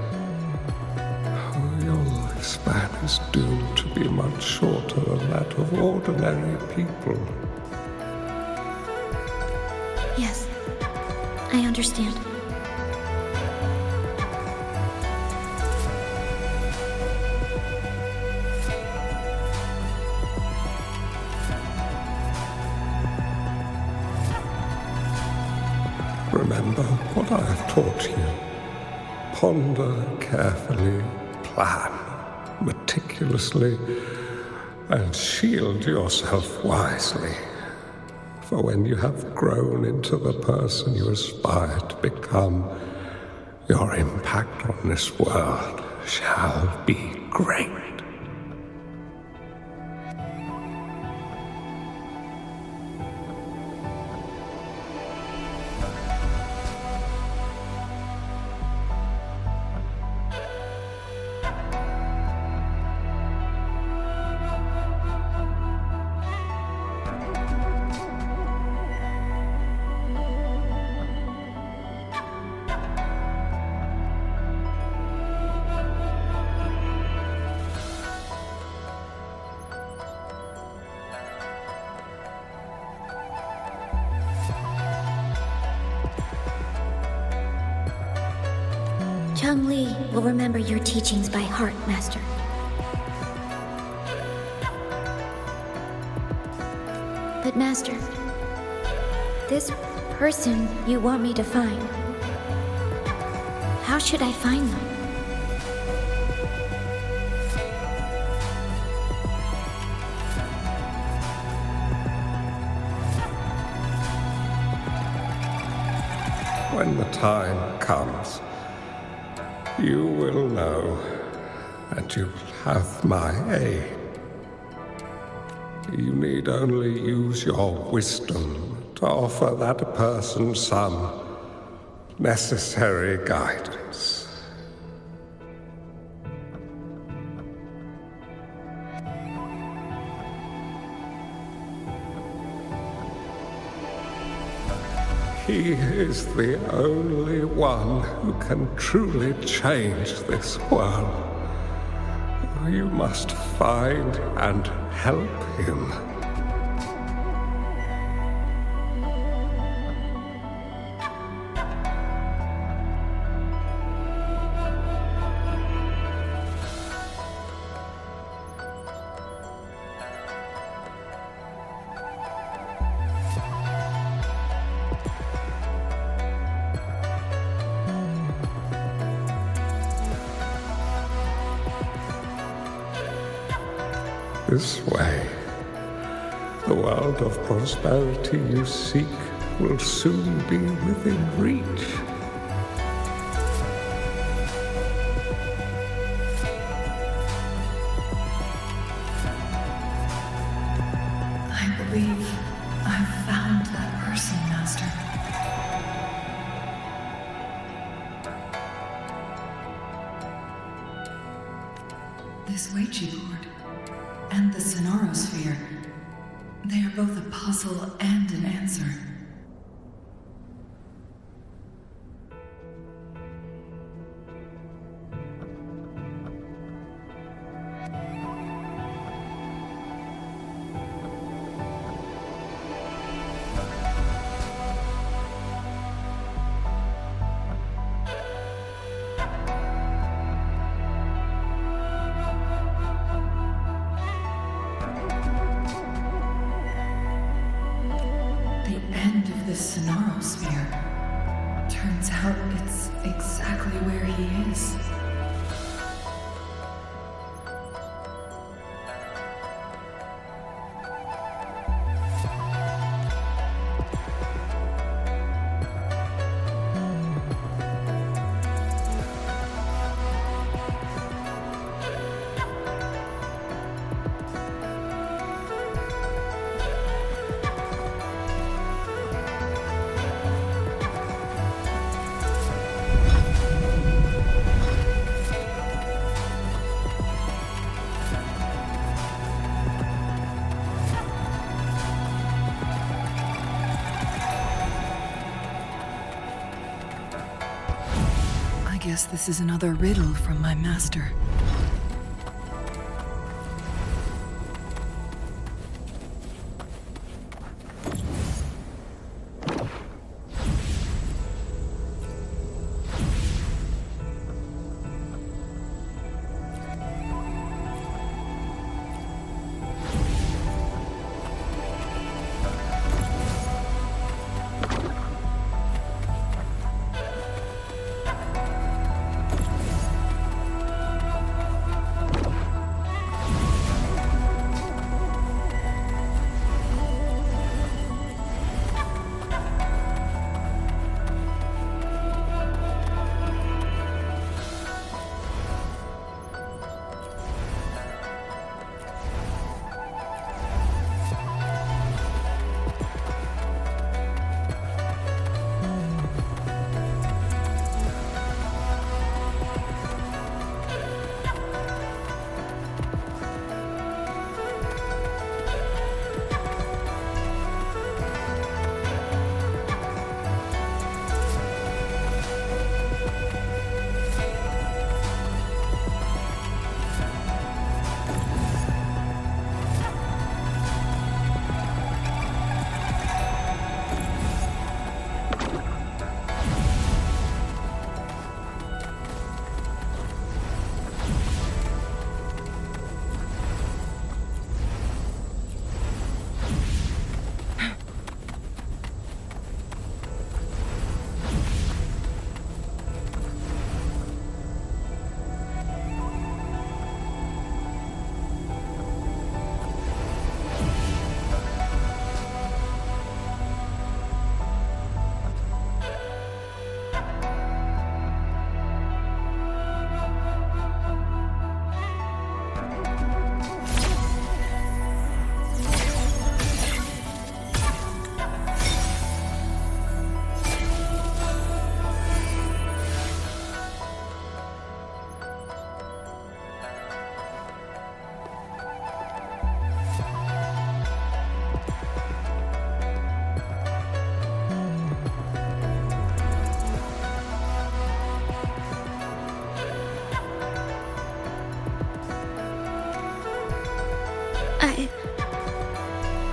Your lifespan is doomed to be much shorter than that of ordinary people. Yes, I understand. Remember what I have taught you. Ponder carefully, plan meticulously, and shield yourself wisely. For when you have grown into the person you aspire to become, your impact on this world shall be great. Changli will remember your teachings by heart, Master. But Master, this person you want me to find, how should I find them? When the time comes, you will know, and you will have my aid. You need only use your wisdom to offer that person some necessary guidance. He is the only one who can truly change this world. You must find and help him. This way, the world of prosperity you seek will soon be within reach. I believe I've found that person, Master. This Weiqi board and the Sonorosphere, they are both a puzzle and an answer. The Sonorosphere. Turns out it's exactly where he is. Guess this is another riddle from my master.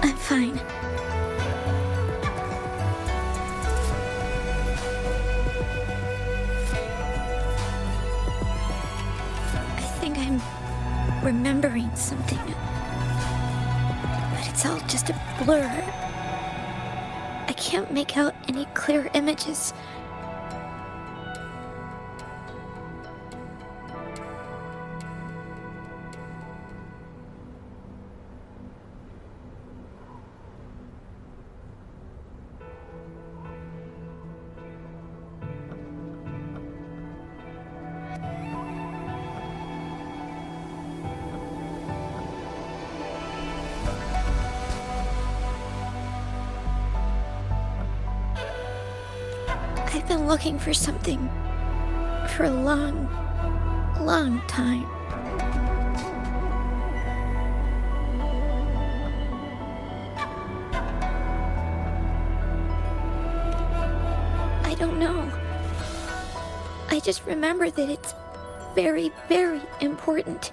I'm fine. I think I'm remembering something. But it's all just a blur. I can't make out any clear images. I've been looking for something for a long, long time. I don't know. I just remember that it's very, very important.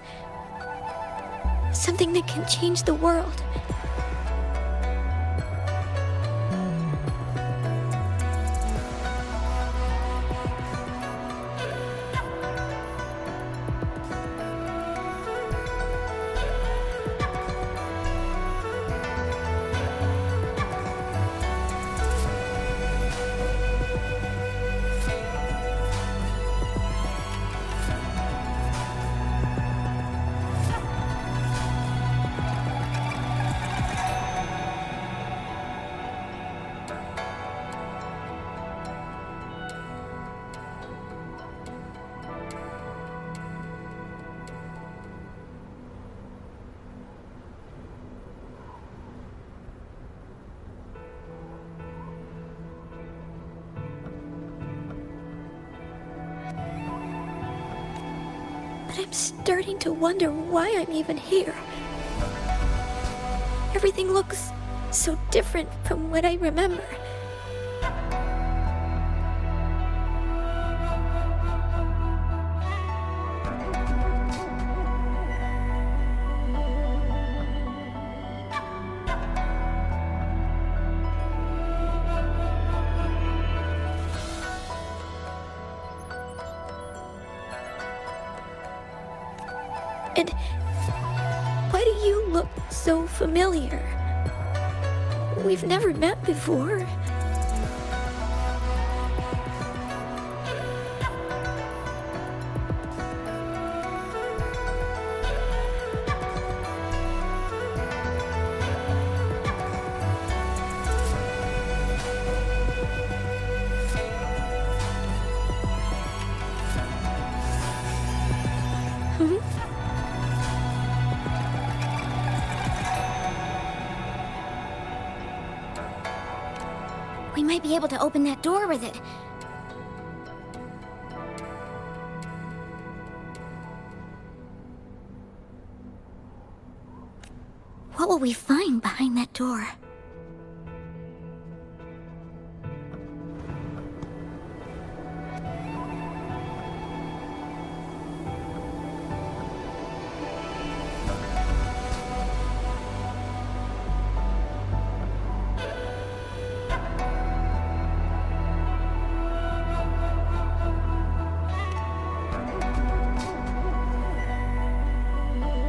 Something that can change the world. But I'm starting to wonder why I'm even here. Everything looks so different from what I remember. And why do you look so familiar? We've never met before. We might be able to open that door with it. What will we find behind that door?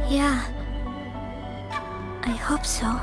Yeah, I hope so.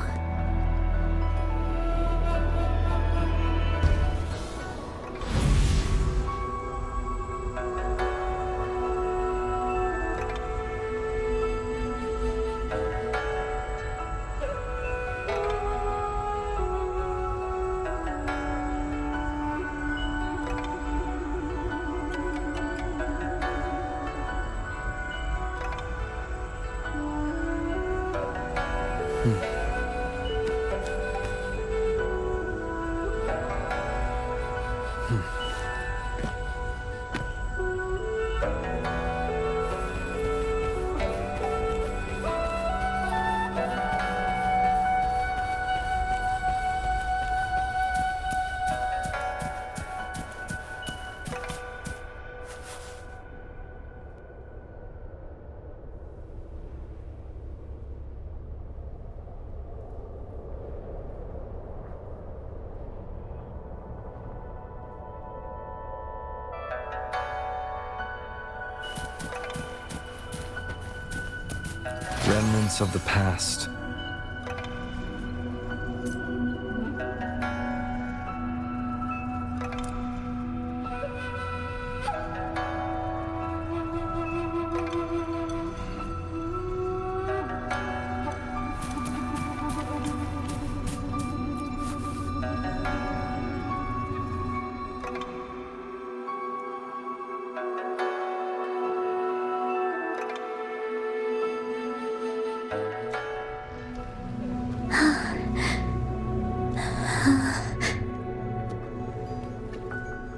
Remnants of the past.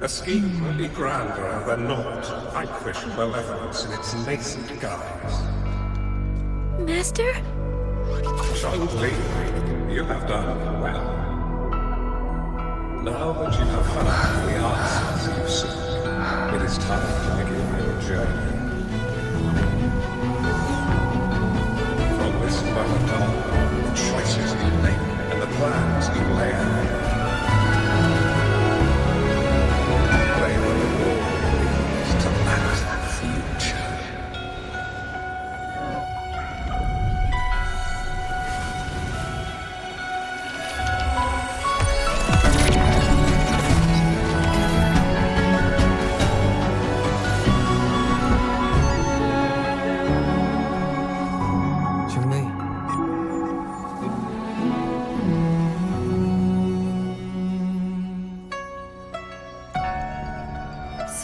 A scheme really grander than naught, vanquish malevolence in its nascent guise. Master? Changli, you have done well. Now that you have found the answers you seek, it is time to begin your journey. From this moment on, the choices you make and the plans you lay out, they will all lead to that future.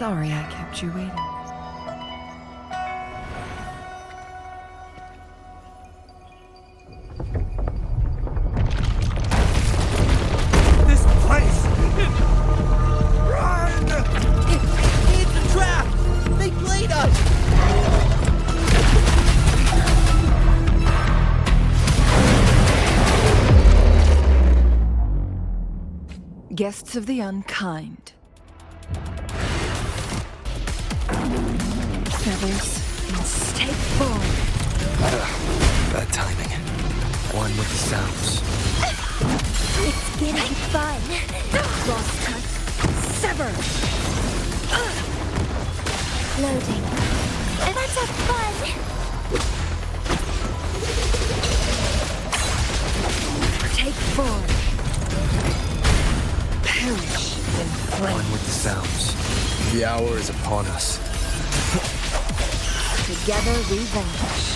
Sorry I kept you waiting. This place! Run! It's a trap! They played us! Guests of the unkind. Feathers and stake forward. Bad timing. One with the sounds. It's getting fun. Lost cut. Sever. Loading. That's a fun. Take form. Perish in flame. One with the sounds. The hour is upon us. Together we vanish.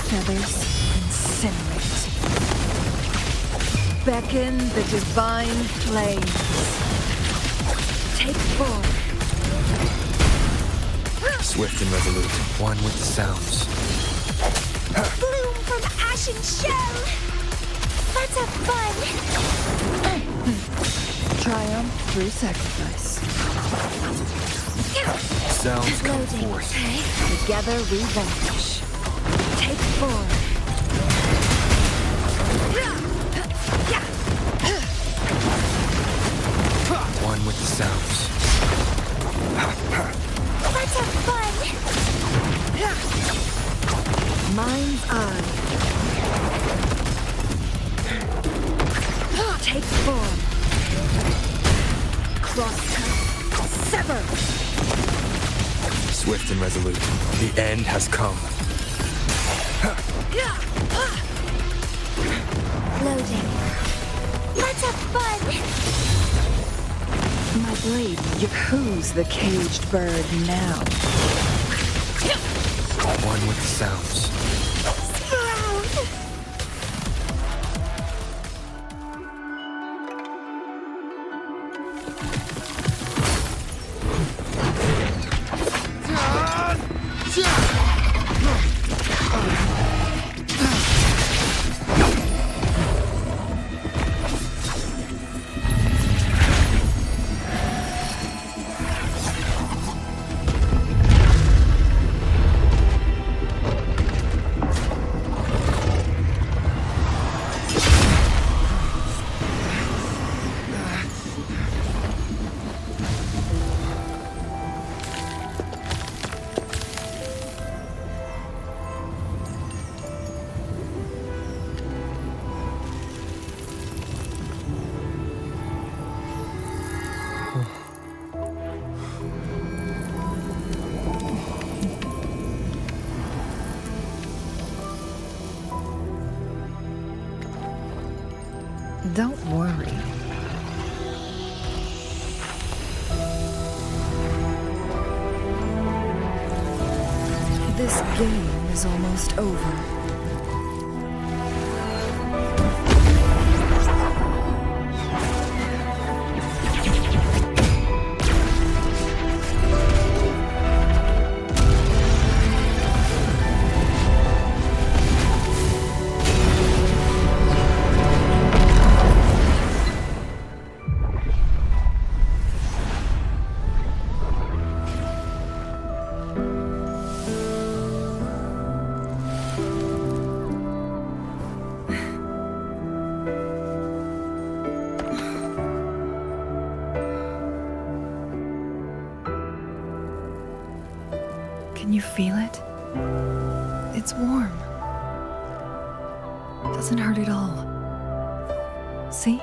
Feathers incinerate. Beckon the divine flames. Take form. Swift and resolute. One with the sounds. Bloom from ashen shell! Let's have fun! Triumph through sacrifice. Sounds come Loading. forth. Together we vanish. Take form. One with the sounds. Let's have fun! Mind's eye. Take form. Crosscut. Sever. Swift and resolute. The end has come. Loading. Let's have fun! My blade, who's the caged bird now? One with the sounds. Sprout! Don't worry. This game is almost over. Can you feel it? It's warm. Doesn't hurt at all. See?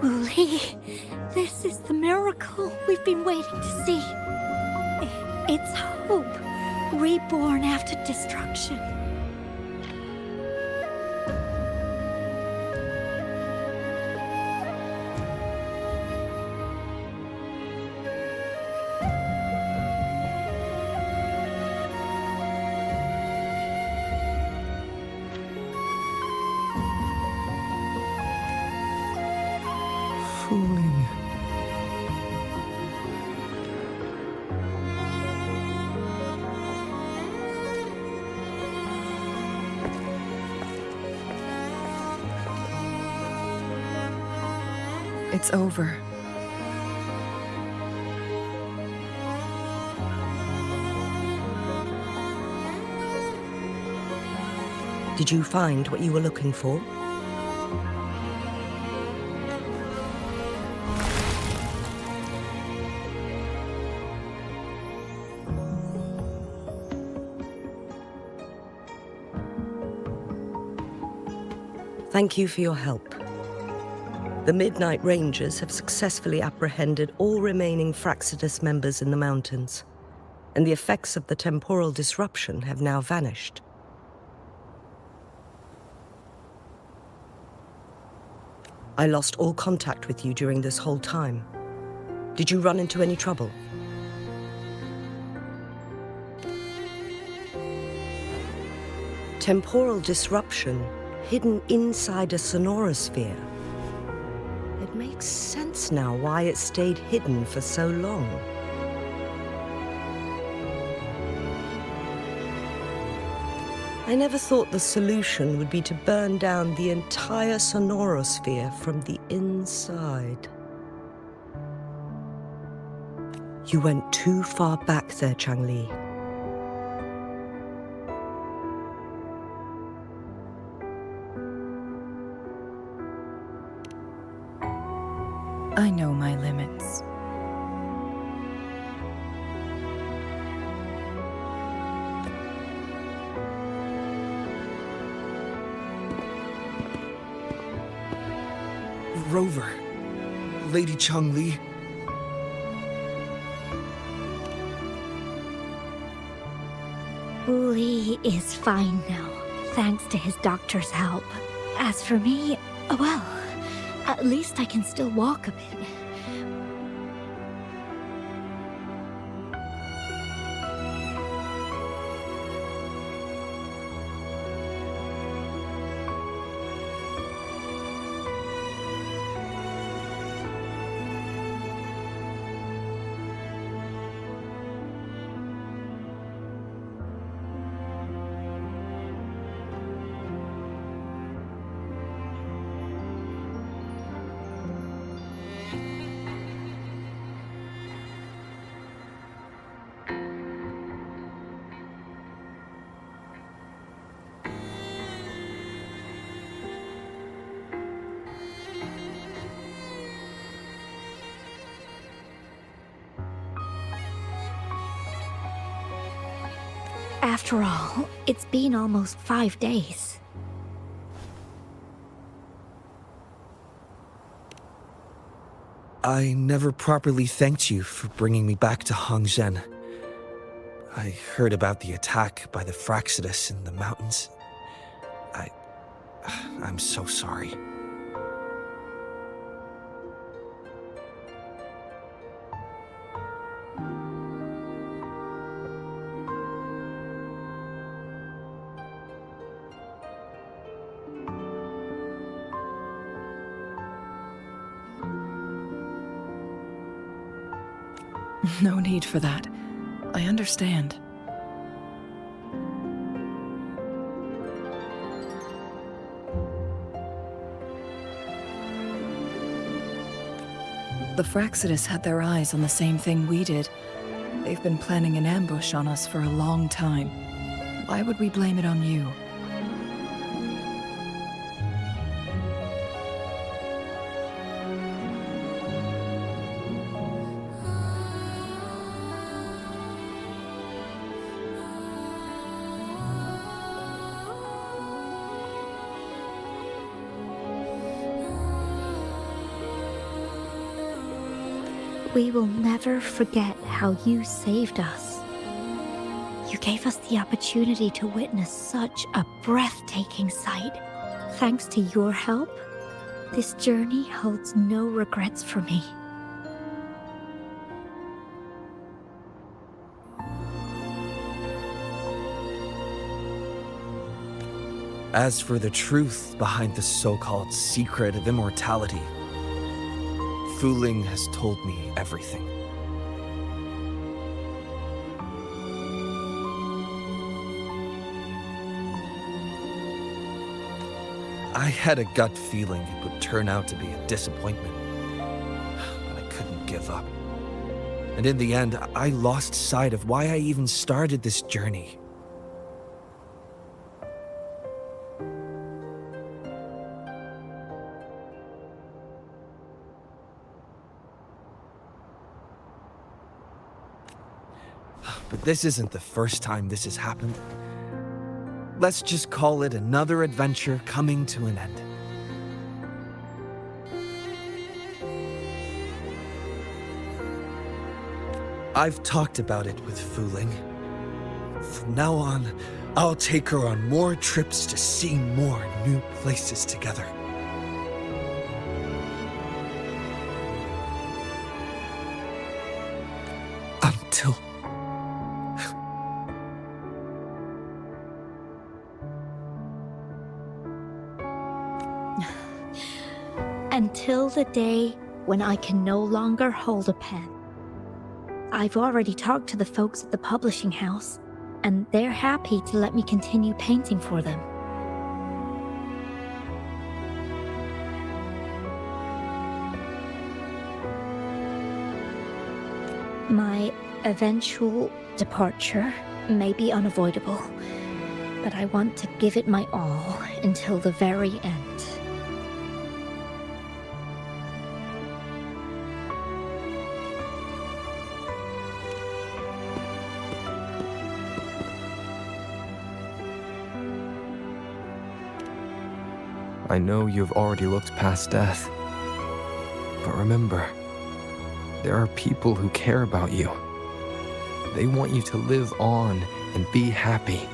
Wooly, this is the miracle we've been waiting to see. It's hope, reborn after destruction. Fooling. It's over. Did you find what you were looking for? Thank you for your help. The Midnight Rangers have successfully apprehended all remaining Fraxidus members in the mountains, and the effects of the temporal disruption have now vanished. I lost all contact with you during this whole time. Did you run into any trouble? Temporal disruption hidden inside a sonorosphere. It makes sense now why it stayed hidden for so long. I never thought the solution would be to burn down the entire sonorosphere from the inside. You went too far back there, Changli. I know my limits. Rover. Lady Changli. Wooly is fine now, thanks to his doctor's help. As for me, well, at least I can still walk a bit. After all, it's been almost 5 days. I never properly thanked you for bringing me back to Hongzhen. I heard about the attack by the Fraxidus in the mountains. I'm so sorry. No need for that. I understand. The Fraxidus had their eyes on the same thing we did. They've been planning an ambush on us for a long time. Why would we blame it on you? We will never forget how you saved us. You gave us the opportunity to witness such a breathtaking sight. Thanks to your help, this journey holds no regrets for me. As for the truth behind the so-called secret of immortality, Fuling has told me everything. I had a gut feeling it would turn out to be a disappointment, but I couldn't give up. And in the end, I lost sight of why I even started this journey. But this isn't the first time this has happened. Let's just call it another adventure coming to an end. I've talked about it with Fuling. From now on, I'll take her on more trips to see more new places together. Until... Until the day when I can no longer hold a pen. I've already talked to the folks at the publishing house, and they're happy to let me continue painting for them. My eventual departure may be unavoidable, but I want to give it my all until the very end. I know you've already looked past death. But remember, there are people who care about you. They want you to live on and be happy.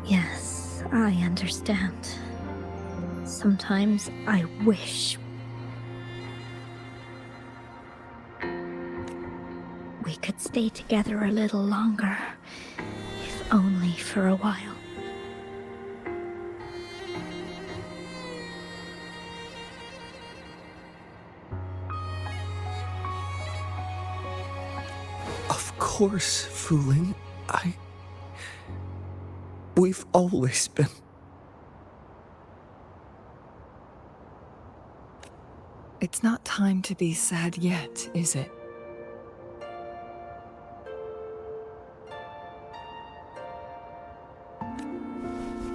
Yes, I understand. Sometimes I wish we could stay together a little longer, if only for a while. Of course, Fuling. We've always been... It's not time to be sad yet, is it?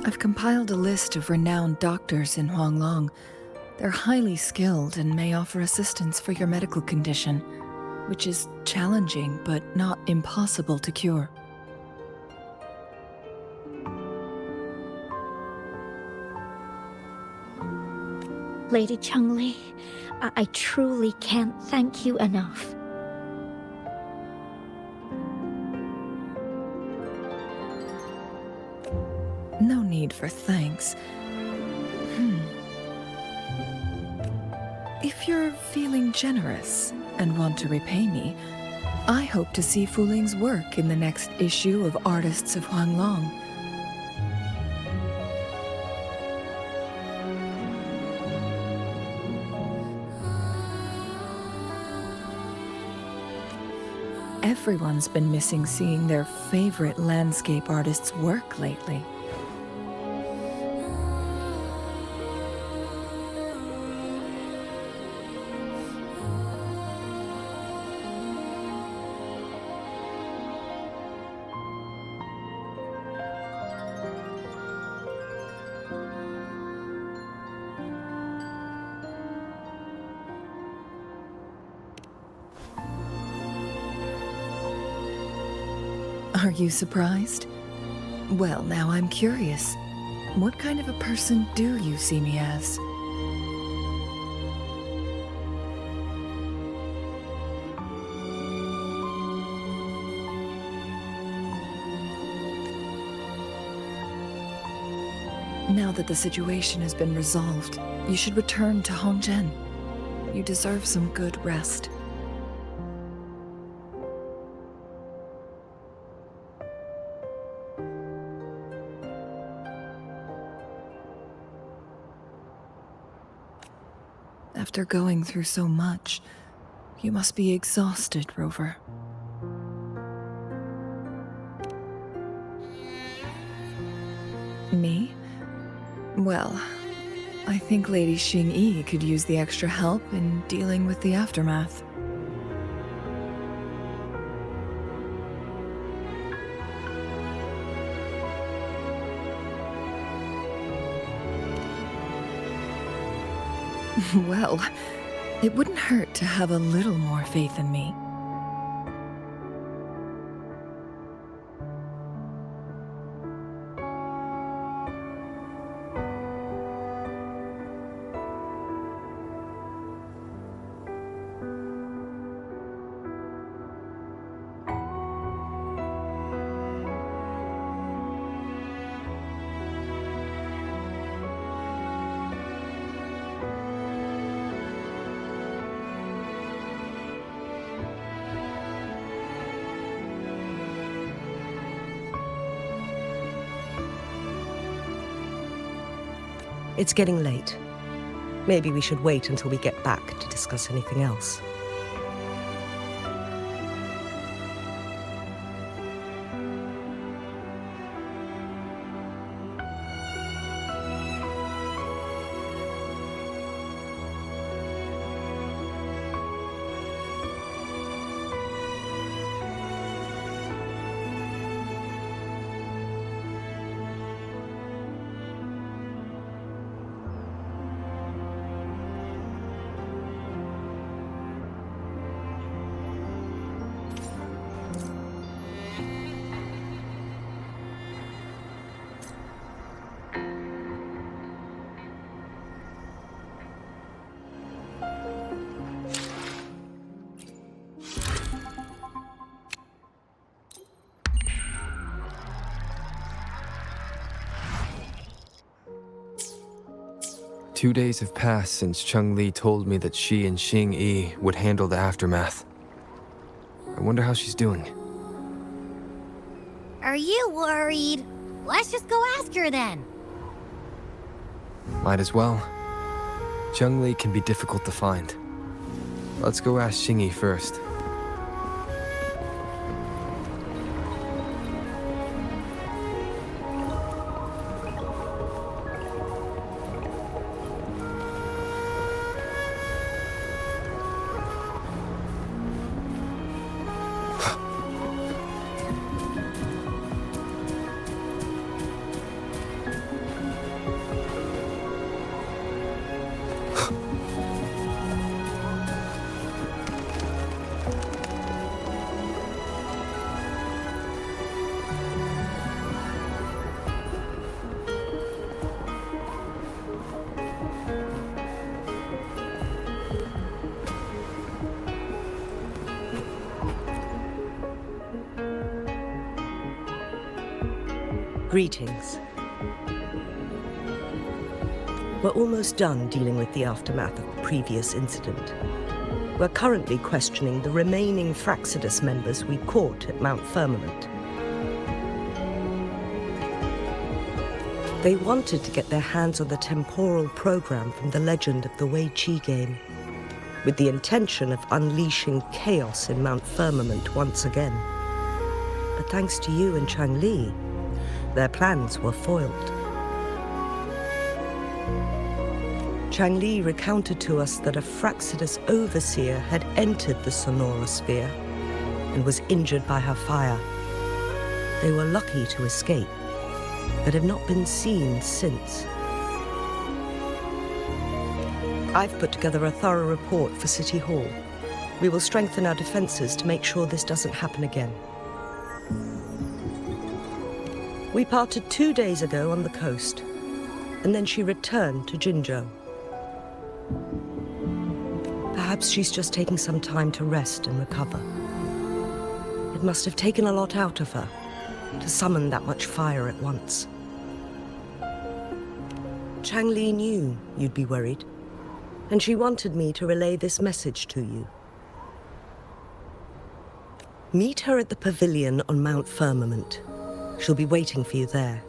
I've compiled a list of renowned doctors in Huanglong. They're highly skilled and may offer assistance for your medical condition, which is challenging but not impossible to cure. Lady Changli, I truly can't thank you enough. No need for thanks. If you're feeling generous and want to repay me, I hope to see Fuling's work in the next issue of Artists of Huanglong. Everyone's been missing seeing their favorite landscape artists work lately. Are you surprised? Well, now I'm curious. What kind of a person do you see me as? Now that the situation has been resolved, you should return to Hongzhen. You deserve some good rest. After going through so much, you must be exhausted, Rover. Me? Well, I think Lady Xing-Yi could use the extra help in dealing with the aftermath. Well, it wouldn't hurt to have a little more faith in me. It's getting late. Maybe we should wait until we get back to discuss anything else. Two days have passed since Changli told me that she and Xing-Yi would handle the aftermath. I wonder how she's doing. Are you worried? Let's just go ask her then. Might as well. Changli can be difficult to find. Let's go ask Xing-Yi first. Greetings. We're almost done dealing with the aftermath of the previous incident. We're currently questioning the remaining Fraxidus members we caught at Mount Firmament. They wanted to get their hands on the temporal program from the legend of the Wei Qi game, with the intention of unleashing chaos in Mount Firmament once again. But thanks to you and Changli, their plans were foiled. Changli recounted to us that a Fraxidus overseer had entered the Sonorosphere and was injured by her fire. They were lucky to escape, but have not been seen since. I've put together a thorough report for City Hall. We will strengthen our defenses to make sure this doesn't happen again. We parted 2 days ago on the coast, and then she returned to Jinzhou. Perhaps she's just taking some time to rest and recover. It must have taken a lot out of her to summon that much fire at once. Changli knew you'd be worried, and she wanted me to relay this message to you. Meet her at the pavilion on Mount Firmament. She'll be waiting for you there.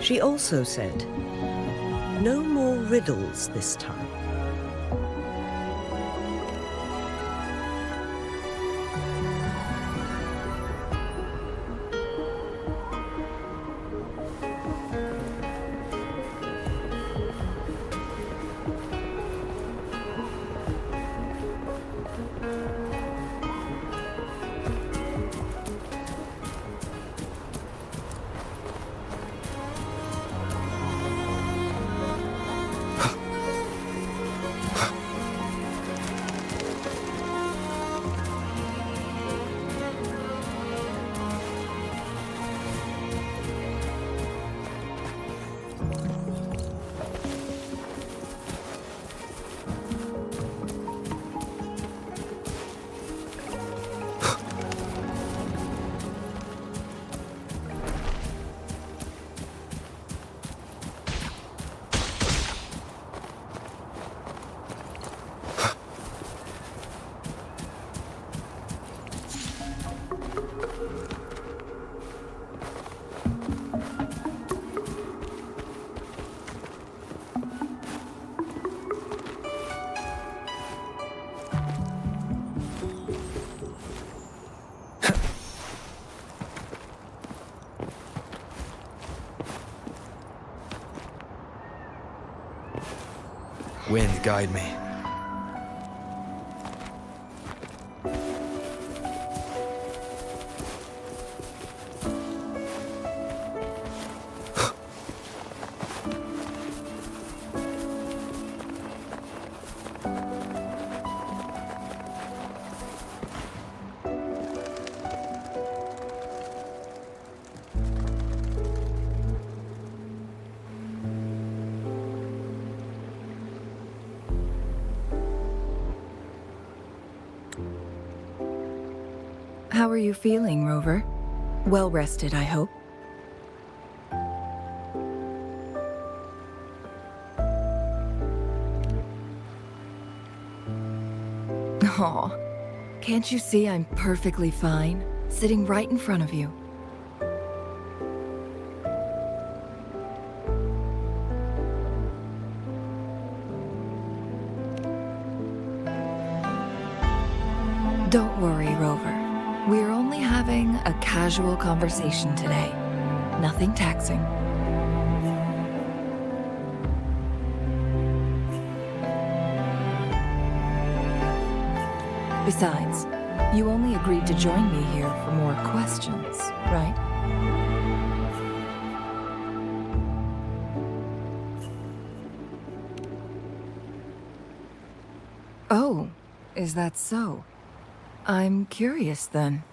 She also said, no more riddles this time. Wind, guide me. How are you feeling, Rover? Well rested, I hope. Aw, can't you see I'm perfectly fine, sitting right in front of you? Don't worry, Rover. We're only having a casual conversation today. Nothing taxing. Besides, you only agreed to join me here for more questions, right? Oh, is that so? I'm curious then.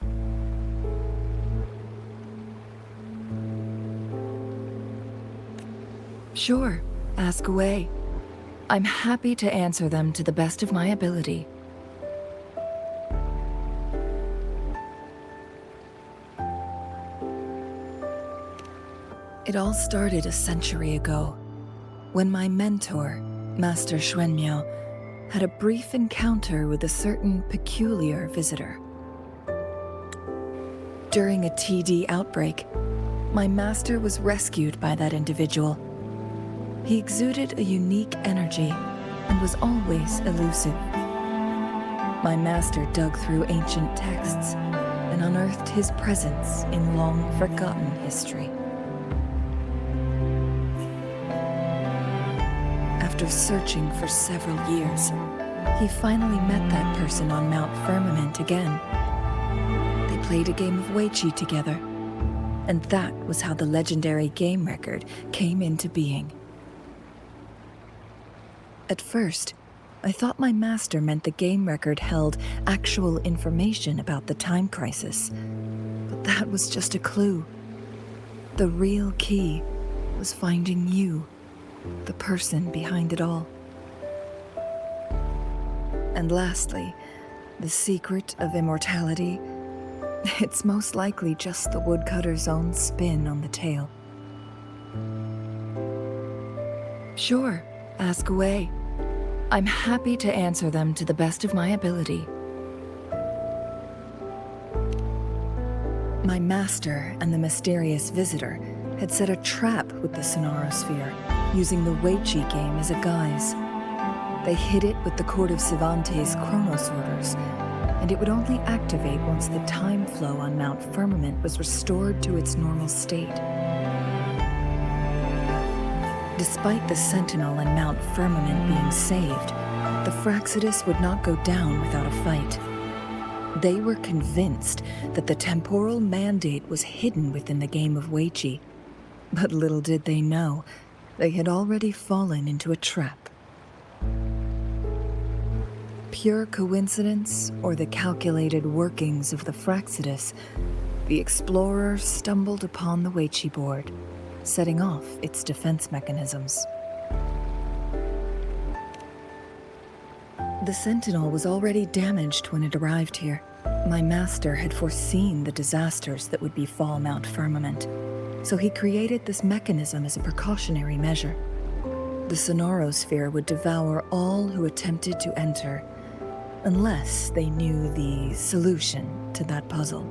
Sure, ask away. I'm happy to answer them to the best of my ability. It all started a century ago, when my mentor, Master Xuanmiao, had a brief encounter with a certain peculiar visitor. During a TD outbreak, My master was rescued by that individual. He exuded a unique energy and was always elusive. My master dug through ancient texts and unearthed his presence in long-forgotten history. After searching for several years, he finally met that person on Mount Firmament again. They played a game of Weiqi together, and that was how the legendary game record came into being. At first, I thought my master meant the game record held actual information about the time crisis, but that was just a clue. The real key was finding you, the person behind it all. And lastly, the secret of immortality. It's most likely just the woodcutter's own spin on the tale. Sure, ask away. I'm happy to answer them to the best of my ability. My master and the mysterious visitor had set a trap with the Sonorosphere, using the Weiqi game as a guise. They hid it with the Court of Sivante's Chronos orders, and it would only activate once the time flow on Mount Firmament was restored to its normal state. Despite the Sentinel and Mount Firmament being saved, the Fraxidus would not go down without a fight. They were convinced that the temporal mandate was hidden within the game of Weiqi, but little did they know, they had already fallen into a trap. Pure coincidence or the calculated workings of the Fraxidus, the explorer stumbled upon the Weiqi board, setting off its defense mechanisms. The Sentinel was already damaged when it arrived here. My master had foreseen the disasters that would befall Mount Firmament, so he created this mechanism as a precautionary measure. The Sonorosphere would devour all who attempted to enter, unless they knew the solution to that puzzle.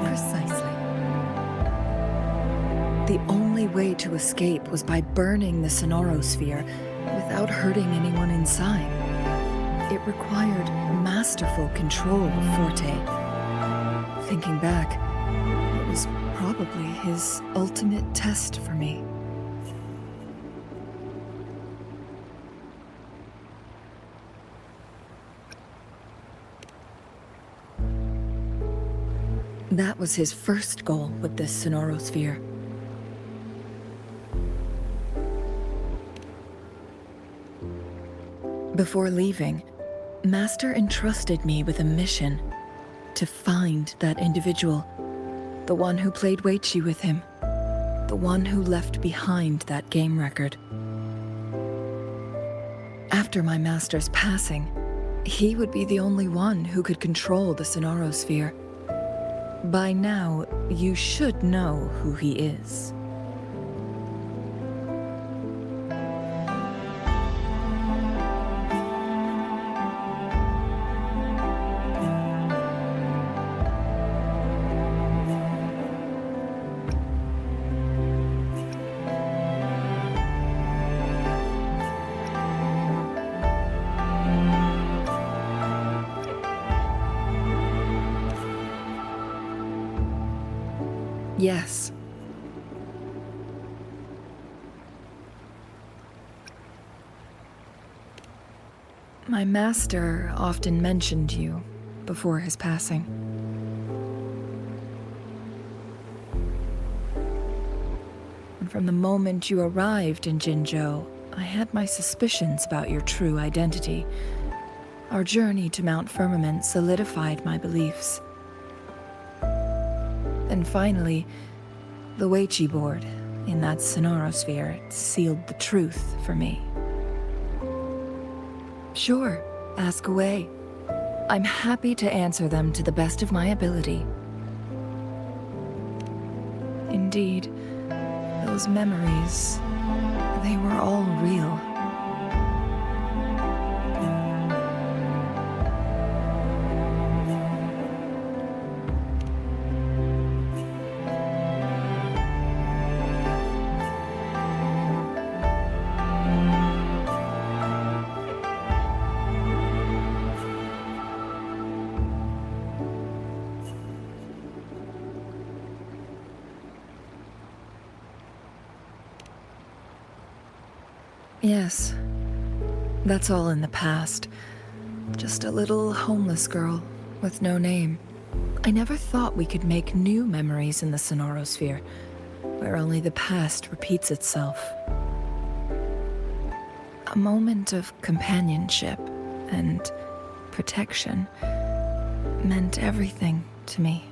Precisely. The only way to escape was by burning the Sonorosphere without hurting anyone inside. It required masterful control of Forte. Thinking back, it was probably his ultimate test for me. That was his first goal with this Sonorosphere. Before leaving, Master entrusted me with a mission to find that individual, the one who played Weiqi with him, the one who left behind that game record. After my master's passing, he would be the only one who could control the Sonorosphere. By now, you should know who he is. Yes. My master often mentioned you before his passing. And from the moment you arrived in Jinzhou, I had my suspicions about your true identity. Our journey to Mount Firmament solidified my beliefs. And finally, the Weiqi board in that Sonorosphere sealed the truth for me. Sure, ask away. I'm happy to answer them to the best of my ability. Indeed, those memories, they were all real. Yes. That's all in the past. Just a little homeless girl with no name. I never thought we could make new memories in the Sonorosphere, where only the past repeats itself. A moment of companionship and protection meant everything to me.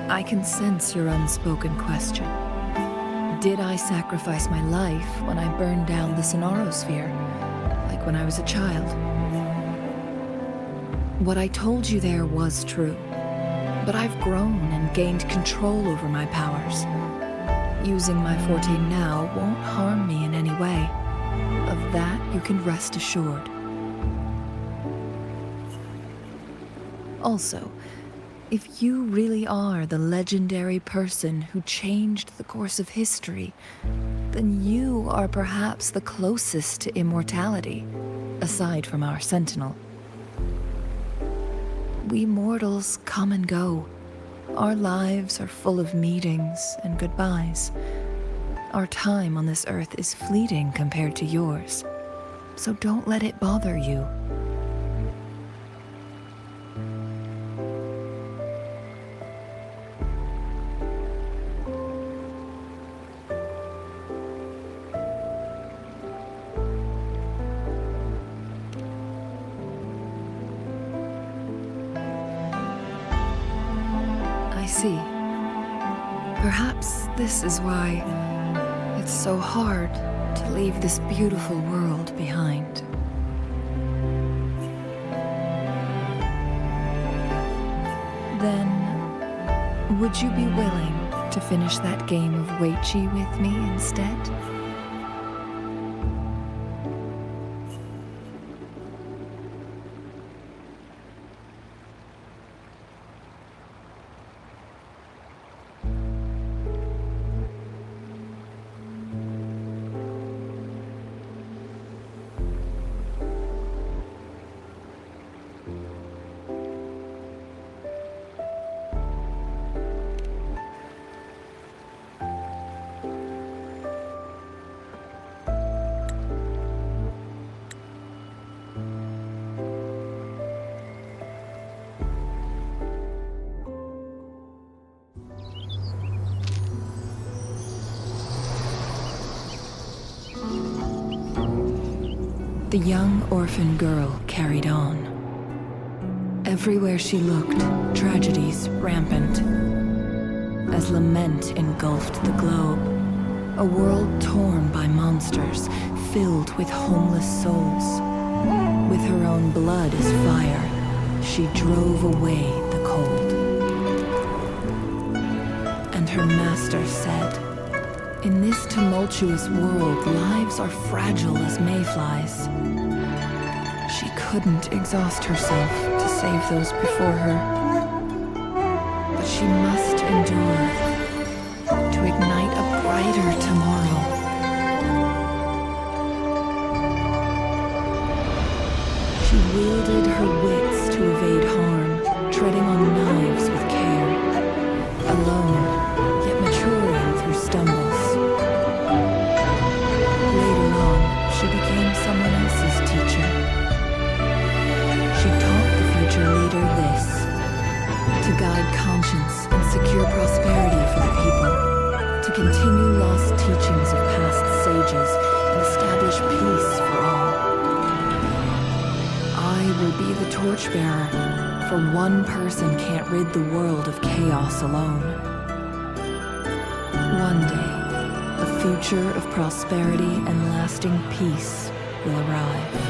I can sense your unspoken question. Did I sacrifice my life when I burned down the Sonorosphere, like when I was a child? What I told you there was true, but I've grown and gained control over my powers. Using my forte now won't harm me in any way. Of that you can rest assured. Also, if you really are the legendary person who changed the course of history, then you are perhaps the closest to immortality, aside from our sentinel. We mortals come and go. Our lives are full of meetings and goodbyes. Our time on this earth is fleeting compared to yours, so don't let it bother you. See. Perhaps this is why it's so hard to leave this beautiful world behind. Then, would you be willing to finish that game of Weiqi with me instead? The young orphan girl carried on. Everywhere she looked, tragedies rampant. As lament engulfed the globe, a world torn by monsters, filled with homeless souls. With her own blood as fire, she drove away the cold. And her master said, "In this tumultuous world, lives are fragile as mayflies." She couldn't exhaust herself to save those before her, but she must endure to ignite a brighter tomorrow. She wielded her wits to evade harm, treading on knives with care, alone, yet maturing through stumbles. Later on, she became someone else's teacher. She taught the future leader this: to guide conscience and secure prosperity for the people, to continue lost teachings of past sages and establish peace for all. I will be the torchbearer, for one person can't rid the world of chaos alone. One day, a future of prosperity and lasting peace will arrive.